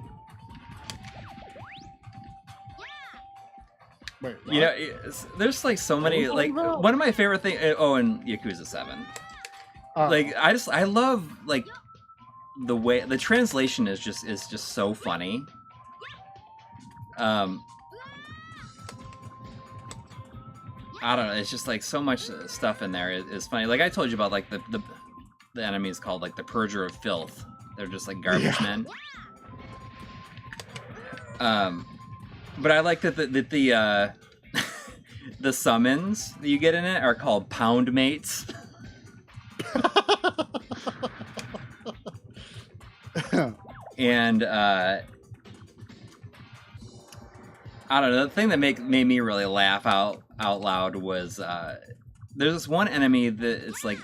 Wait, what? You know, there's like so many, like, one of my favorite things. Oh, and Yakuza 7. Like, I love, like, the way the translation is just so funny. I don't know. It's just like so much stuff in there is funny. Like I told you about, like the enemies called like the Purger of Filth. They're just like garbage men. But I like that the the summons that you get in it are called pound mates. And I don't know, the thing that made me really laugh out loud was there's this one enemy that it's like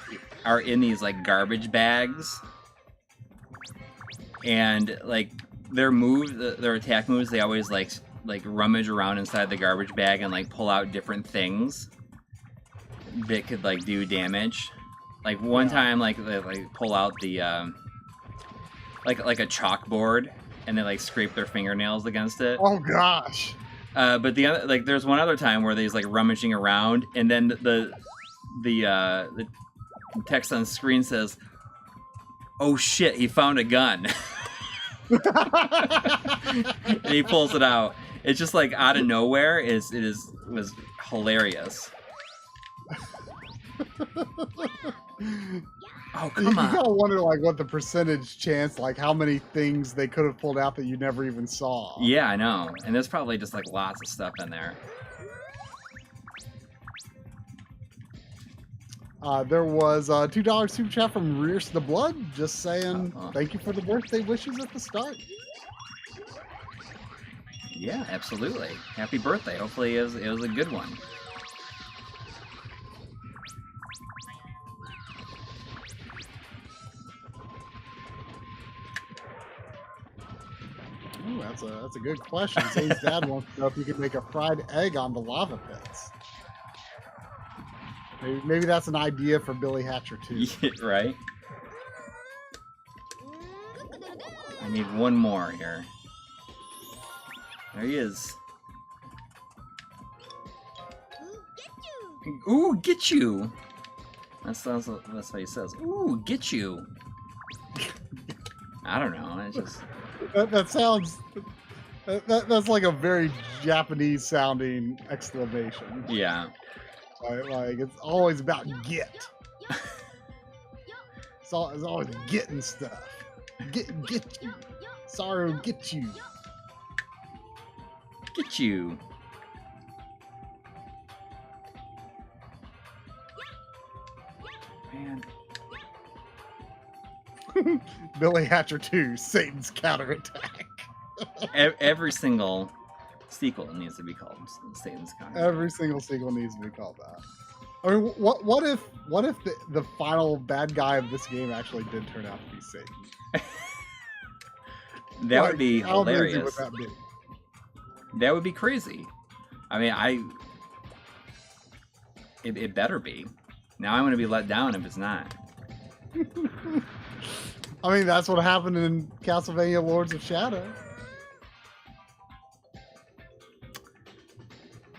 are in these like garbage bags, and like their attack moves, they always like rummage around inside the garbage bag and like pull out different things that could like do damage. Like one time, like they like pull out the like a chalkboard, and they like scrape their fingernails against it. Oh gosh! But the other, like, there's one other time where they's like rummaging around, and then the text on screen says, "Oh shit, he found a gun." And he pulls it out. It's just like out of nowhere. Was hilarious. Oh, come on. You gotta wonder, like, what the percentage chance, like, how many things they could have pulled out that you never even saw. Yeah, I know. And there's probably just, like, lots of stuff in there. There was a $2 super chat from Rears the Blood, just saying thank you for the birthday wishes at the start. Yeah, absolutely. Happy birthday. Hopefully it was a good one. Ooh, that's a good question. Zane's dad wants to know if you could make a fried egg on the lava pits. Maybe that's an idea for Billy Hatcher too. Yeah, right? I need one more here. There he is. Ooh, get you! That's what he says. Ooh, get you! I don't know. It just... That sounds... That's like a very Japanese sounding exclamation. Yeah. Like it's always about get. It's always getting stuff. Get you. Sorrow, get you. Get you. Man. Billy Hatcher 2, Satan's counterattack. Every single sequel needs to be called Satan's counterattack. Every single sequel needs to be called that. I mean, what if the final bad guy of this game actually did turn out to be Satan? That would be hilarious. How amazing would that be? That would be crazy. I mean, it better be. Now I'm going to be let down if it's not. I mean, that's what happened in Castlevania Lords of Shadow.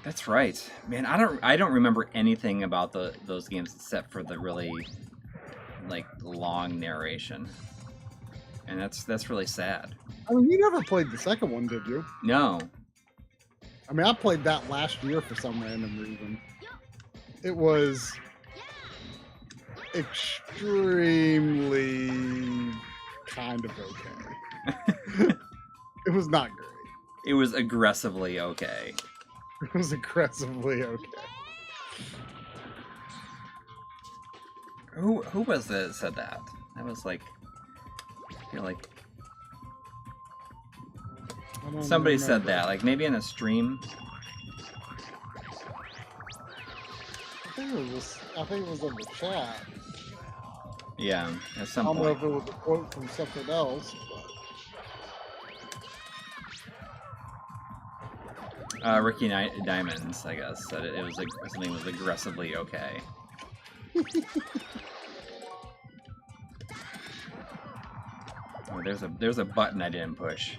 That's right, man. I don't remember anything about those games except for the really like long narration, and that's really sad. I mean, you never played the second one, did you? No. I mean, I played that last year for some random reason. It was extremely kind of okay. It was not great. It was aggressively okay. It was aggressively okay. Who was it that said that? That was like, I feel like somebody said that, like maybe in a stream. I think it was in the chat. Yeah, at some I don't point. know if it was a quote from something else. Ricky Diamonds, I guess, said it was like something was aggressively okay. Oh, there's a button I didn't push.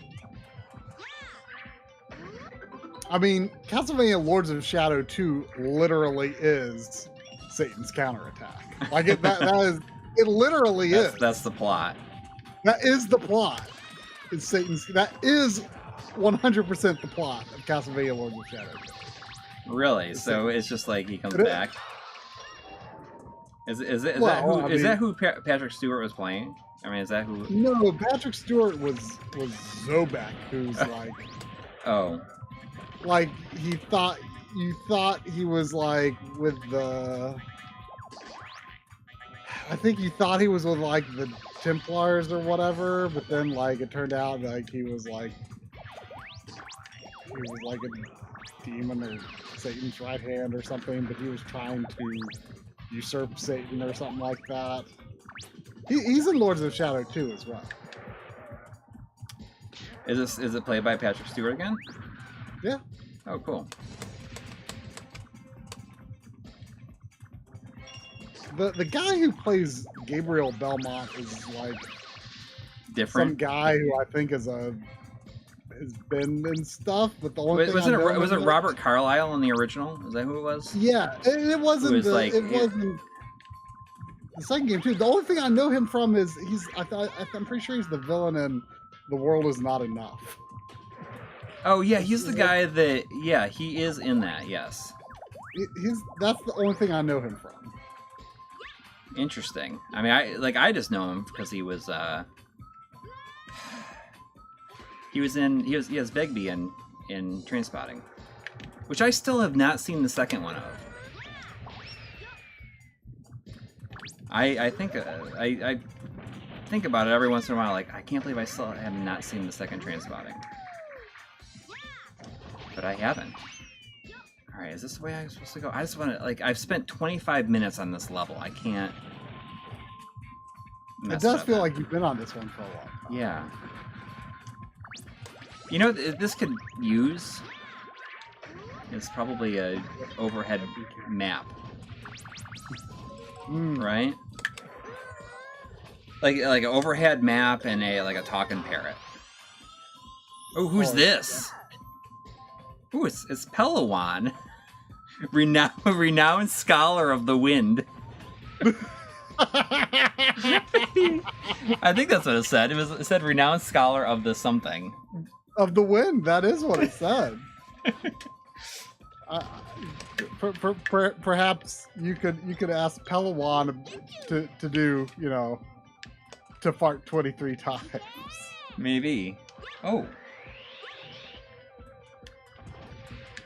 I mean, Castlevania Lords of Shadow 2 literally is Satan's counterattack. Like it literally is. That's the plot. That is the plot. It's Satan's. That is 100% the plot of Castlevania Lords of Shadow. Really? So it's just like he comes back. Is that who Patrick Stewart was playing? I mean, is that who? No, Patrick Stewart was Zobek, who's like. Oh. Like he thought you thought he was like with the. I think you thought he was with like the Templars or whatever, but then like it turned out like he was like a demon or Satan's right hand or something, but he was trying to usurp Satan or something like that. He's in Lords of Shadow too as well. Is it played by Patrick Stewart again? Yeah. Oh, cool. The guy who plays Gabriel Belmont is like different. Some guy who I think has been in stuff, but the only thing was it Robert Carlyle in the original? Is that who it was? Yeah, it wasn't. It wasn't the second game too. The only thing I know him from is I'm pretty sure he's the villain in The World Is Not Enough. Oh yeah, he's the guy that he is in that. Yes. That's the only thing I know him from. Interesting. I mean, I just know him because he was Begbie in Trainspotting, which I still have not seen the second one of. I think I think about it every once in a while. Like, I can't believe I still have not seen the second Trainspotting, but I haven't. All right, is this the way I'm supposed to go? I just want to, like, I've spent 25 minutes on this level. I can't. It does feel like you've been on this one for a while. Yeah. You know, this could use is probably a overhead map, right? Like an overhead map and a talking parrot. Oh, who's this? Ooh, it's Pelawan, renowned scholar of the wind. I think that's what it said. It said renowned scholar of the something. Of the wind. That is what it said. Perhaps you could ask Pelawan to do, to fart 23 times. Maybe. Oh.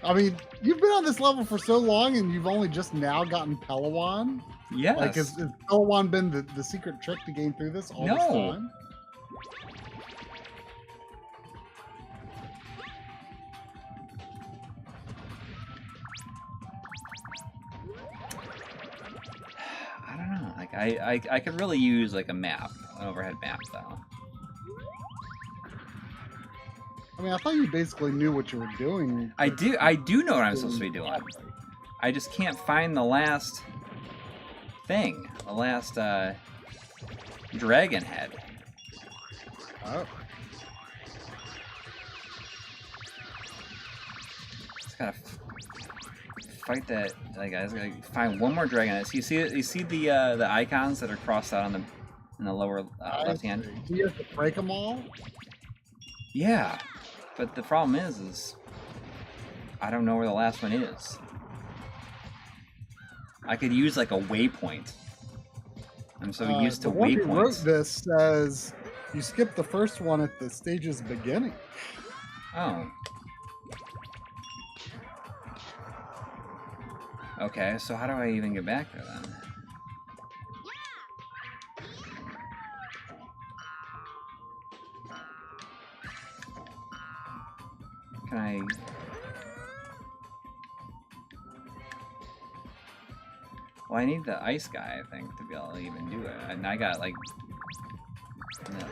I mean, you've been on this level for so long, and you've only just now gotten Pelawan? Yes. Like, has Pelawan been the secret trick to gain through this all this time? I don't know. Like, I could really use, like, a map, an overhead map, though. I mean, I thought you basically knew what you were doing. I do know what I'm supposed to be doing. I just can't find the last thing. The last dragon head. Oh. Just gotta fight that. Like, I just gotta find one more dragon head. So you see the icons that are crossed out in the lower left hand. Do you have to break them all? Yeah. But the problem is I don't know where the last one is. I could use like a waypoint. I'm so used to the one waypoints. Who wrote this says you skip the first one at the stage's beginning. Oh. Okay, so how do I even get back there then? Can I... Well, I need the ice guy, I think, to be able to even do it. And I got, like, that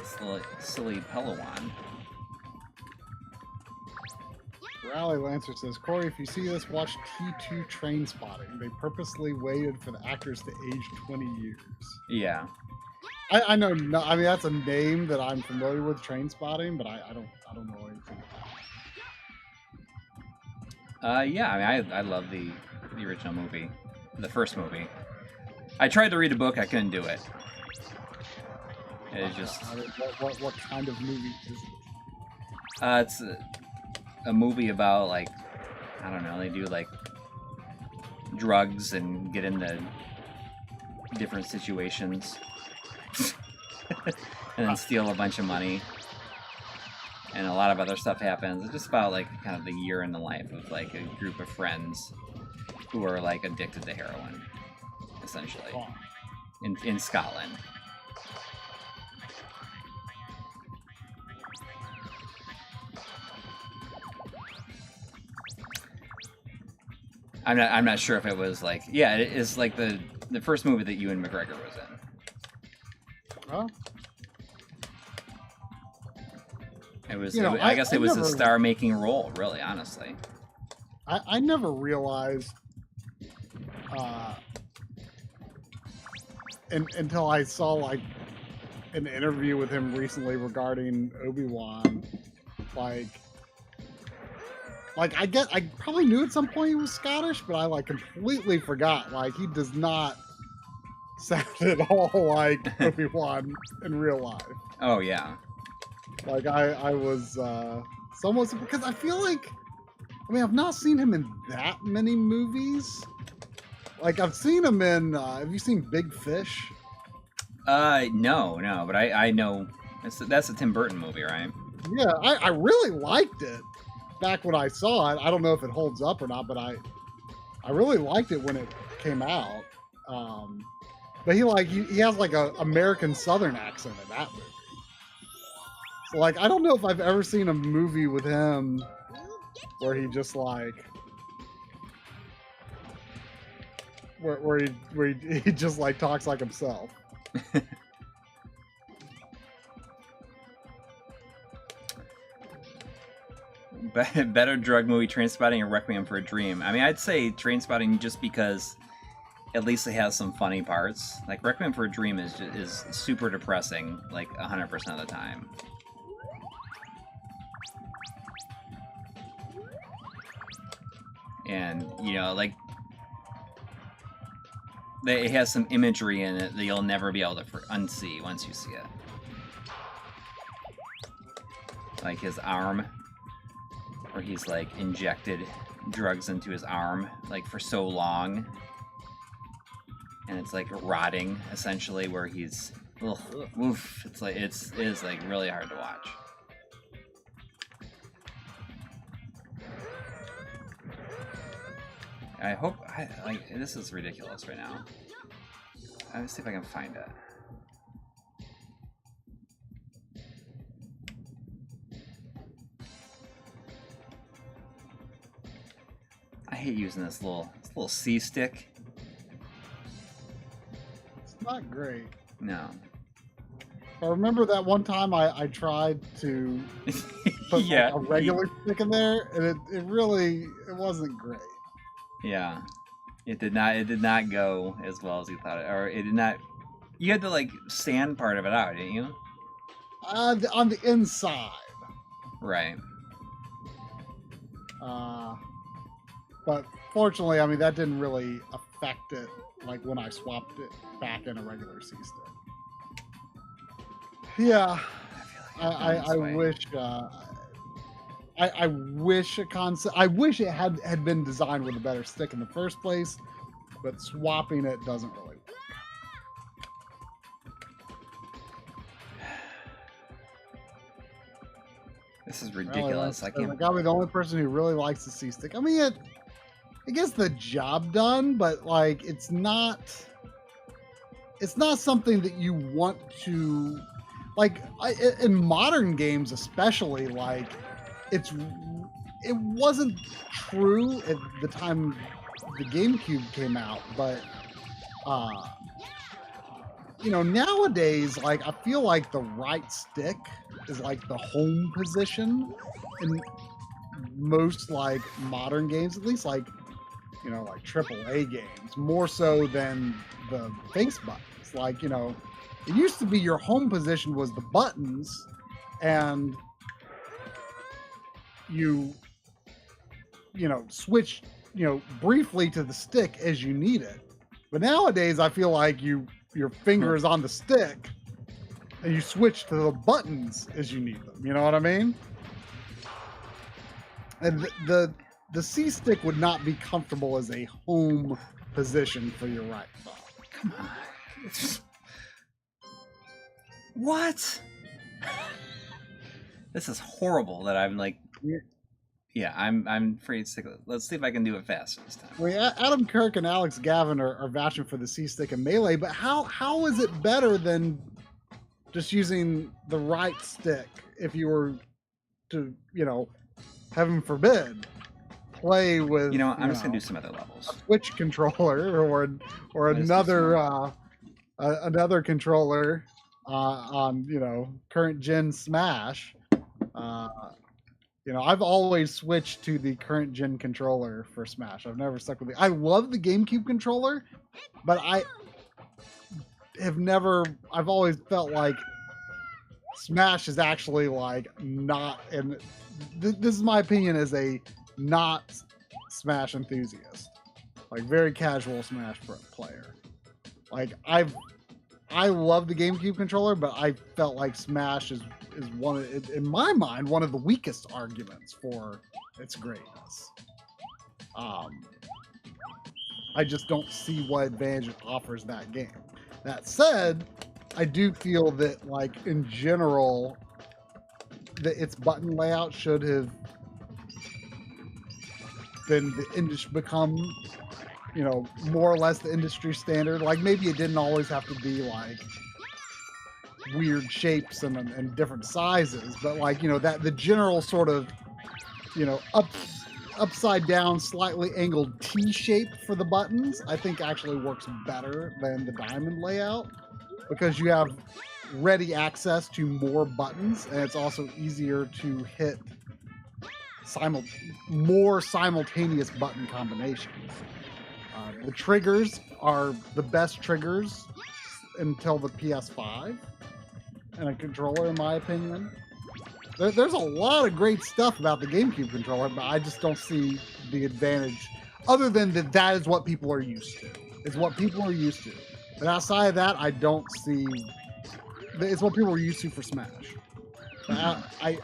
silly Pelawan. Rally Lancer says, Corey, if you see this, watch T2 Trainspotting. They purposely waited for the actors to age 20 years. Yeah. I know, no, I mean, that's a name that I'm familiar with, Trainspotting, but I don't know anything about it. Yeah, I mean, I love the original movie. The first movie. I tried to read a book, I couldn't do it. It was just... What kind of movie is it? It's a movie about, like, I don't know, they do, like, drugs and get into different situations. And then steal a bunch of money. and a lot of other stuff happens. It's just about like kind of the year in the life of like a group of friends who are like addicted to heroin, essentially, in Scotland. I'm not sure if it was like, yeah, it is like the first movie that Ewan McGregor was in. Oh. It was, I guess it was a star-making role, really, honestly. I never realized until I saw like an interview with him recently regarding Obi-Wan, like I probably knew at some point he was Scottish, but I like completely forgot. Like he does not sound at all like Obi-Wan in real life. Oh yeah. Like I was somewhat, because I feel like, I mean, I've not seen him in that many movies. Like I've seen him in have you seen Big Fish? No, but I know that's a Tim Burton movie, right? Yeah, I really liked it back when I saw it. I don't know if it holds up or not, but I really liked it when it came out. But he has like a American Southern accent in that movie. So like I don't know if I've ever seen a movie with him where he just like where he just like talks like himself. Better drug movie, Trainspotting or Requiem for a Dream? I mean, I'd say Trainspotting just because at least it has some funny parts. Like Requiem for a Dream is super depressing, like 100% of the time. And you know, like it has some imagery in it that you'll never be able to unsee once you see it. Like his arm, where he's like injected drugs into his arm like for so long, and it's like rotting essentially, where he's oof, it's like it is like really hard to watch. I hope like this is ridiculous right now. Let's see if I can find it. I hate using this little C stick. It's not great. No. I remember that one time I tried to put like a regular stick in there, and it wasn't great. Yeah, it did not go as well as you thought it, or it did not. You had to like sand part of it out, didn't you? On the inside. Right. But fortunately, I mean, that didn't really affect it, like when I swapped it back in a regular C stick. Yeah, I wish. I wish I wish it had been designed with a better stick in the first place, but swapping it doesn't really work. This is ridiculous. I can't. Gotta be the only person who really likes the C stick. I mean, it gets the job done, but like it's not something that you want to like in modern games, especially like. It wasn't true at the time the GameCube came out, but you know, nowadays, like I feel like the right stick is like the home position in most like modern games, at least like, you know, like AAA games, more so than the face buttons. Like, you know, it used to be your home position was the buttons, and you know, switch, you know, briefly to the stick as you need it. But nowadays, I feel like your finger is on the stick, and you switch to the buttons as you need them. You know what I mean? And the C stick would not be comfortable as a home position for your right thumb. Come on. What? This is horrible that I'm like... Yeah, I'm afraid to stick with it. Let's see if I can do it faster this time. Well, Adam Kirk and Alex Gavin are vouching for the C-Stick and Melee, but how is it better than just using the right stick if you were to, heaven forbid, play with... I'm just going to do some other levels. A Switch controller or another another controller on, current gen Smash. I've always switched to the current gen controller for Smash. I've never stuck with it. I love the GameCube controller, but I've always felt like Smash is actually like not, and this is my opinion as a not Smash enthusiast, like very casual Smash player. Like I love the GameCube controller, but I felt like Smash is in my mind, one of the weakest arguments for its greatness. I just don't see what advantage it offers that game. That said, I do feel that, like, in general, that its button layout should have become, more or less the industry standard. Like, maybe it didn't always have to be like weird shapes and different sizes, but like, that the general sort of, upside down, slightly angled T shape for the buttons, I think actually works better than the diamond layout, because you have ready access to more buttons, and it's also easier to hit more simultaneous button combinations. The triggers are the best triggers until the PS5 and a controller, in my opinion. There's a lot of great stuff about the GameCube controller, but I just don't see the advantage, other than that is what people are used to. It's what people are used to. But outside of that, I don't see... It's what people are used to for Smash. I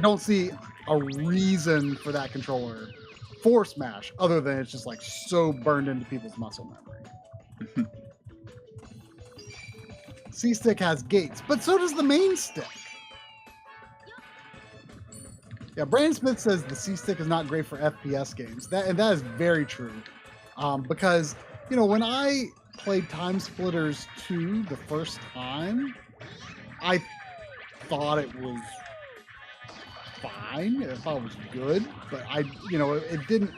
don't see a reason for that controller for Smash, other than it's just like so burned into people's muscle memory. C-Stick has gates, but so does the main stick. Yeah, Brandon Smith says the C-Stick is not great for FPS games. That is very true. Because, when I played Time Splitters 2 the first time, I thought it was fine. I thought it was good, but it didn't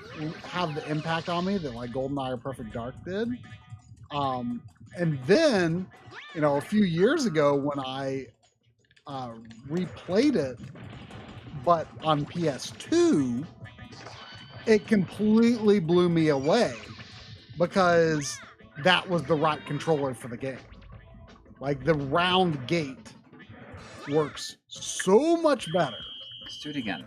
have the impact on me that like GoldenEye or Perfect Dark did. And then, a few years ago when I replayed it, but on PS2, it completely blew me away, because that was the right controller for the game. Like, the round gate works so much better. Let's do it again.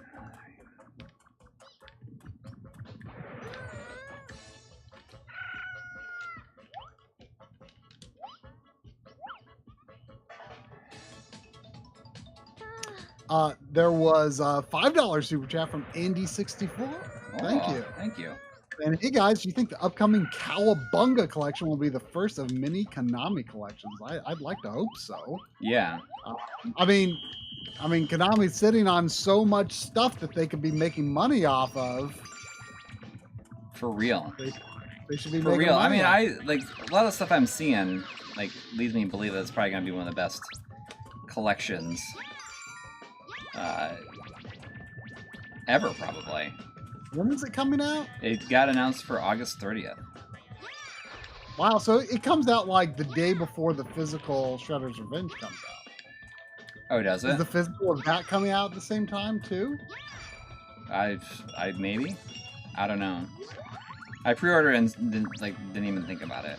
There was a $5 super chat from Andy64. Thank you. Thank you. And hey guys, do you think the upcoming Cowabunga collection will be the first of many Konami collections? I'd like to hope so. Yeah. I mean, Konami's sitting on so much stuff that they could be making money off of. For real. They should be for making real. money. I mean, like a lot of stuff I'm seeing, like, leads me to believe that it's probably gonna be one of the best collections ever, probably. When is it coming out? It got announced for August 30th. Wow, so it comes out like the day before the physical Shredder's Revenge comes out. Oh, does it? Is the physical of that coming out at the same time too? I maybe. I don't know. I pre-ordered and didn't even think about it.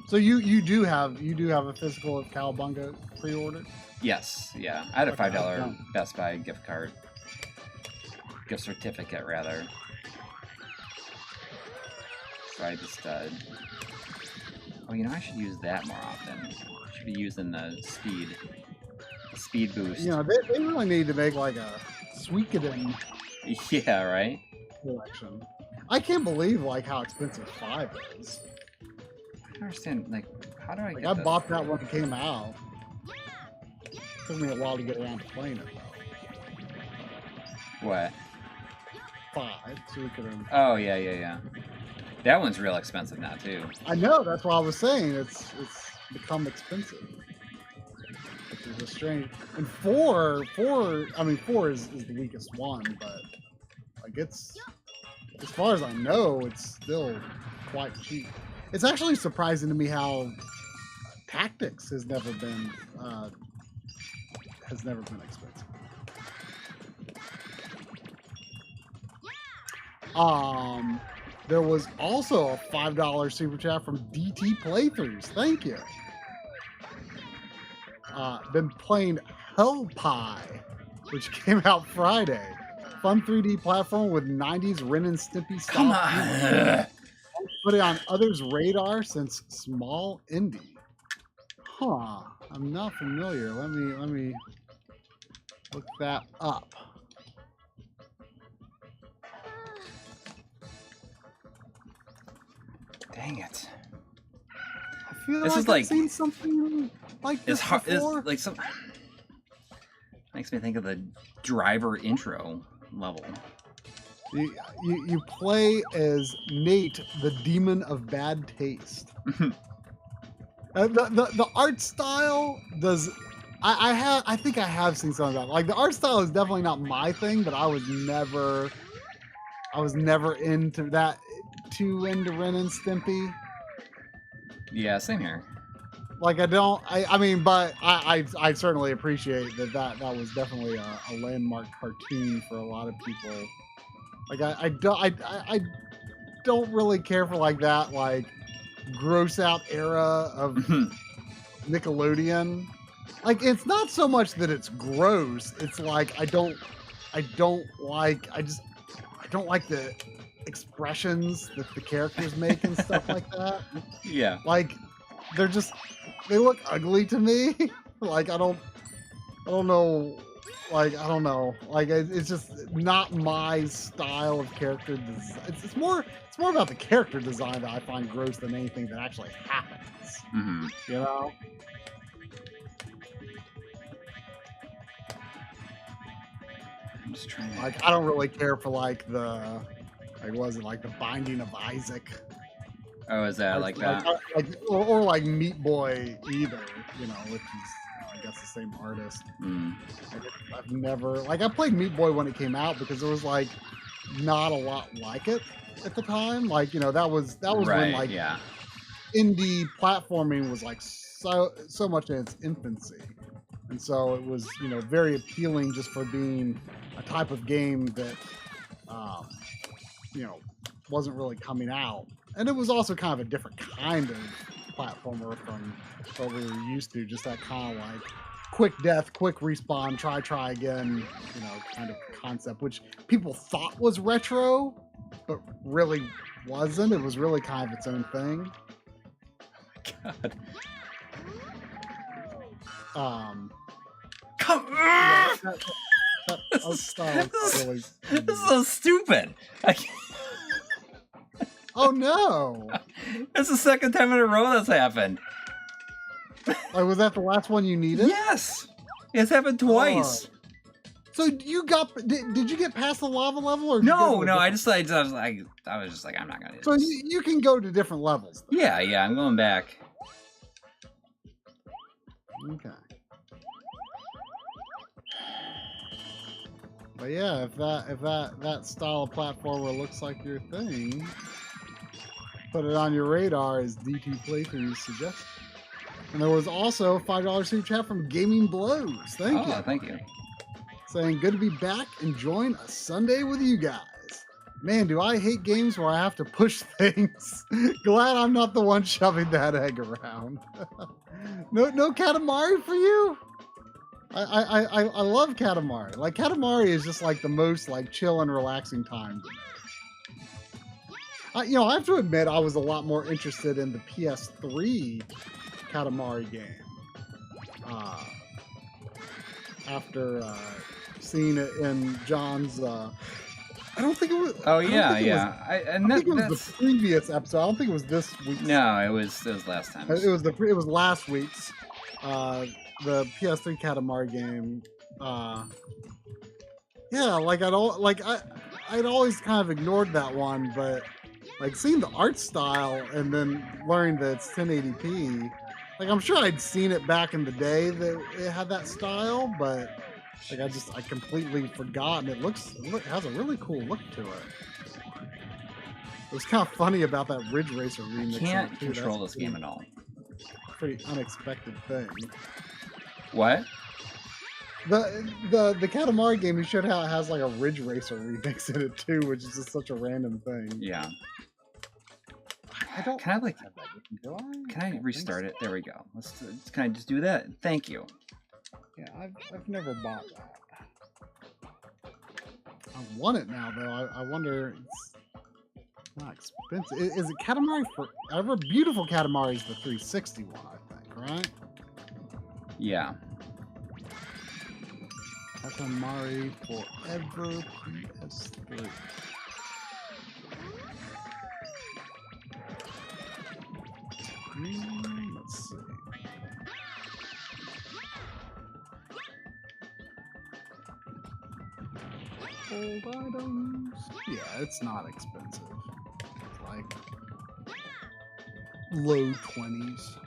So you do have a physical of Cowabunga pre-ordered? Yes, yeah. I had a $5 Best Buy gift certificate rather. So I just oh, I should use that more often. I should be using the speed boost. They really need to make like a Suikoden. Yeah, right. Collection. I can't believe like how expensive 5 is. I don't understand. Like, how do I get? I bought that when it came out. Took me a while to get around to playing it though. What? 5, so we could have. Oh yeah. That one's real expensive now too. I know. That's what I was saying. It's become expensive, which is a strange. And 4. I mean, 4 is the weakest one, but like it's, as far as I know, it's still quite cheap. It's actually surprising to me how Tactics has never been expensive. There was also a $5 super chat from DT Playthroughs. Thank you. Been playing Hell Pie, which came out Friday. Fun 3D platform with 90s Ren and Stimpy style. Come on. Put it on others' radar since small indie. Huh. I'm not familiar. Let me look that up. Dang it. I feel This like is like, I've seen something like this hard, before. it's like some makes me think of the Driver intro level. You play as Nate, the demon of bad taste. The art style does. I think I have seen some of that. Like the art style is definitely not my thing, but I was never into that. Too into Ren and Stimpy. Yeah, same here. Like I mean, but I certainly appreciate that was definitely a landmark cartoon for a lot of people. Like I don't really care for like that like gross out era of Nickelodeon. Like it's not so much that it's gross. It's like I don't like the expressions that the characters make and stuff like that. Yeah. Like they look ugly to me. Like I don't know. Like I don't know. Like it's just not my style of character design. It's more about the character design that I find gross than anything that actually happens. Mm-hmm. You know. I'm just trying to... Like I don't really care for like the the Binding of Isaac. Oh, is that like that? Or like Meat Boy either, you know, which is I guess the same artist. I've never I played Meat Boy when it came out because there was like not a lot like it at the time. Like, you know, that was Right, when like yeah. indie platforming was like so much in its infancy. And so it was, you know, very appealing just for being a type of game that you know, wasn't really coming out. And it was also kind of a different kind of platformer from what we were used to, just that kind of like quick death, quick respawn, try again, you know, kind of concept, which people thought was retro, but really wasn't. It was really kind of its own thing. God. Come on! This is so stupid. Oh no! It's the second time in a row that's happened. Like, was that the last one you needed? Yes! It's happened twice. So you got? Did you get past the lava level or? No. I was just like, I'm not gonna do so this. you can go to different levels. Though. Yeah, I'm going back. Okay. But yeah, if that style of platformer looks like your thing, put it on your radar as DT Playthroughs suggested. And there was also a $5 super chat from Gaming Blows. Thank you. Thank you. Saying good to be back enjoying a Sunday with you guys. Man, do I hate games where I have to push things. Glad I'm not the one shoving that egg around. No Katamari for you? I love Katamari. Like Katamari is just like the most like chill and relaxing time. You know, I have to admit I was a lot more interested in the PS3 Katamari game. After seeing it in John's I don't think it was. Oh yeah. I think it was the previous episode. I don't think it was this week. No, it was last time. It was last week's. the PS3 Katamari game, yeah, like I'd always kind of ignored that one, but like seeing the art style and then learning that it's 1080p, like I'm sure I'd seen it back in the day that it had that style, but like I completely forgot, and it has a really cool look to it. It was kind of funny about that Ridge Racer remix. I can't control this game at all. Pretty unexpected thing. What? The Katamari game, you showed how it has like a Ridge Racer remix in it too, which is just such a random thing. Yeah. I don't. Can I like? Can I restart it? There we go. Can I just do that? Thank you. Yeah, I've never bought that. I want it now though. I wonder. It's not expensive. Is it Katamari Forever? Beautiful Katamari is the 360 one, I think, right? Yeah. Katamari Forever PS3. Let's see. Old items. Yeah, it's not expensive. It's like low 20s.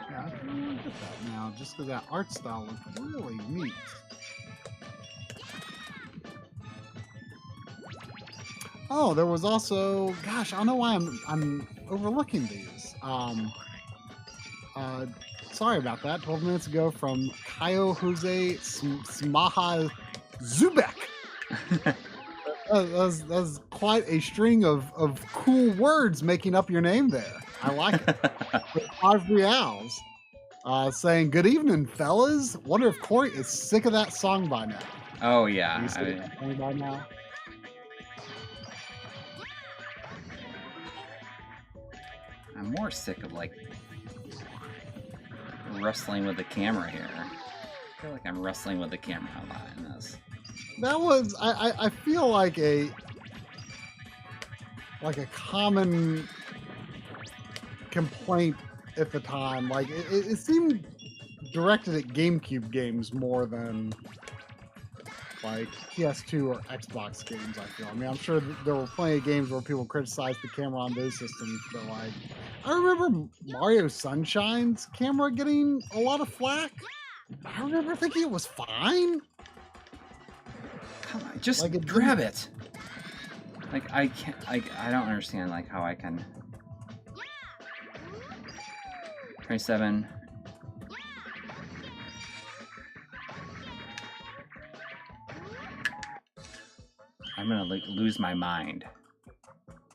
Yeah, I can really get that now just because that art style looks really neat. Oh, there was also, gosh, I don't know why I'm overlooking these. Sorry about that. 12 minutes ago from Kaio Jose Smaha Zubek. that was quite a string of cool words making up your name there. I like it. With 5 reals. Saying, good evening, fellas. Wonder if Coury is sick of that song by now. Oh, yeah. Is he sick by now? I'm more sick of like wrestling with the camera here. I feel like I'm wrestling with the camera a lot in this. That was I feel like a common complaint at the time. Like it seemed directed at GameCube games more than like PS2 or Xbox games, I feel. I mean, I'm sure there were plenty of games where people criticized the camera on those systems, but like, I remember Mario Sunshine's camera getting a lot of flack. I remember thinking it was fine. Come on, just like grab it. Like, I can't, I don't understand, like, how I can... 27... I'm gonna like lose my mind.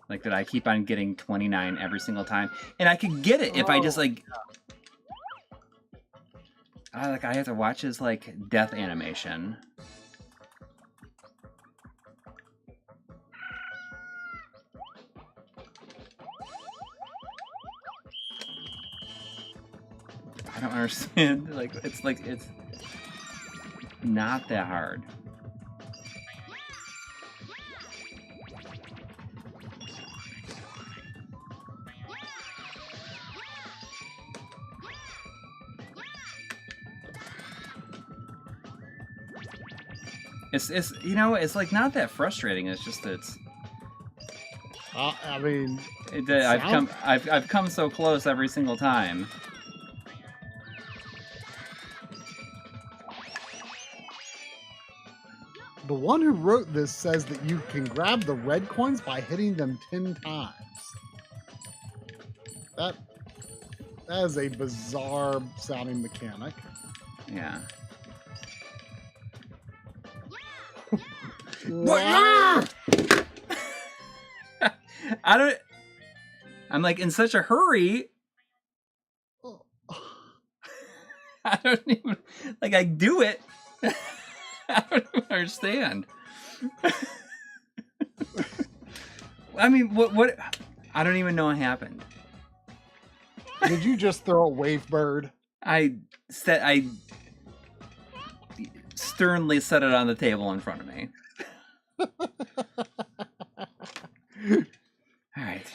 Like that I keep on getting 29 every single time. And I could get it if I just like... I have to watch his like death animation. I don't understand. Like it's not that hard. It's you know, it's like not that frustrating. It's just that it's. I mean, I've come so close every single time. The one who wrote this says that you can grab the red coins by hitting them 10 times. That is a bizarre sounding mechanic. Yeah. Wow. I'm like in such a hurry. I don't even like I do it. I don't even understand. I mean, what? I don't even know what happened. Did you just throw a wave bird? I sternly set it on the table in front of me. All right.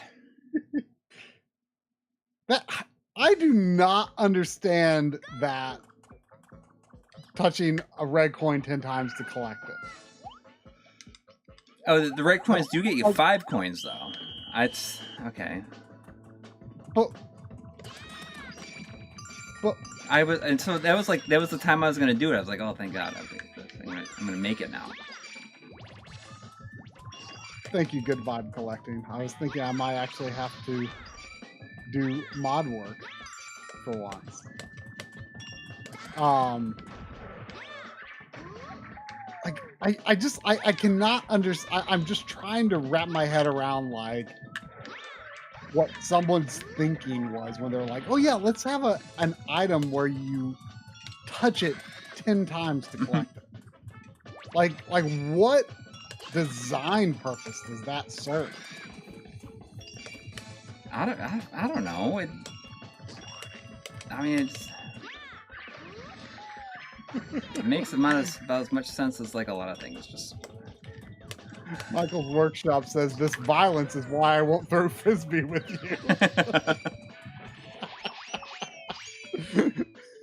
I do not understand that touching a red coin 10 times to collect it. Oh, the red coins do get you 5 coins, though. It's okay. But and so that was the time I was gonna do it. I was like, oh, thank God, I'm gonna make it now. Thank you, Good Vibe Collecting. I was thinking I might actually have to do mod work for once. Like I cannot understand. I'm just trying to wrap my head around like what someone's thinking was when they're like, oh yeah, let's have an item where you touch it 10 times to collect it. Like what design purpose does that serve? I don't know. I mean, it makes about as much sense as like a lot of things. Just Michael's Workshop says this violence is why I won't throw frisbee with you.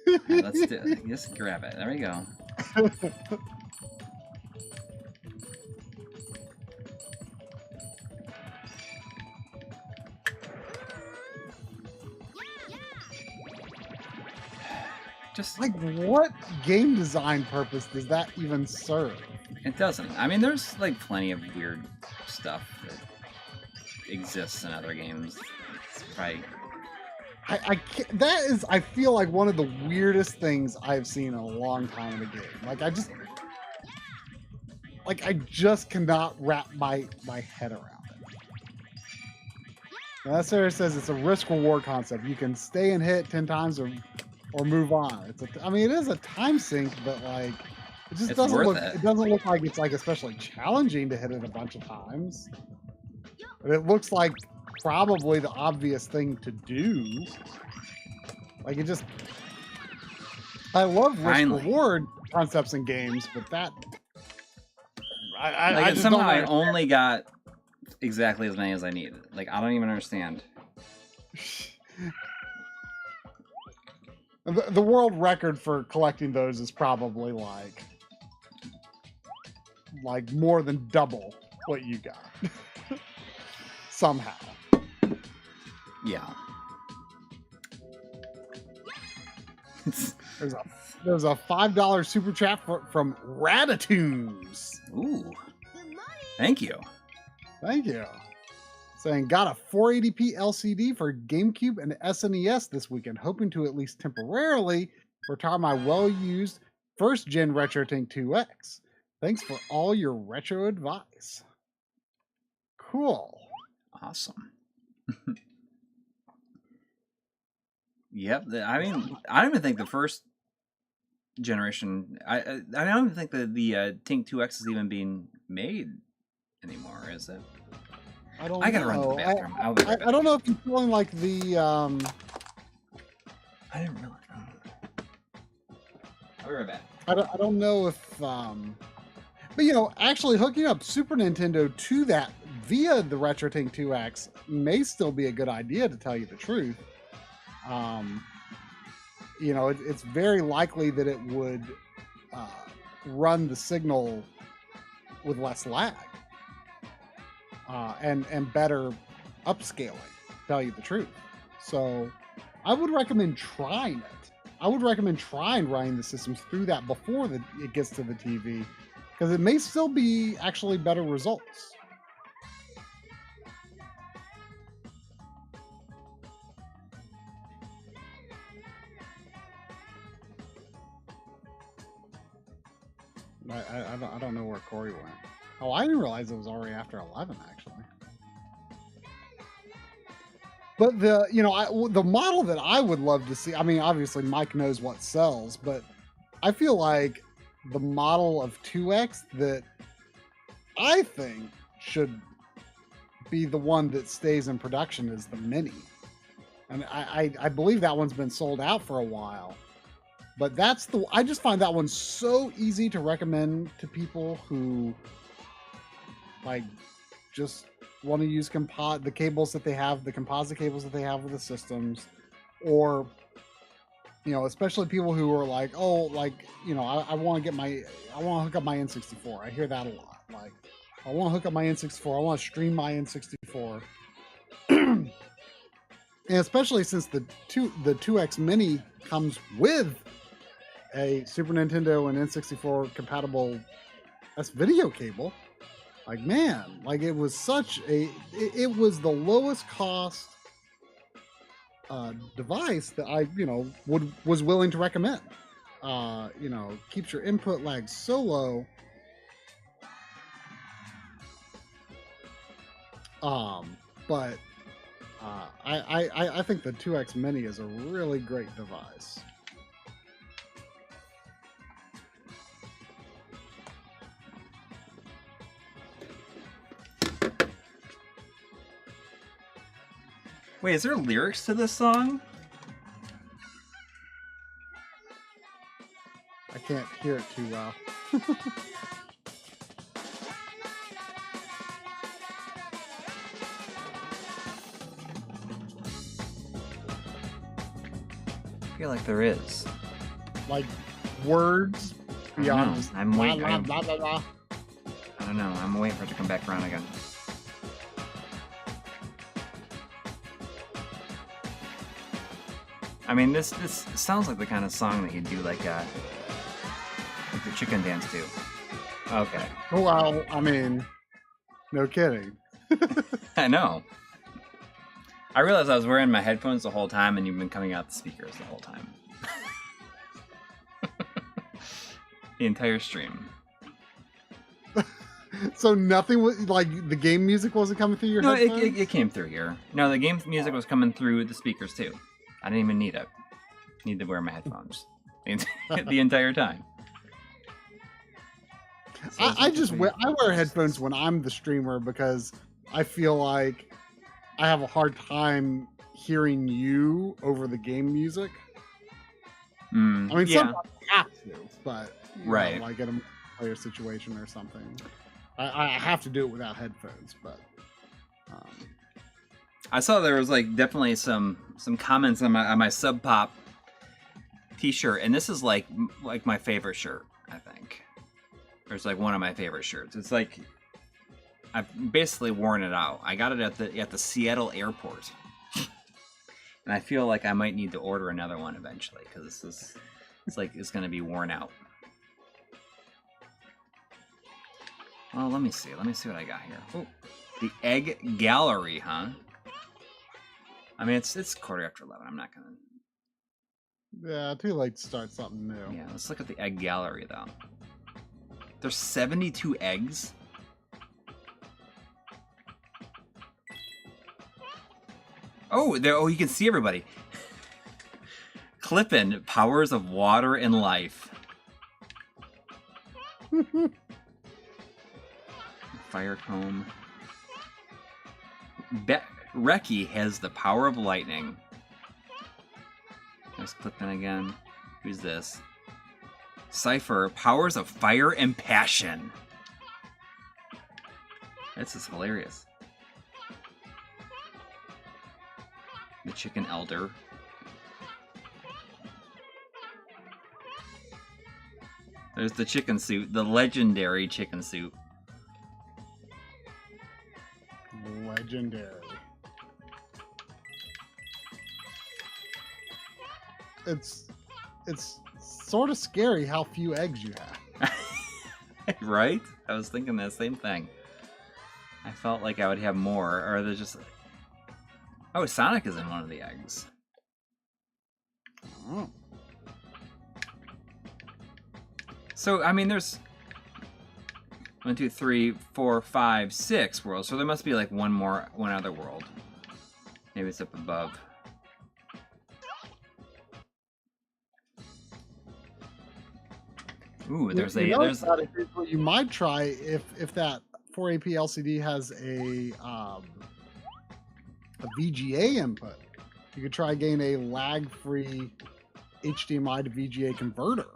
Right, let's do it. Just grab it. There we go. Just like what game design purpose does that even serve? It doesn't. I mean, there's like plenty of weird stuff that exists in other games. It's probably... I can't, that is, I feel like one of the weirdest things I've seen in a long time in a game. Like I just cannot wrap my head around it. Now, that Sarah says it's a risk reward concept. You can stay and hit 10 times or move on. I mean, it is a time sink, but like it just doesn't look. It doesn't look like it's like especially challenging to hit it a bunch of times. But it looks like probably the obvious thing to do. Like it just. I love risk reward concepts in games, but that. I just somehow I only got exactly as many as I needed. Like I don't even understand. The world record for collecting those is probably like more than double what you got. Somehow. Yeah. There's a $5 super chat from Ratatoons. Ooh. Thank you. Thank you. Saying, got a 480p LCD for GameCube and SNES this weekend, hoping to at least temporarily retire my well-used first-gen RetroTink 2X. Thanks for all your retro advice. Cool. Awesome. Yep. I mean, I don't even think the first generation... I don't even think the Tink 2X is even being made anymore, is it? I gotta run to the bathroom. I don't know if you're feeling like the. I didn't realize. I'll be right back. I don't know if. But you know, actually hooking up Super Nintendo to that via the RetroTink 2X may still be a good idea, to tell you the truth. You know, it's very likely that it would run the signal with less lag. And better upscaling, to tell you the truth. So I would recommend trying it. I would recommend trying running the systems through that before it gets to the TV, because it may still be actually better results. I don't know where Coury went. Oh, I didn't realize it was already after 11, actually. But the model that I would love to see, I mean, obviously Mike knows what sells, but I feel like the model of 2X that I think should be the one that stays in production is the Mini. And I believe that one's been sold out for a while. But I just find that one so easy to recommend to people who like just want to use the cables that they have, the composite cables that they have with the systems. or especially people who are like, oh, like, I want to hook up my N64. I hear that a lot. Like, I want to hook up my N64. I want to stream my N64. And especially since the 2X Mini comes with a Super Nintendo and N64 compatible S-video cable, like, man, like, it was it was the lowest cost device that I, was willing to recommend. Keeps your input lag so low. But I think the 2X Mini is a really great device. Wait, is there lyrics to this song? I can't hear it too well. I feel like there is. Like words beyond just I'm waiting. blah, blah, blah, blah. I don't know. I'm waiting for it to come back around again. I mean, this sounds like the kind of song that you do like the chicken dance to. Okay. Well, I mean, no kidding. I know. I realized I was wearing my headphones the whole time, and you've been coming out the speakers the whole time. The entire stream. So nothing was like the game music wasn't coming through your headphones? No, it came through here. No, the game music was coming through the speakers too. I didn't even need it. Need to wear my headphones the entire time. So I wear headphones when I'm the streamer because I feel like I have a hard time hearing you over the game music. I mean, sometimes I have to, but right, like in a player situation or something, I have to do it without headphones. But I saw there was like definitely some comments on my Sub Pop T-shirt, and this is like my favorite shirt. I think it's like one of my favorite shirts. It's like I've basically worn it out. I got it at the Seattle airport, and I feel like I might need to order another one eventually because it's going to be worn out. Well, let me see. Let me see what I got here. Oh, the Egg Gallery, huh? I mean, it's 11:15. I'm not gonna. Yeah, too late to start something new. Yeah, let's look at the Egg Gallery though. There's 72 eggs. Oh, there! Oh, you can see everybody. Clippin' powers of water and life. Fire comb. Reki has the power of lightning. There's Clippin' again. Who's this? Cypher, powers of fire and passion. This is hilarious. The Chicken Elder. There's the chicken suit, the legendary chicken suit. Legendary. It's sort of scary how few eggs you have. Right? I was thinking that same thing. I felt like I would have more, or there's just... Oh, Sonic is in one of the eggs. Oh. So, I mean, there's 1, 2, 3, 4, 5, 6 worlds. So there must be like one other world. Maybe it's up above. Ooh, there's what you might try if that 4AP LCD has a VGA input. You could try getting a lag-free HDMI to VGA converter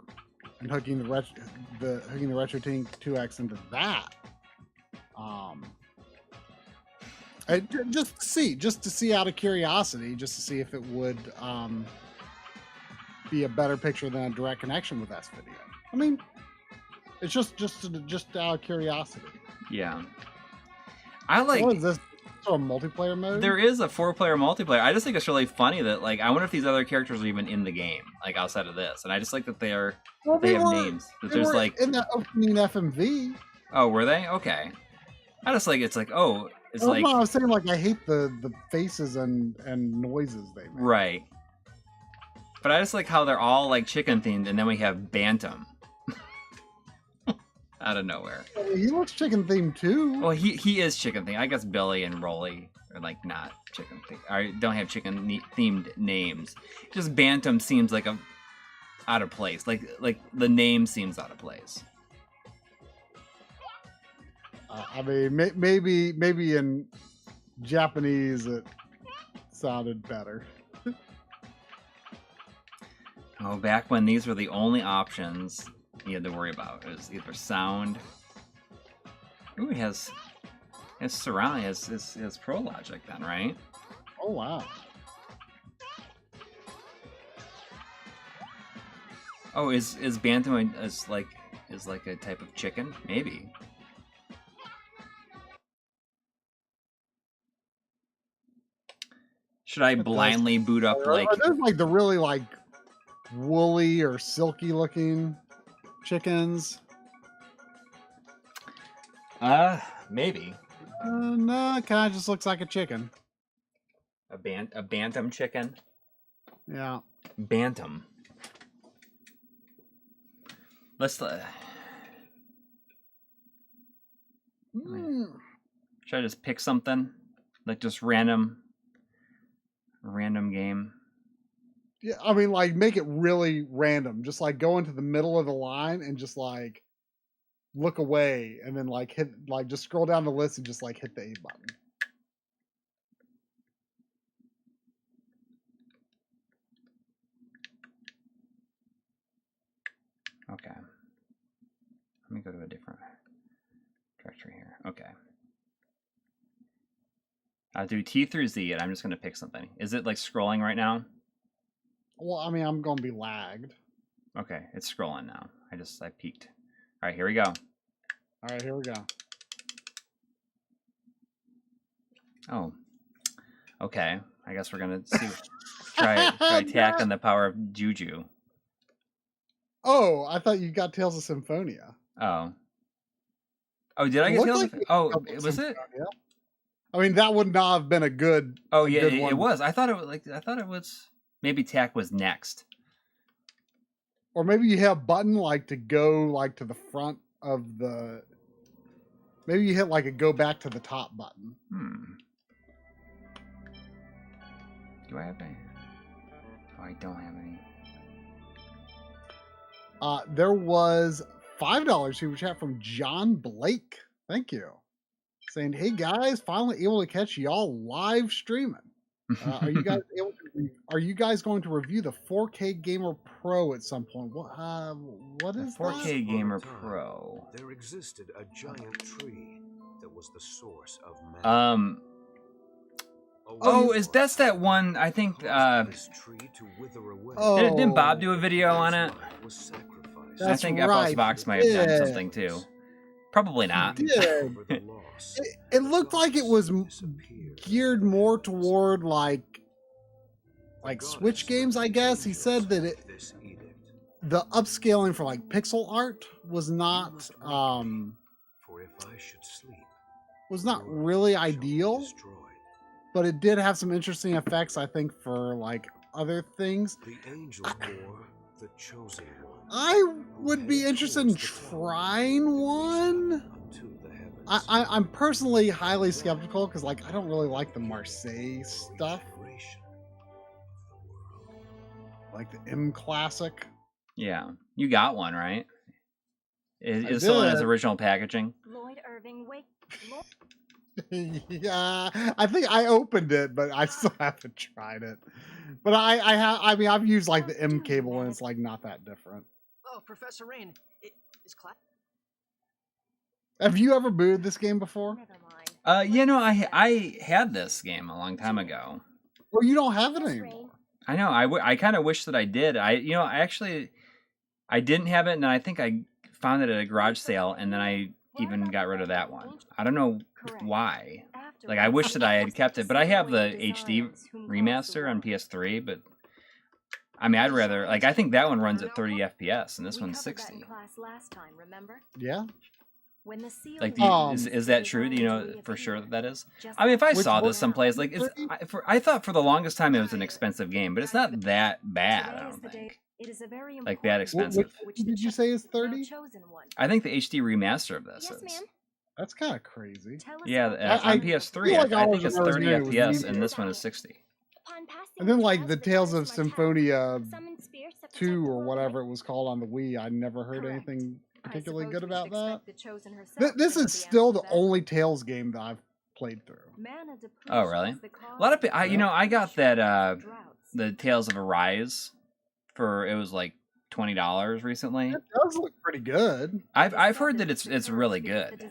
and hooking the Retrode 2X into that. Just to see out of curiosity, just to see if it would be a better picture than a direct connection with S-Video. I mean, it's just out of curiosity. Yeah. I like. What is this? So a multiplayer mode? There is a 4-player multiplayer. I just think it's really funny that, like, I wonder if these other characters are even in the game, like outside of this. And I just like that they have names. That there's like in the opening FMV. Oh, were they? Okay. I just like it's like it's I like was saying, like, I hate the faces and noises they make. Right. But I just like how they're all like chicken themed, and then we have Bantam out of nowhere. He looks chicken themed too. Well, he is chicken themed. I guess Billy and Rolly are like not chicken themed. I don't have chicken themed names. Just Bantam seems like out of place. Like the name seems out of place. I mean, maybe in Japanese it sounded better. Oh, back when these were the only options you had to worry about. It was either sound. Ooh, he has surround. He has Pro Logic then, right? Oh wow. Oh, is Bantam is like a type of chicken? Maybe. Should I blindly boot up like? Are those like the really like woolly or silky looking chickens? Maybe. No, it kind of just looks like a chicken. A bantam chicken. Yeah. Bantam. Let's. Should I just pick something, like just random game? Yeah, I mean, like, make it really random. Just like go into the middle of the line and just like look away, and then like hit, like just scroll down the list and just like hit the A button. Okay. Let me go to a different directory here. Okay. I'll do T through Z, and I'm just going to pick something. Is it like scrolling right now? Well, I mean, I'm going to be lagged. Okay, it's scrolling now. I peeked. All right, here we go. All right, here we go. Oh. Okay. I guess we're going to try attacking the power of Juju. Oh, I thought you got Tales of Symphonia. Oh. Oh, did I get Tales of Symphonia? Was it? I mean, that would not have been a good. Oh yeah, it was. I thought it was. Maybe Tack was next. Or maybe you have a button like to go like to the front of the. Maybe you hit like a go back to the top button. Do I have any? Oh, I don't have any. There was $5 super chat from John Blake. Thank you. Saying, "Hey guys, finally able to catch y'all live streaming. Are you guys able to? Are you guys going to review the 4K Gamer Pro at some point? What is 4K that? Gamer Pro? There existed a giant tree that was the source of man. That's that one? I think. Didn't Bob do a video on it? I think right. FS Vox might have done something too. Probably not. It looked like it was geared more toward like Switch games, I guess. He said that the upscaling for like pixel art was not really ideal, but it did have some interesting effects, I think, for like other things. I would be interested in trying one. I'm personally highly skeptical because, like, I don't really like the Marseille stuff, like the M Classic. Yeah, you got one, right? It's still in its original packaging. Lloyd Irving, wait. Yeah, I think I opened it, but I still haven't tried it. But I've used like the M cable, and it's like not that different. Oh, Professor Rain, is class. Have you ever booted this game before? Never mind. I had this game a long time ago. Well, you don't have it anymore. I know. I kind of wish that I did. I didn't have it, and I think I found it at a garage sale, and then I even got rid of that one. I don't know why. Like, I wish that I had kept it, but I have the HD remaster on PS3, but I mean, I'd rather, like, I think that one runs at 30 FPS, and this one's 60. Yeah. Like, is that true? Do you know for sure that is? I mean, if I saw this someplace, like, I thought for the longest time it was an expensive game, but it's not that bad, I don't think. Like, that expensive. Which did you say is 30? I think the HD remaster of this is. That's kind of crazy. Yeah, on PS3, I think it's 30 FPS, and this one is 60. And then, like, the Tales of Symphonia 2 or whatever it was called on the Wii, I never heard anything particularly good about that. This is still the only Tales game that I've played through. Oh, really? A lot of people, I got that the Tales of Arise for, it was like $20 recently. It does look pretty good. I've heard that it's really good.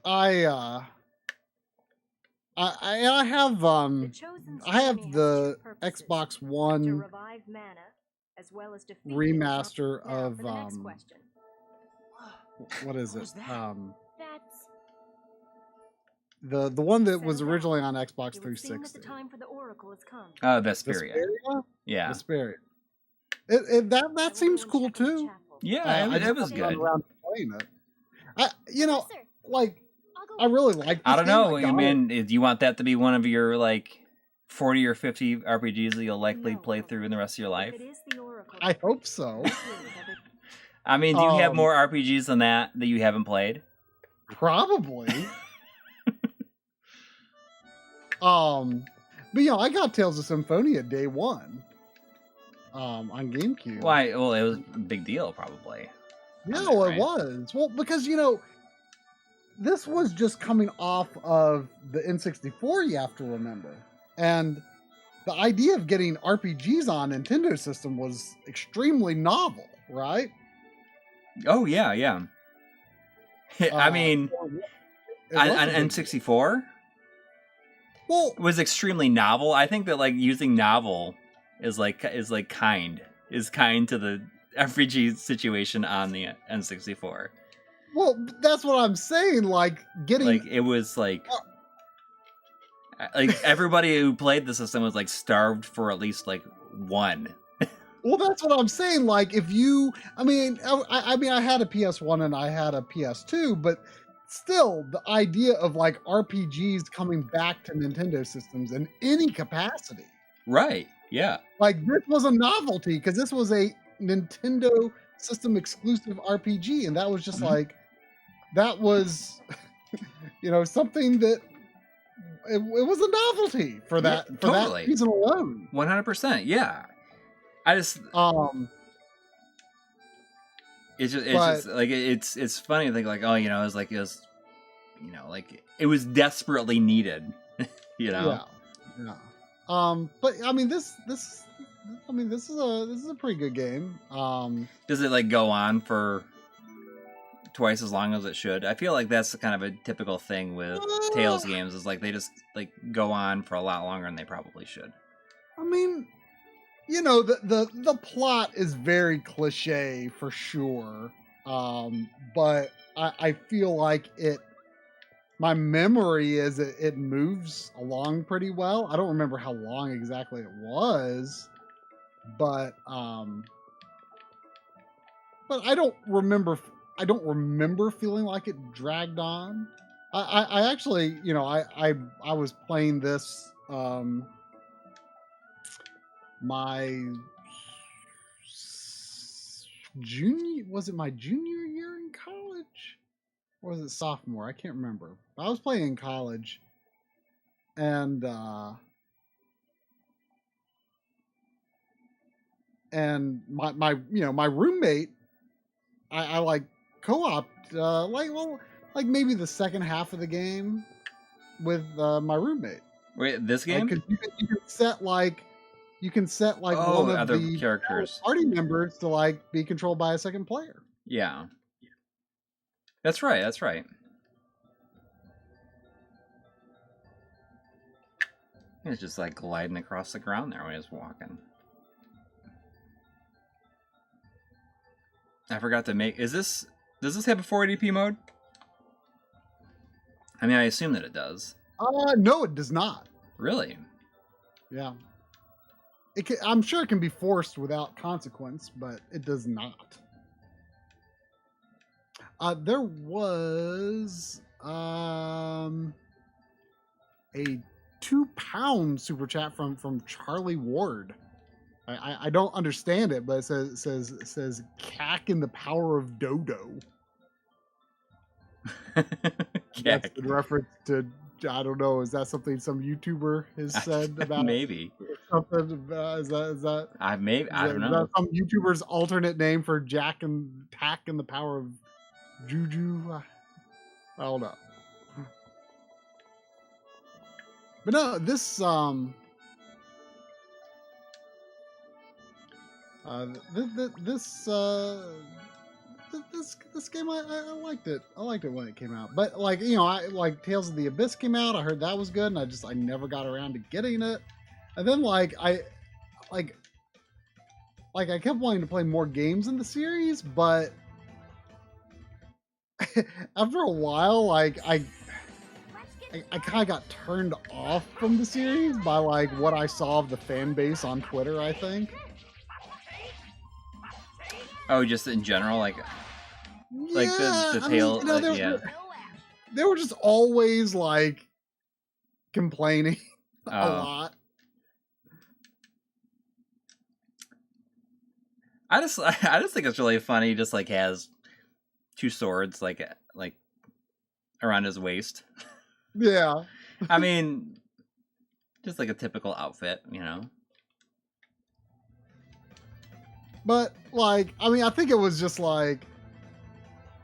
I have the Xbox One remaster of what is it? The one that was originally on Xbox 360. Vesperia. Yeah. Vesperia. That seems cool too. Yeah, it was good. Around playing it. I really like this I don't know. game. I mean, do you want that to be one of your, like, 40 or 50 RPGs that you'll likely play through in the rest of your life? I hope so. I mean, do you have more RPGs than that you haven't played? Probably. But I got Tales of Symphonia day one. On GameCube. Why? Well, it was a big deal, probably. Yeah, well, it was. Well, because this was just coming off of the N64, you have to remember. And the idea of getting RPGs on Nintendo system was extremely novel, right? Oh, yeah. I mean, on N64? Well, it was extremely novel. I think that, like, using novel is kind to the RPG situation on the N64. Well, that's what I'm saying. Like, getting it was like everybody who played the system was like starved for at least like one. Well, that's what I'm saying. Like, if you, I mean, I had a PS1 and I had a PS2, but still, the idea of like RPGs coming back to Nintendo systems in any capacity, right? Yeah, like this was a novelty because this was a Nintendo system exclusive RPG, and that was just like. That was, something that it was a novelty for that that reason alone. 100%, yeah. I just it's funny to think like it was desperately needed, Yeah. But I mean this is a pretty good game. Does it like go on for twice as long as it should? I feel like that's kind of a typical thing with Tales games, is like they just like go on for a lot longer than they probably should. I mean, the plot is very cliche for sure, but I feel like my memory is it moves along pretty well. I don't remember how long exactly it was, but I don't remember feeling like it dragged on. I actually, I was playing this my junior year in college? Or was it sophomore? I can't remember. I was playing in college, and my roommate, I like co-opted like maybe the second half of the game with my roommate. Wait, this game? Because you can set like one of the characters, party members, to like be controlled by a second player. Yeah, that's right. He was just like gliding across the ground there when he was walking. I forgot to make... Does this have a 480p mode? I mean, I assume that it does. No, it does not. Really? Yeah. I'm sure it can be forced without consequence, but it does not. There was a £2 super chat from Charlie Ward. I don't understand it, but it says cack in the power of Dodo. That's in reference to, I don't know, is that something some YouTuber has said about? Maybe. Something is that I don't know. Is that some YouTuber's alternate name for Tack and the power of Juju? I don't know. But no, this this game, I liked it. I liked it when it came out. But like, you know, I like Tales of the Abyss came out. I heard that was good, and I never got around to getting it. And then I kept wanting to play more games in the series, but after a while, I kind of got turned off from the series by like what I saw of the fan base on Twitter, I think. Oh, just in general, like yeah, the tale. I mean, you know, they were just always like complaining a lot. I just think it's really funny. He just like has two swords like around his waist. Yeah. I mean, just like a typical outfit, you know. But like, I mean, I think it was just like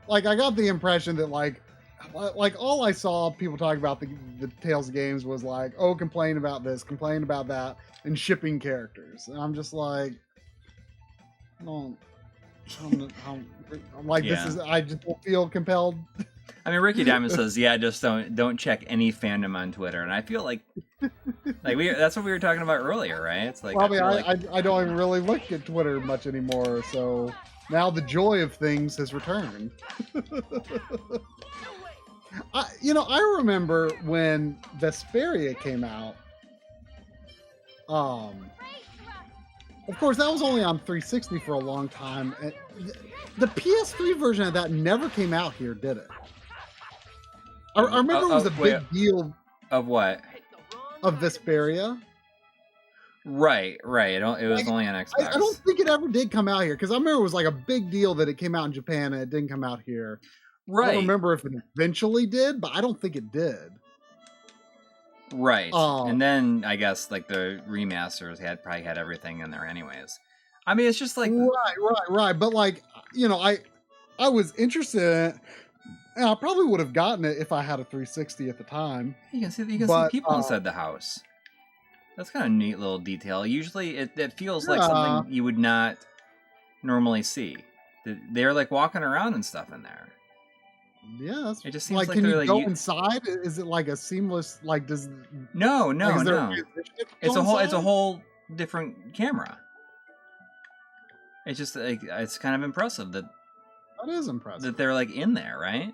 I got the impression that like all I saw people talk about the Tales games was like, oh, complain about this, complain about that, and shipping characters. And I'm just like, no, I'm like, yeah. This is, I just don't feel compelled. I mean, Ricky Diamond says, yeah, just don't check any fandom on Twitter, and I feel like that's what we were talking about earlier, right? It's like, probably I don't even really look at Twitter much anymore, so now the joy of things has returned. I remember when Vesperia came out. Of course, that was only on 360 for a long time. And the PS3 version of that never came out here, did it? I remember it was a big deal. Of what? Of Vesperia. Right. It was only on Xbox. I don't think it ever did come out here, because I remember it was like a big deal that it came out in Japan and it didn't come out here. Right. I don't remember if it eventually did, but I don't think it did. Right. And then I guess like the remasters probably had everything in there anyways. I mean, it's just like right. But like, you know, I was interested in it, and I probably would have gotten it if I had a 360 at the time. You can see people inside the house. That's kind of a neat little detail. Usually it feels like something you would not normally see. They're like walking around and stuff in there. Yeah, it just seems like can they're you go inside? Is it like a seamless, like, does no. It's a whole different camera. It's just like, it's kind of impressive that is impressive that they're like in there, right?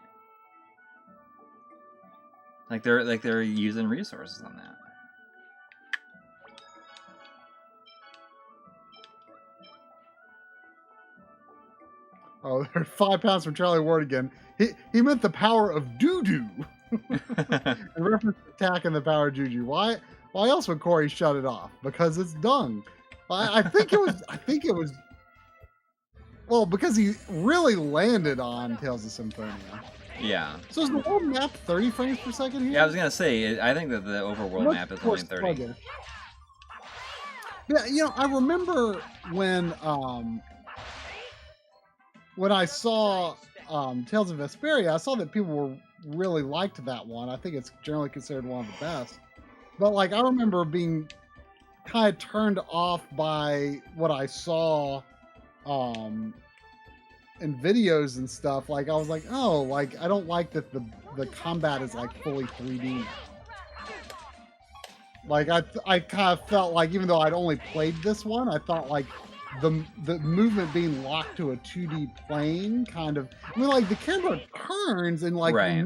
Like they're using resources on that. Oh, there's £5 from Charlie Ward again. He meant the power of doo-doo. In reference to Attack and the power of Juju. Why else would Coury shut it off? Because it's dung. I think it was well, because he really landed on Tales of Symphonia. Yeah. So is the world map 30 frames per second here? Yeah, I was gonna say, I think that the overworld map is only 30. Yeah, you know, I remember when I saw Tales of Vesperia, I saw that people were really liked that one. I think it's generally considered one of the best. But like, I remember being kind of turned off by what I saw in videos and stuff. Like, I was like, oh, like, I don't like that the combat is like fully 3D. Like I kind of felt like, even though I'd only played this one, I thought like the movement being locked to a 2D plane kind of, I mean, like the camera turns and like Right.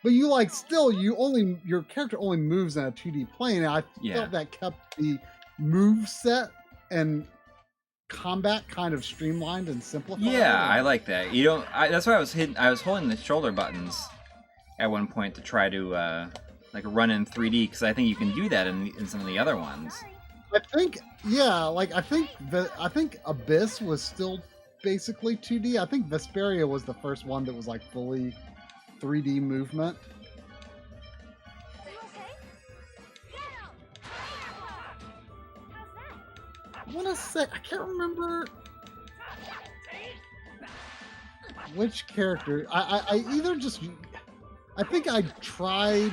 but you like still your character only moves in a 2D plane, and I felt that kept the move set and combat kind of streamlined and simplified. Yeah, I like that. You know, that's why I was holding the shoulder buttons at one point to try to like run in 3D, because I think you can do that in some of the other ones. I think, yeah, like I think Abyss was still basically 2D. I think Vesperia was the first one that was like fully 3D movement. I want to say, I can't remember which character. I either just, I think I tried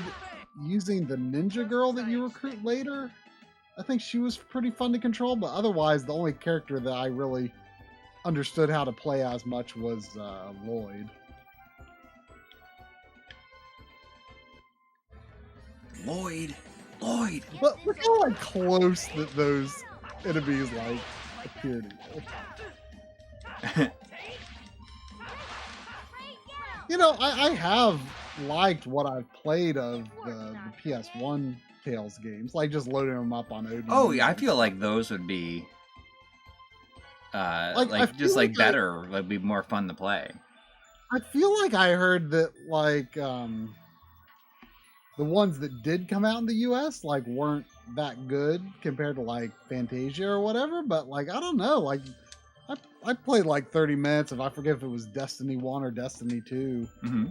using the ninja girl that you recruit later. I think she was pretty fun to control, but otherwise the only character that I really understood how to play as much was Lloyd. Lloyd! But look how like close that those enemies like appear to you. You know, I have liked what I've played of the PS1 Tales games, like just loading them up on OD. Oh, yeah, I feel like those would be just like better, would be more fun to play. I feel like I heard that like the ones that did come out in the US like weren't that good compared to like Fantasia or whatever, but like I don't know, like I played like 30 minutes, if I forget if it was Destiny 1 or Destiny 2. Mm-hmm.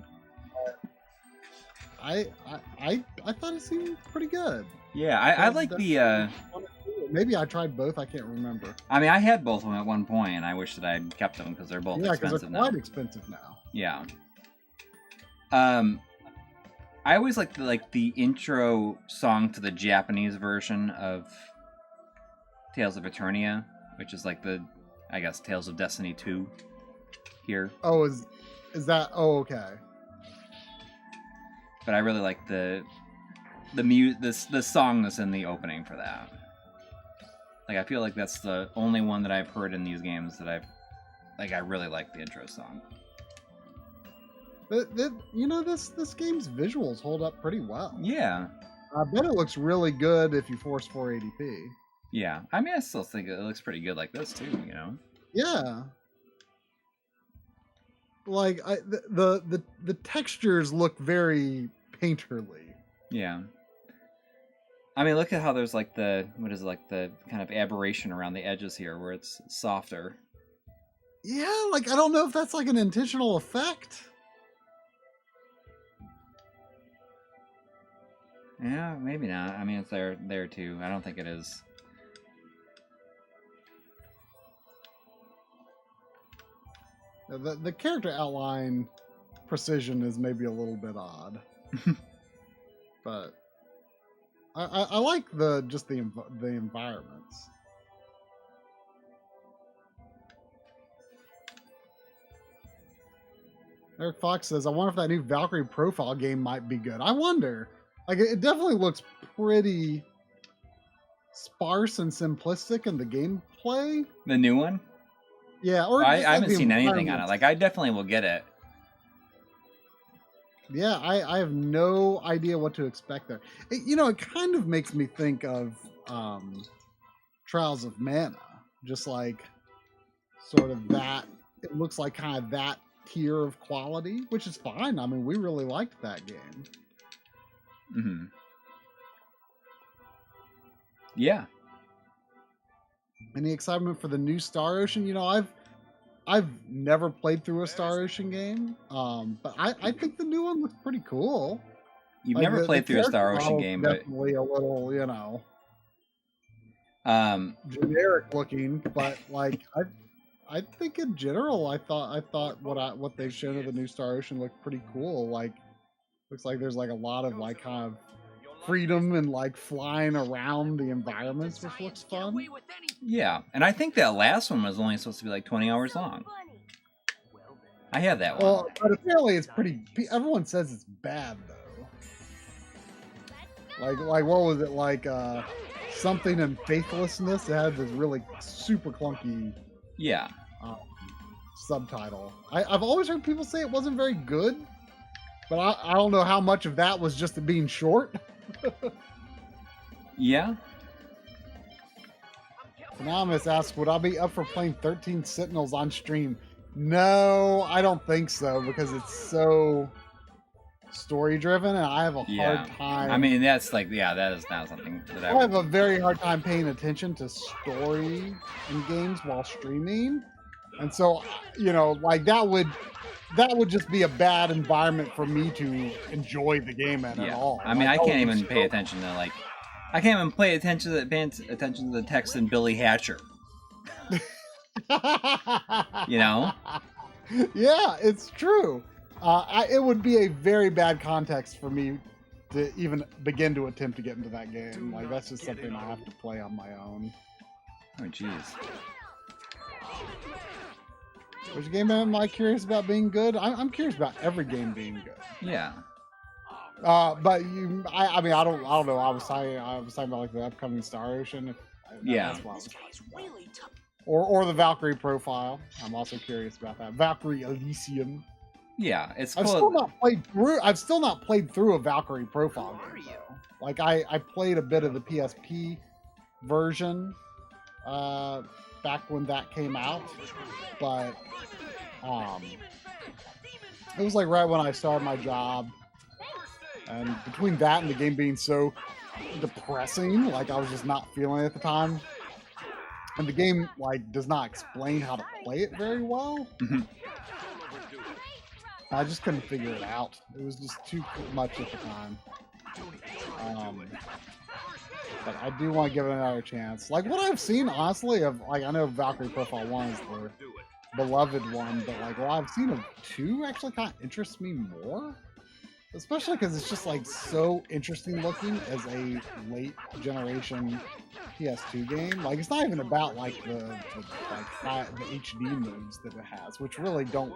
I thought it seemed pretty good. Yeah, I like the maybe I tried both, I can't remember. I mean, I had both of them at one point, and I wish that I'd kept them because they're both expensive now. Yeah, because they're quite expensive now. Yeah. I always liked the intro song to the Japanese version of Tales of Eternia, which is like the, I guess, Tales of Destiny 2 here. Oh, is that? Oh, okay. But I really like the song that's in the opening for that. Like, I feel like that's the only one that I've heard in these games that I really like the intro song. You know, this game's visuals hold up pretty well. Yeah. I bet it looks really good if you force 480p. Yeah. I mean, I still think it looks pretty good like this too, you know? Yeah. Like the textures look very painterly. Yeah. I mean, look at how there's like the kind of aberration around the edges here where it's softer. Yeah, like I don't know if that's like an intentional effect. Yeah, maybe not. I mean, it's there too. I don't think it is. The character outline precision is maybe a little bit odd, but I like the environments. Eric Fox says, "I wonder if that new Valkyrie profile game might be good." I wonder. Like, it definitely looks pretty sparse and simplistic in the gameplay. The new one? Yeah, or I haven't seen anything on it. Like, I definitely will get it. Yeah, I have no idea what to expect there. It kind of makes me think of Trials of Mana. Just like sort of that. It looks like kind of that tier of quality, which is fine. I mean, we really liked that game. Mm-hmm. Yeah. Any excitement for the new Star Ocean? You know, I've never played through a Star Ocean game, but I think the new one looks pretty cool. You've never played through a Star Ocean game, but definitely a little, generic looking. But like, I think in general, I thought what they've shown of the new Star Ocean looked pretty cool. Like, looks like there's like a lot of like kind of freedom and like flying around the environments, which looks fun. Yeah, and I think that last one was only supposed to be like 20 hours long. I have that one. Well, but apparently it's pretty. Everyone says it's bad though. Like what was it like? Something in Faithlessness. It had this really super clunky subtitle. I've always heard people say it wasn't very good, but I don't know how much of that was just it being short. Yeah. Anonymous asks, would I be up for playing 13 Sentinels on stream? No, I don't think so, because it's so story driven and I have a hard time. I mean, that's like, that is not something that I have a very hard time paying attention to story in games while streaming. And so, you know, like that would just be a bad environment for me to enjoy the game at all. I mean, I can't even pay attention to like, I can't even pay attention to the text in Billy Hatcher. You know? Yeah, it's true. It would be a very bad context for me to even begin to attempt to get into that game. Like, that's just something I have to play on my own. Oh, jeez. Which game am I curious about being good? I'm curious about every game being good. Yeah. But I mean, I don't know. I was talking about like the upcoming Star Ocean. Yeah. Or the Valkyrie profile. I'm also curious about that. Valkyrie Elysium. Yeah, it's cool. I've still not played through a Valkyrie profile game, though. Like I played a bit of the PSP version back when that came out, but it was like right when I started my job, and between that and the game being so depressing, like I was just not feeling it at the time, and the game like does not explain how to play it very well. I just couldn't figure it out. It was just too much at the time. But I do want to give it another chance. Like what I've seen, honestly, of like I know Valkyrie Profile 1 is the beloved one, but like what I've seen of 2 actually kind of interests me more. Especially because it's just like so interesting looking as a late generation PS2 game. Like it's not even about like the HD moves that it has, which really don't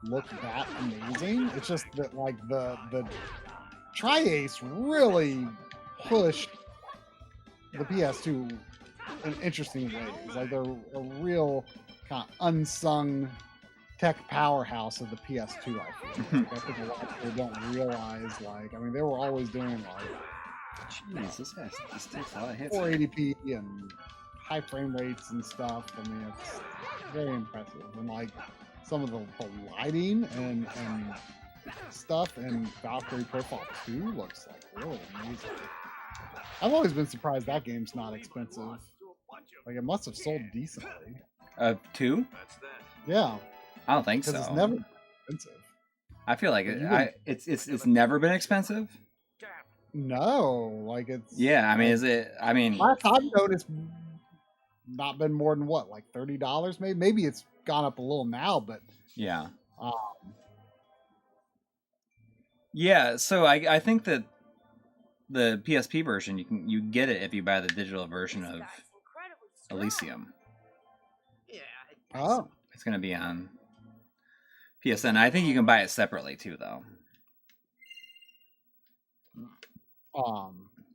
look that amazing. It's just that like the Tri-Ace really pushed the PS2 in interesting ways. Like they're a real kind of unsung tech powerhouse of the PS2, I feel. Like, I think a lot of people don't realize, like, I mean, they were always doing, like, jeez, this takes a lot of hits. 480p and high frame rates and stuff. I mean, it's very impressive. And, like, some of the lighting and stuff in Valkyrie Profile 2 looks, like, really amazing. I've always been surprised that game's not expensive. Like, it must have sold decently. 2? Yeah. I don't think so. Because it's never expensive. I feel like it's never been expensive. No, like it's. Yeah, I mean, is it? I mean, last I've noticed, not been more than what, like $30, maybe. Maybe it's gone up a little now, but yeah. Yeah, so I think that the PSP version you get it if you buy the digital version of Elysium. Oh, it's gonna be on PSN. I think you can buy it separately too, though.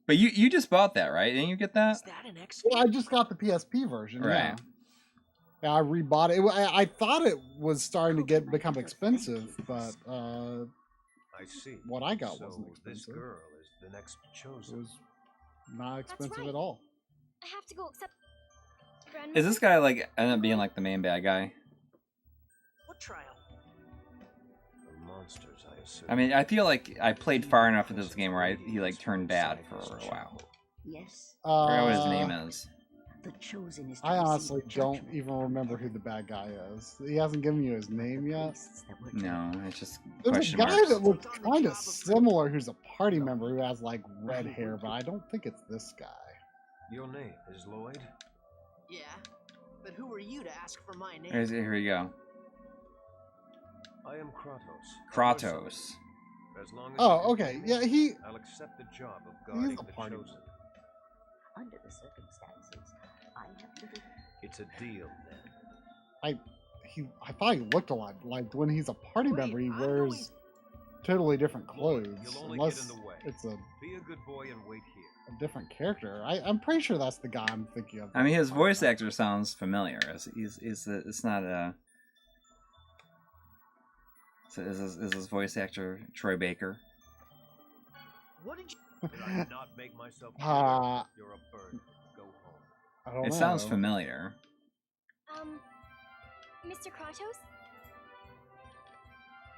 But you just bought that, right? Didn't you get that? Is that an X? Well, I just got the PSP version. Right. Yeah, I rebought it. I thought it was starting to become expensive, but I see. What I got so wasn't expensive. This girl is the next chosen. It was not expensive at all. I have to go accept. Is this guy like end up being like the main bad guy? What trial? The monsters, I assume. I mean, I feel like I played far enough with this game where he like turned bad for a while. Yes. I forgot what his name is. The chosen is. I honestly don't even remember who the bad guy is. He hasn't given you his name yet. No, it's just There's a question guy marks. that looks kind of similar who's a party member who has like red hair, but I don't think it's this guy. Your name is Lloyd? Yeah, but who are you to ask for my name? Here we go. I am Kratos. Kratos. As long as Oh, okay. Yeah, I'll accept the job of He's guarding a the party chosen. Under the circumstances, I have to do. It's a deal then. I thought he looked a lot like when he's a party member. He wears totally different clothes. You'll only Unless get in the way. it's a Be a good boy and wait here. different character. I'm pretty sure that's the guy I'm thinking of. I mean, his voice actor sounds familiar. It's not a. So is his voice actor Troy Baker? What did you? Did I not make myself clear? You're a bird. Go home. I don't It know. sounds familiar. Mr. Kratos,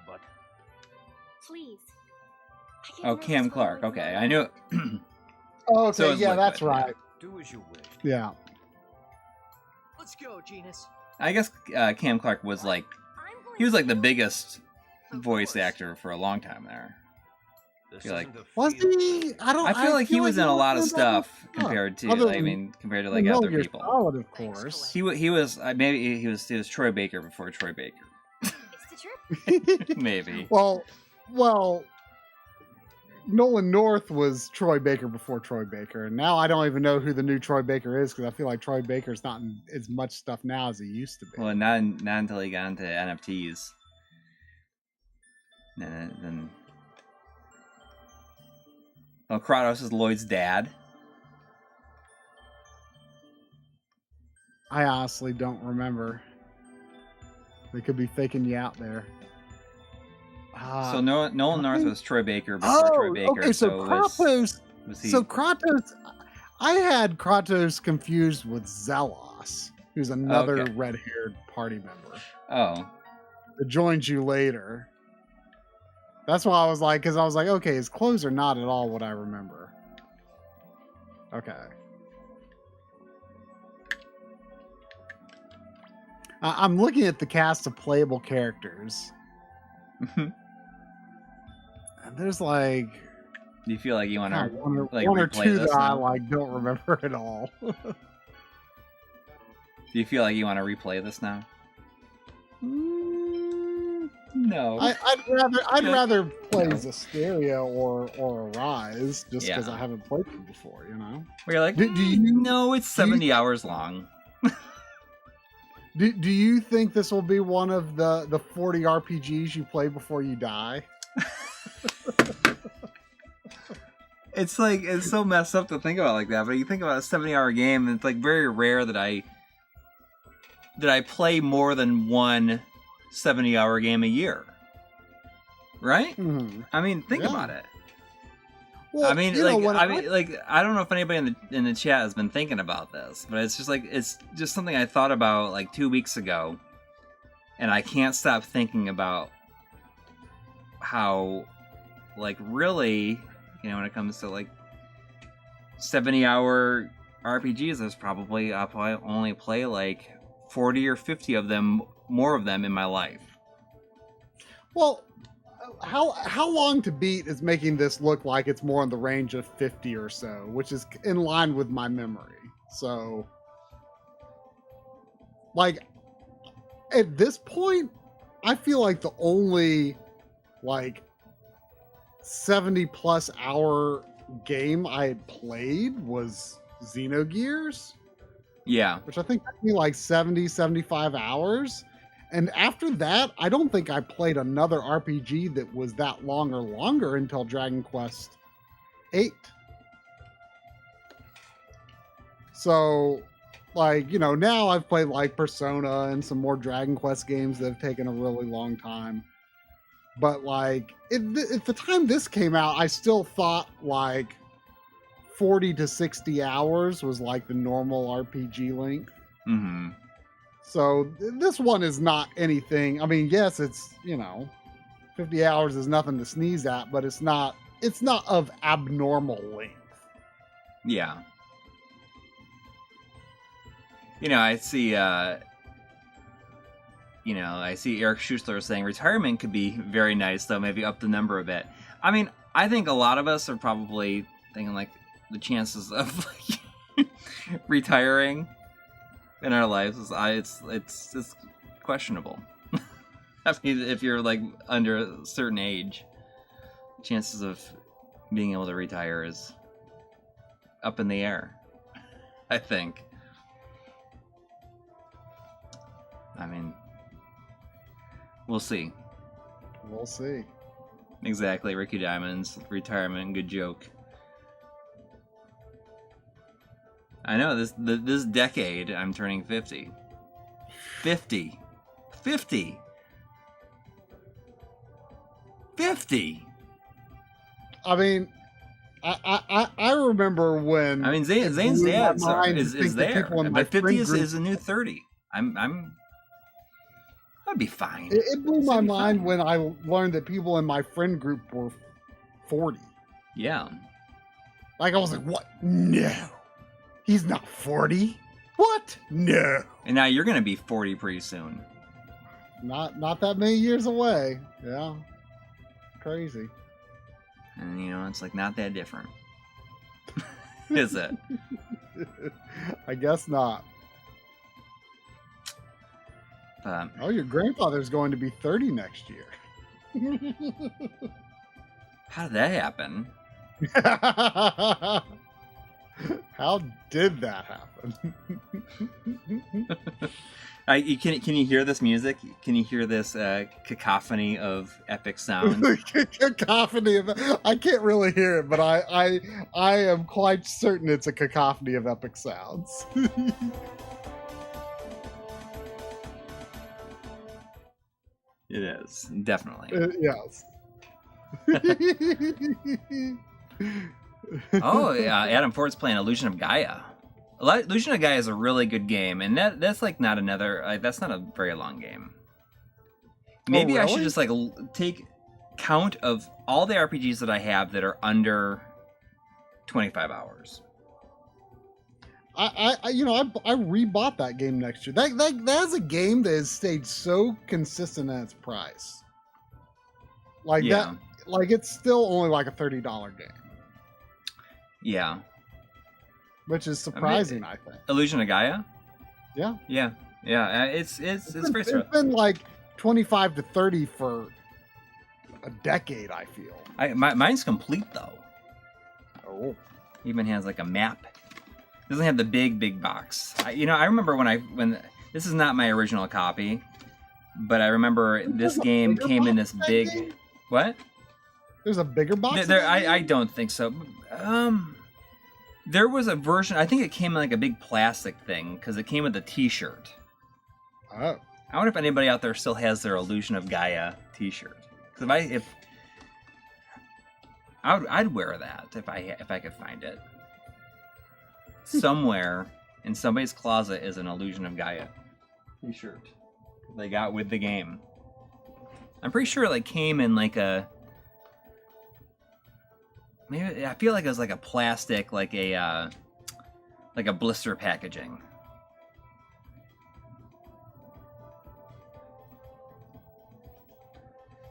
But please. Oh, Cam Clark. Okay, I knew it. Oh, okay, So is yeah, Liquid, that's right. do as you wish. Yeah. Let's go, Genus. I guess Cam Clark was like he was like the biggest voice actor for a long time there. This Feel like- isn't a Was field. he? I feel like he was in a lot of stuff compared to Other I than mean compared to like Metal other Gear people. Solid, of course. He was maybe he was Troy Baker before Troy Baker. It's the truth. Maybe. well, Nolan North was Troy Baker before Troy Baker, and now I don't even know who the new Troy Baker is because I feel like Troy Baker's not in as much stuff now as he used to be. Well, not until he got into NFTs. Then well, Kratos is Lloyd's dad. I honestly don't remember. They could be faking you out there. So Nolan North was Troy Baker before Troy Baker. Okay, so Kratos. Was he? So Kratos, I had Kratos confused with Zelos, who's another Okay. red-haired party member Oh, that joins you later. That's why I was like, because I was like, okay, his clothes are not at all what I remember. Okay. I'm looking at the cast of playable characters, and there's like do you feel like you want to one or, like one or replay two this that I now? like don't remember at all. Do you feel like you want to replay this now? No. I'd rather play Zesteria or Arise just because Yeah. I haven't played them before, you know. We're like, Do you- no, it's 70 hours long. Do you think this will be one of the 40 RPGs you play before you die? It's like it's so messed up to think about like that, but you think about a 70-hour game, and it's like very rare that I play more than one 70-hour game a year. Right? Mm-hmm. I mean, think Yeah. about it. Well, I mean, you know, when I don't know if anybody in the chat has been thinking about this, but it's just something I thought about like 2 weeks ago, and I can't stop thinking about how, like, really, you know, when it comes to like 70-hour RPGs, I'll probably only play like 40 or 50 of them, more of them in my life. Well, how long to beat is making this look like it's more in the range of 50 or so, which is in line with my memory. So, like, at this point, I feel like the only, like, 70 plus hour game I had played was Xenogears, Yeah. which I think took me like 70, 75 hours. And after that, I don't think I played another RPG that was that long or longer until Dragon Quest VIII. So, like, you know, now I've played like Persona and some more Dragon Quest games that have taken a really long time. But like, at the time this came out, I still thought like 40 to 60 hours was like the normal RPG length. Mm-hmm. So this one is not anything. I mean, yes, it's, you know, 50 hours is nothing to sneeze at, but it's not of abnormal length. Yeah. You know, I see Eric Schussler saying retirement could be very nice, though, maybe up the number a bit. I mean, I think a lot of us are probably thinking, like, the chances of like, retiring in our lives it's questionable. I mean, if you're, like, under a certain age, chances of being able to retire is up in the air, I think. I mean, we'll see. We'll see. exactly. Ricky Diamond's retirement. Good joke. I know this decade I'm turning 50. 50. 50. 50. I mean, I remember when. I mean, Zane's dad is there, but 50 is a new 30. I'd be fine. It blew my mind when I learned that people in my friend group were 40. Yeah. Like I was like, what? No, he's not 40. What? No. And now you're gonna be 40 pretty soon. Not that many years away. Yeah. Crazy. And it's like not that different. Is it? I guess not. Oh, your grandfather's going to be 30 next year. How did that happen? How did that happen? Can you hear this music? Can you hear this cacophony of epic sounds? Cacophony of, I can't really hear it, but I am quite certain it's a cacophony of epic sounds. It is, definitely. Yes. Oh, yeah, Adam Ford's playing Illusion of Gaia. Illusion of Gaia is a really good game, and that's like not another. That's not a very long game. Maybe I should just like take count of all the RPGs that I have that are under 25 hours. I rebought that game next year. That's a game that has stayed so consistent at its price. Like that, like it's still only like a $30 game. Yeah. Which is surprising, I think. Illusion of Gaia? Yeah. Yeah. Yeah. It's been like 25 to 30 for a decade, I feel. Mine's complete though. Oh. Even has like a map. Doesn't have the big box. I remember when this is not my original copy, but I remember this game came in this big game? What? There's a bigger box? I don't think so. There was a version, I think it came in like a big plastic thing because it came with a t-shirt. Oh. I wonder if anybody out there still has their Illusion of Gaia t-shirt. Because I'd wear that if I could find it. Somewhere in somebody's closet is an Illusion of Gaia t-shirt they got with the game. I'm pretty sure it like came in like a, maybe I feel like it was like a plastic, like a blister packaging.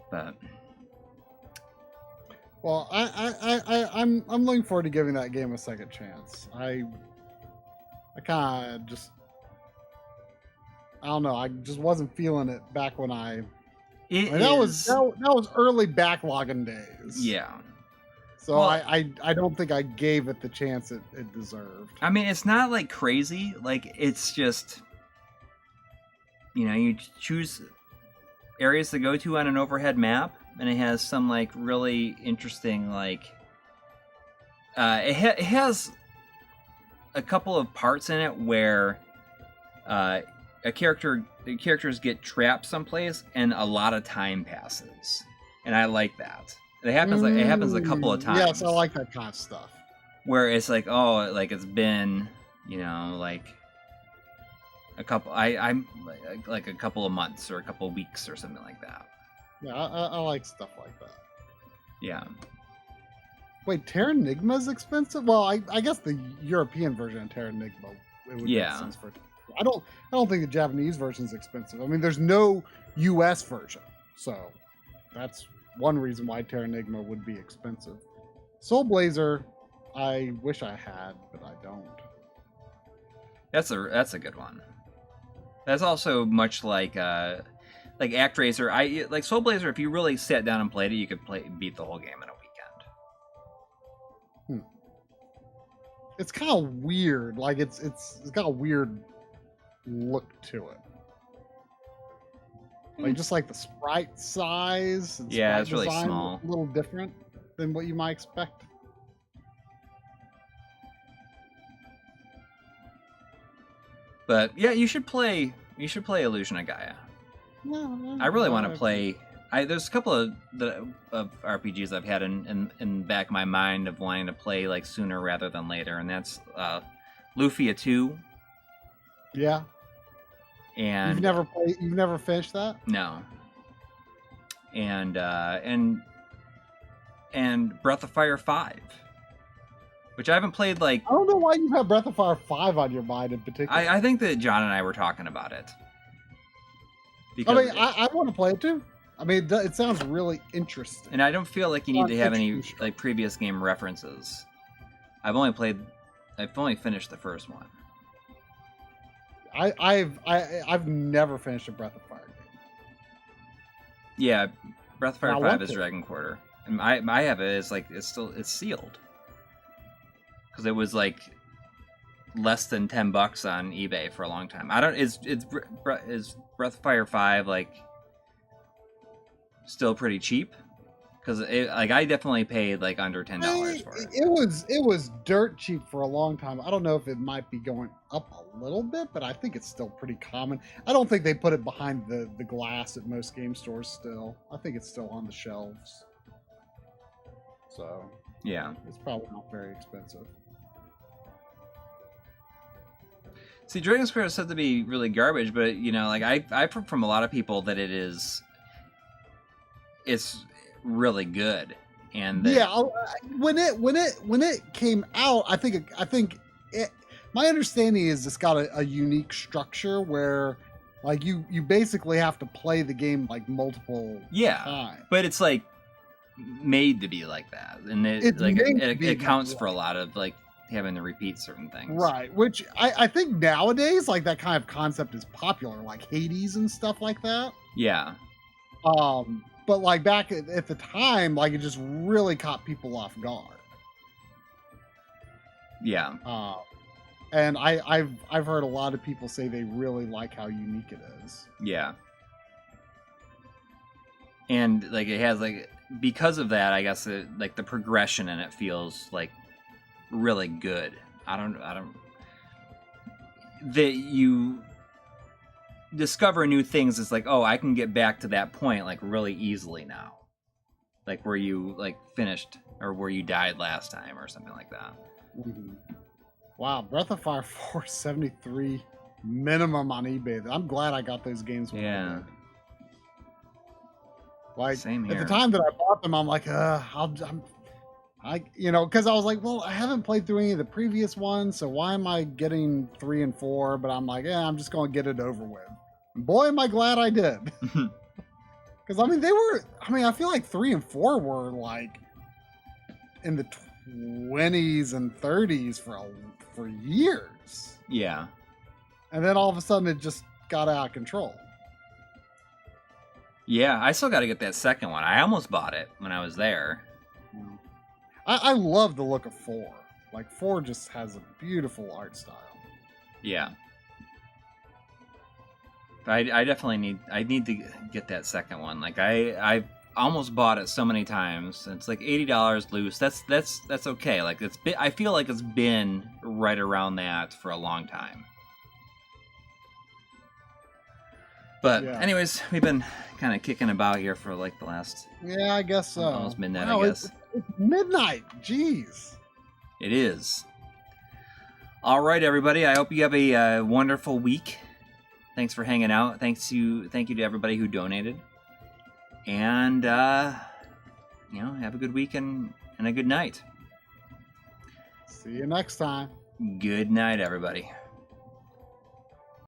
But well, I'm looking forward to giving that game a second chance. I kind of just, I don't know. I just wasn't feeling it back when that was early backlogging days. Yeah. So well, I don't think I gave it the chance it deserved. I mean, it's not like crazy. Like it's just, you choose areas to go to on an overhead map, and it has some like really interesting like. It has a couple of parts in it where the characters get trapped someplace and a lot of time passes, and I like that. It happens a couple of times. Yes, I like that kind of stuff. Where it's like, oh, like it's been, like a couple. I'm like a couple of months or a couple of weeks or something like that. Yeah, I like stuff like that. Yeah. Wait, Terranigma is expensive? Well, I guess the European version of Terranigma it would make sense for. I don't think the Japanese version is expensive. I mean, there's no U.S. version, so that's one reason why Terranigma would be expensive. Soul Blazer, I wish I had, but I don't. That's a good one. That's also much like ActRaiser. Like Soul Blazer. If you really sat down and played it, you could beat the whole game in a weekend. It's kind of weird. Like it's got a weird look to it. Like just like the sprite size. And Yeah, sprite it's really design small. was a little different than what you might expect. But yeah, you should play Illusion of Gaia. No, I really want to play. There's a couple of RPGs I've had in the back of my mind of wanting to play like sooner rather than later, and that's Lufia 2. Yeah. And you've never finished that? No. And Breath of Fire 5, which I haven't played. Like, I don't know why you have Breath of Fire 5 on your mind in particular. I think that John and I were talking about it. I mean, I want to play it too. I mean, it sounds really interesting. And I don't feel like you need to have any like previous game references. I've only finished the first one. I've never finished a Breath of Fire game. Yeah, Breath of Fire I 5 want is to. Dragon Quarter, and I have it. It's like it's sealed because it was like less than $10 on eBay for a long time. Is Breath of Fire 5 like still pretty cheap? Because I definitely paid like under $10 for it. It was dirt cheap for a long time. I don't know if it might be going up a little bit, but I think it's still pretty common. I don't think they put it behind the glass at most game stores still. I think it's still on the shelves. So Yeah. it's probably not very expensive. See, Dragon Square is said to be really garbage, but you know, like I've heard from a lot of people that it's really good. And that, Yeah, when it came out, I think my understanding is it's got a unique structure where like you basically have to play the game like multiple times. but it's like made to be like that, and it accounts for a lot of like having to repeat certain things. Right, which I think nowadays like that kind of concept is popular, like Hades and stuff like that. Yeah. But like back at the time, like it just really caught people off guard. Yeah. And I've heard a lot of people say they really like how unique it is. Yeah. And like it has like, because of that, I guess like the progression in it feels like really good. I don't that you discover new things. It's like, oh, I can get back to that point like really easily now, like where you like finished or where you died last time or something like that. Mm-hmm. Wow, Breath of Fire 4 $73 minimum on eBay. I'm glad I got those games. Yeah. Like Same here. at the time that I bought them, I'm like, because I was like, well, I haven't played through any of the previous ones, so why am I getting 3 and 4? But I'm like, I'm just going to get it over with. And boy, am I glad I did. Because I feel like 3 and 4 were like in the 20s and 30s for years. Yeah. And then all of a sudden it just got out of control. Yeah, I still got to get that second one. I almost bought it when I was there. I love the look of 4. Like 4 just has a beautiful art style. Yeah. I definitely need to get that second one. Like I almost bought it so many times. It's like $80 loose. That's okay. Like I feel like it's been right around that for a long time. But anyways, we've been kind of kicking about here for like the last I guess so. Almost midnight, Wow, I guess. It's midnight. Jeez. It is. All right, everybody. I hope you have a wonderful week. Thanks for hanging out. Thank you to everybody who donated. And have a good week and a good night. See you next time. Good night, everybody.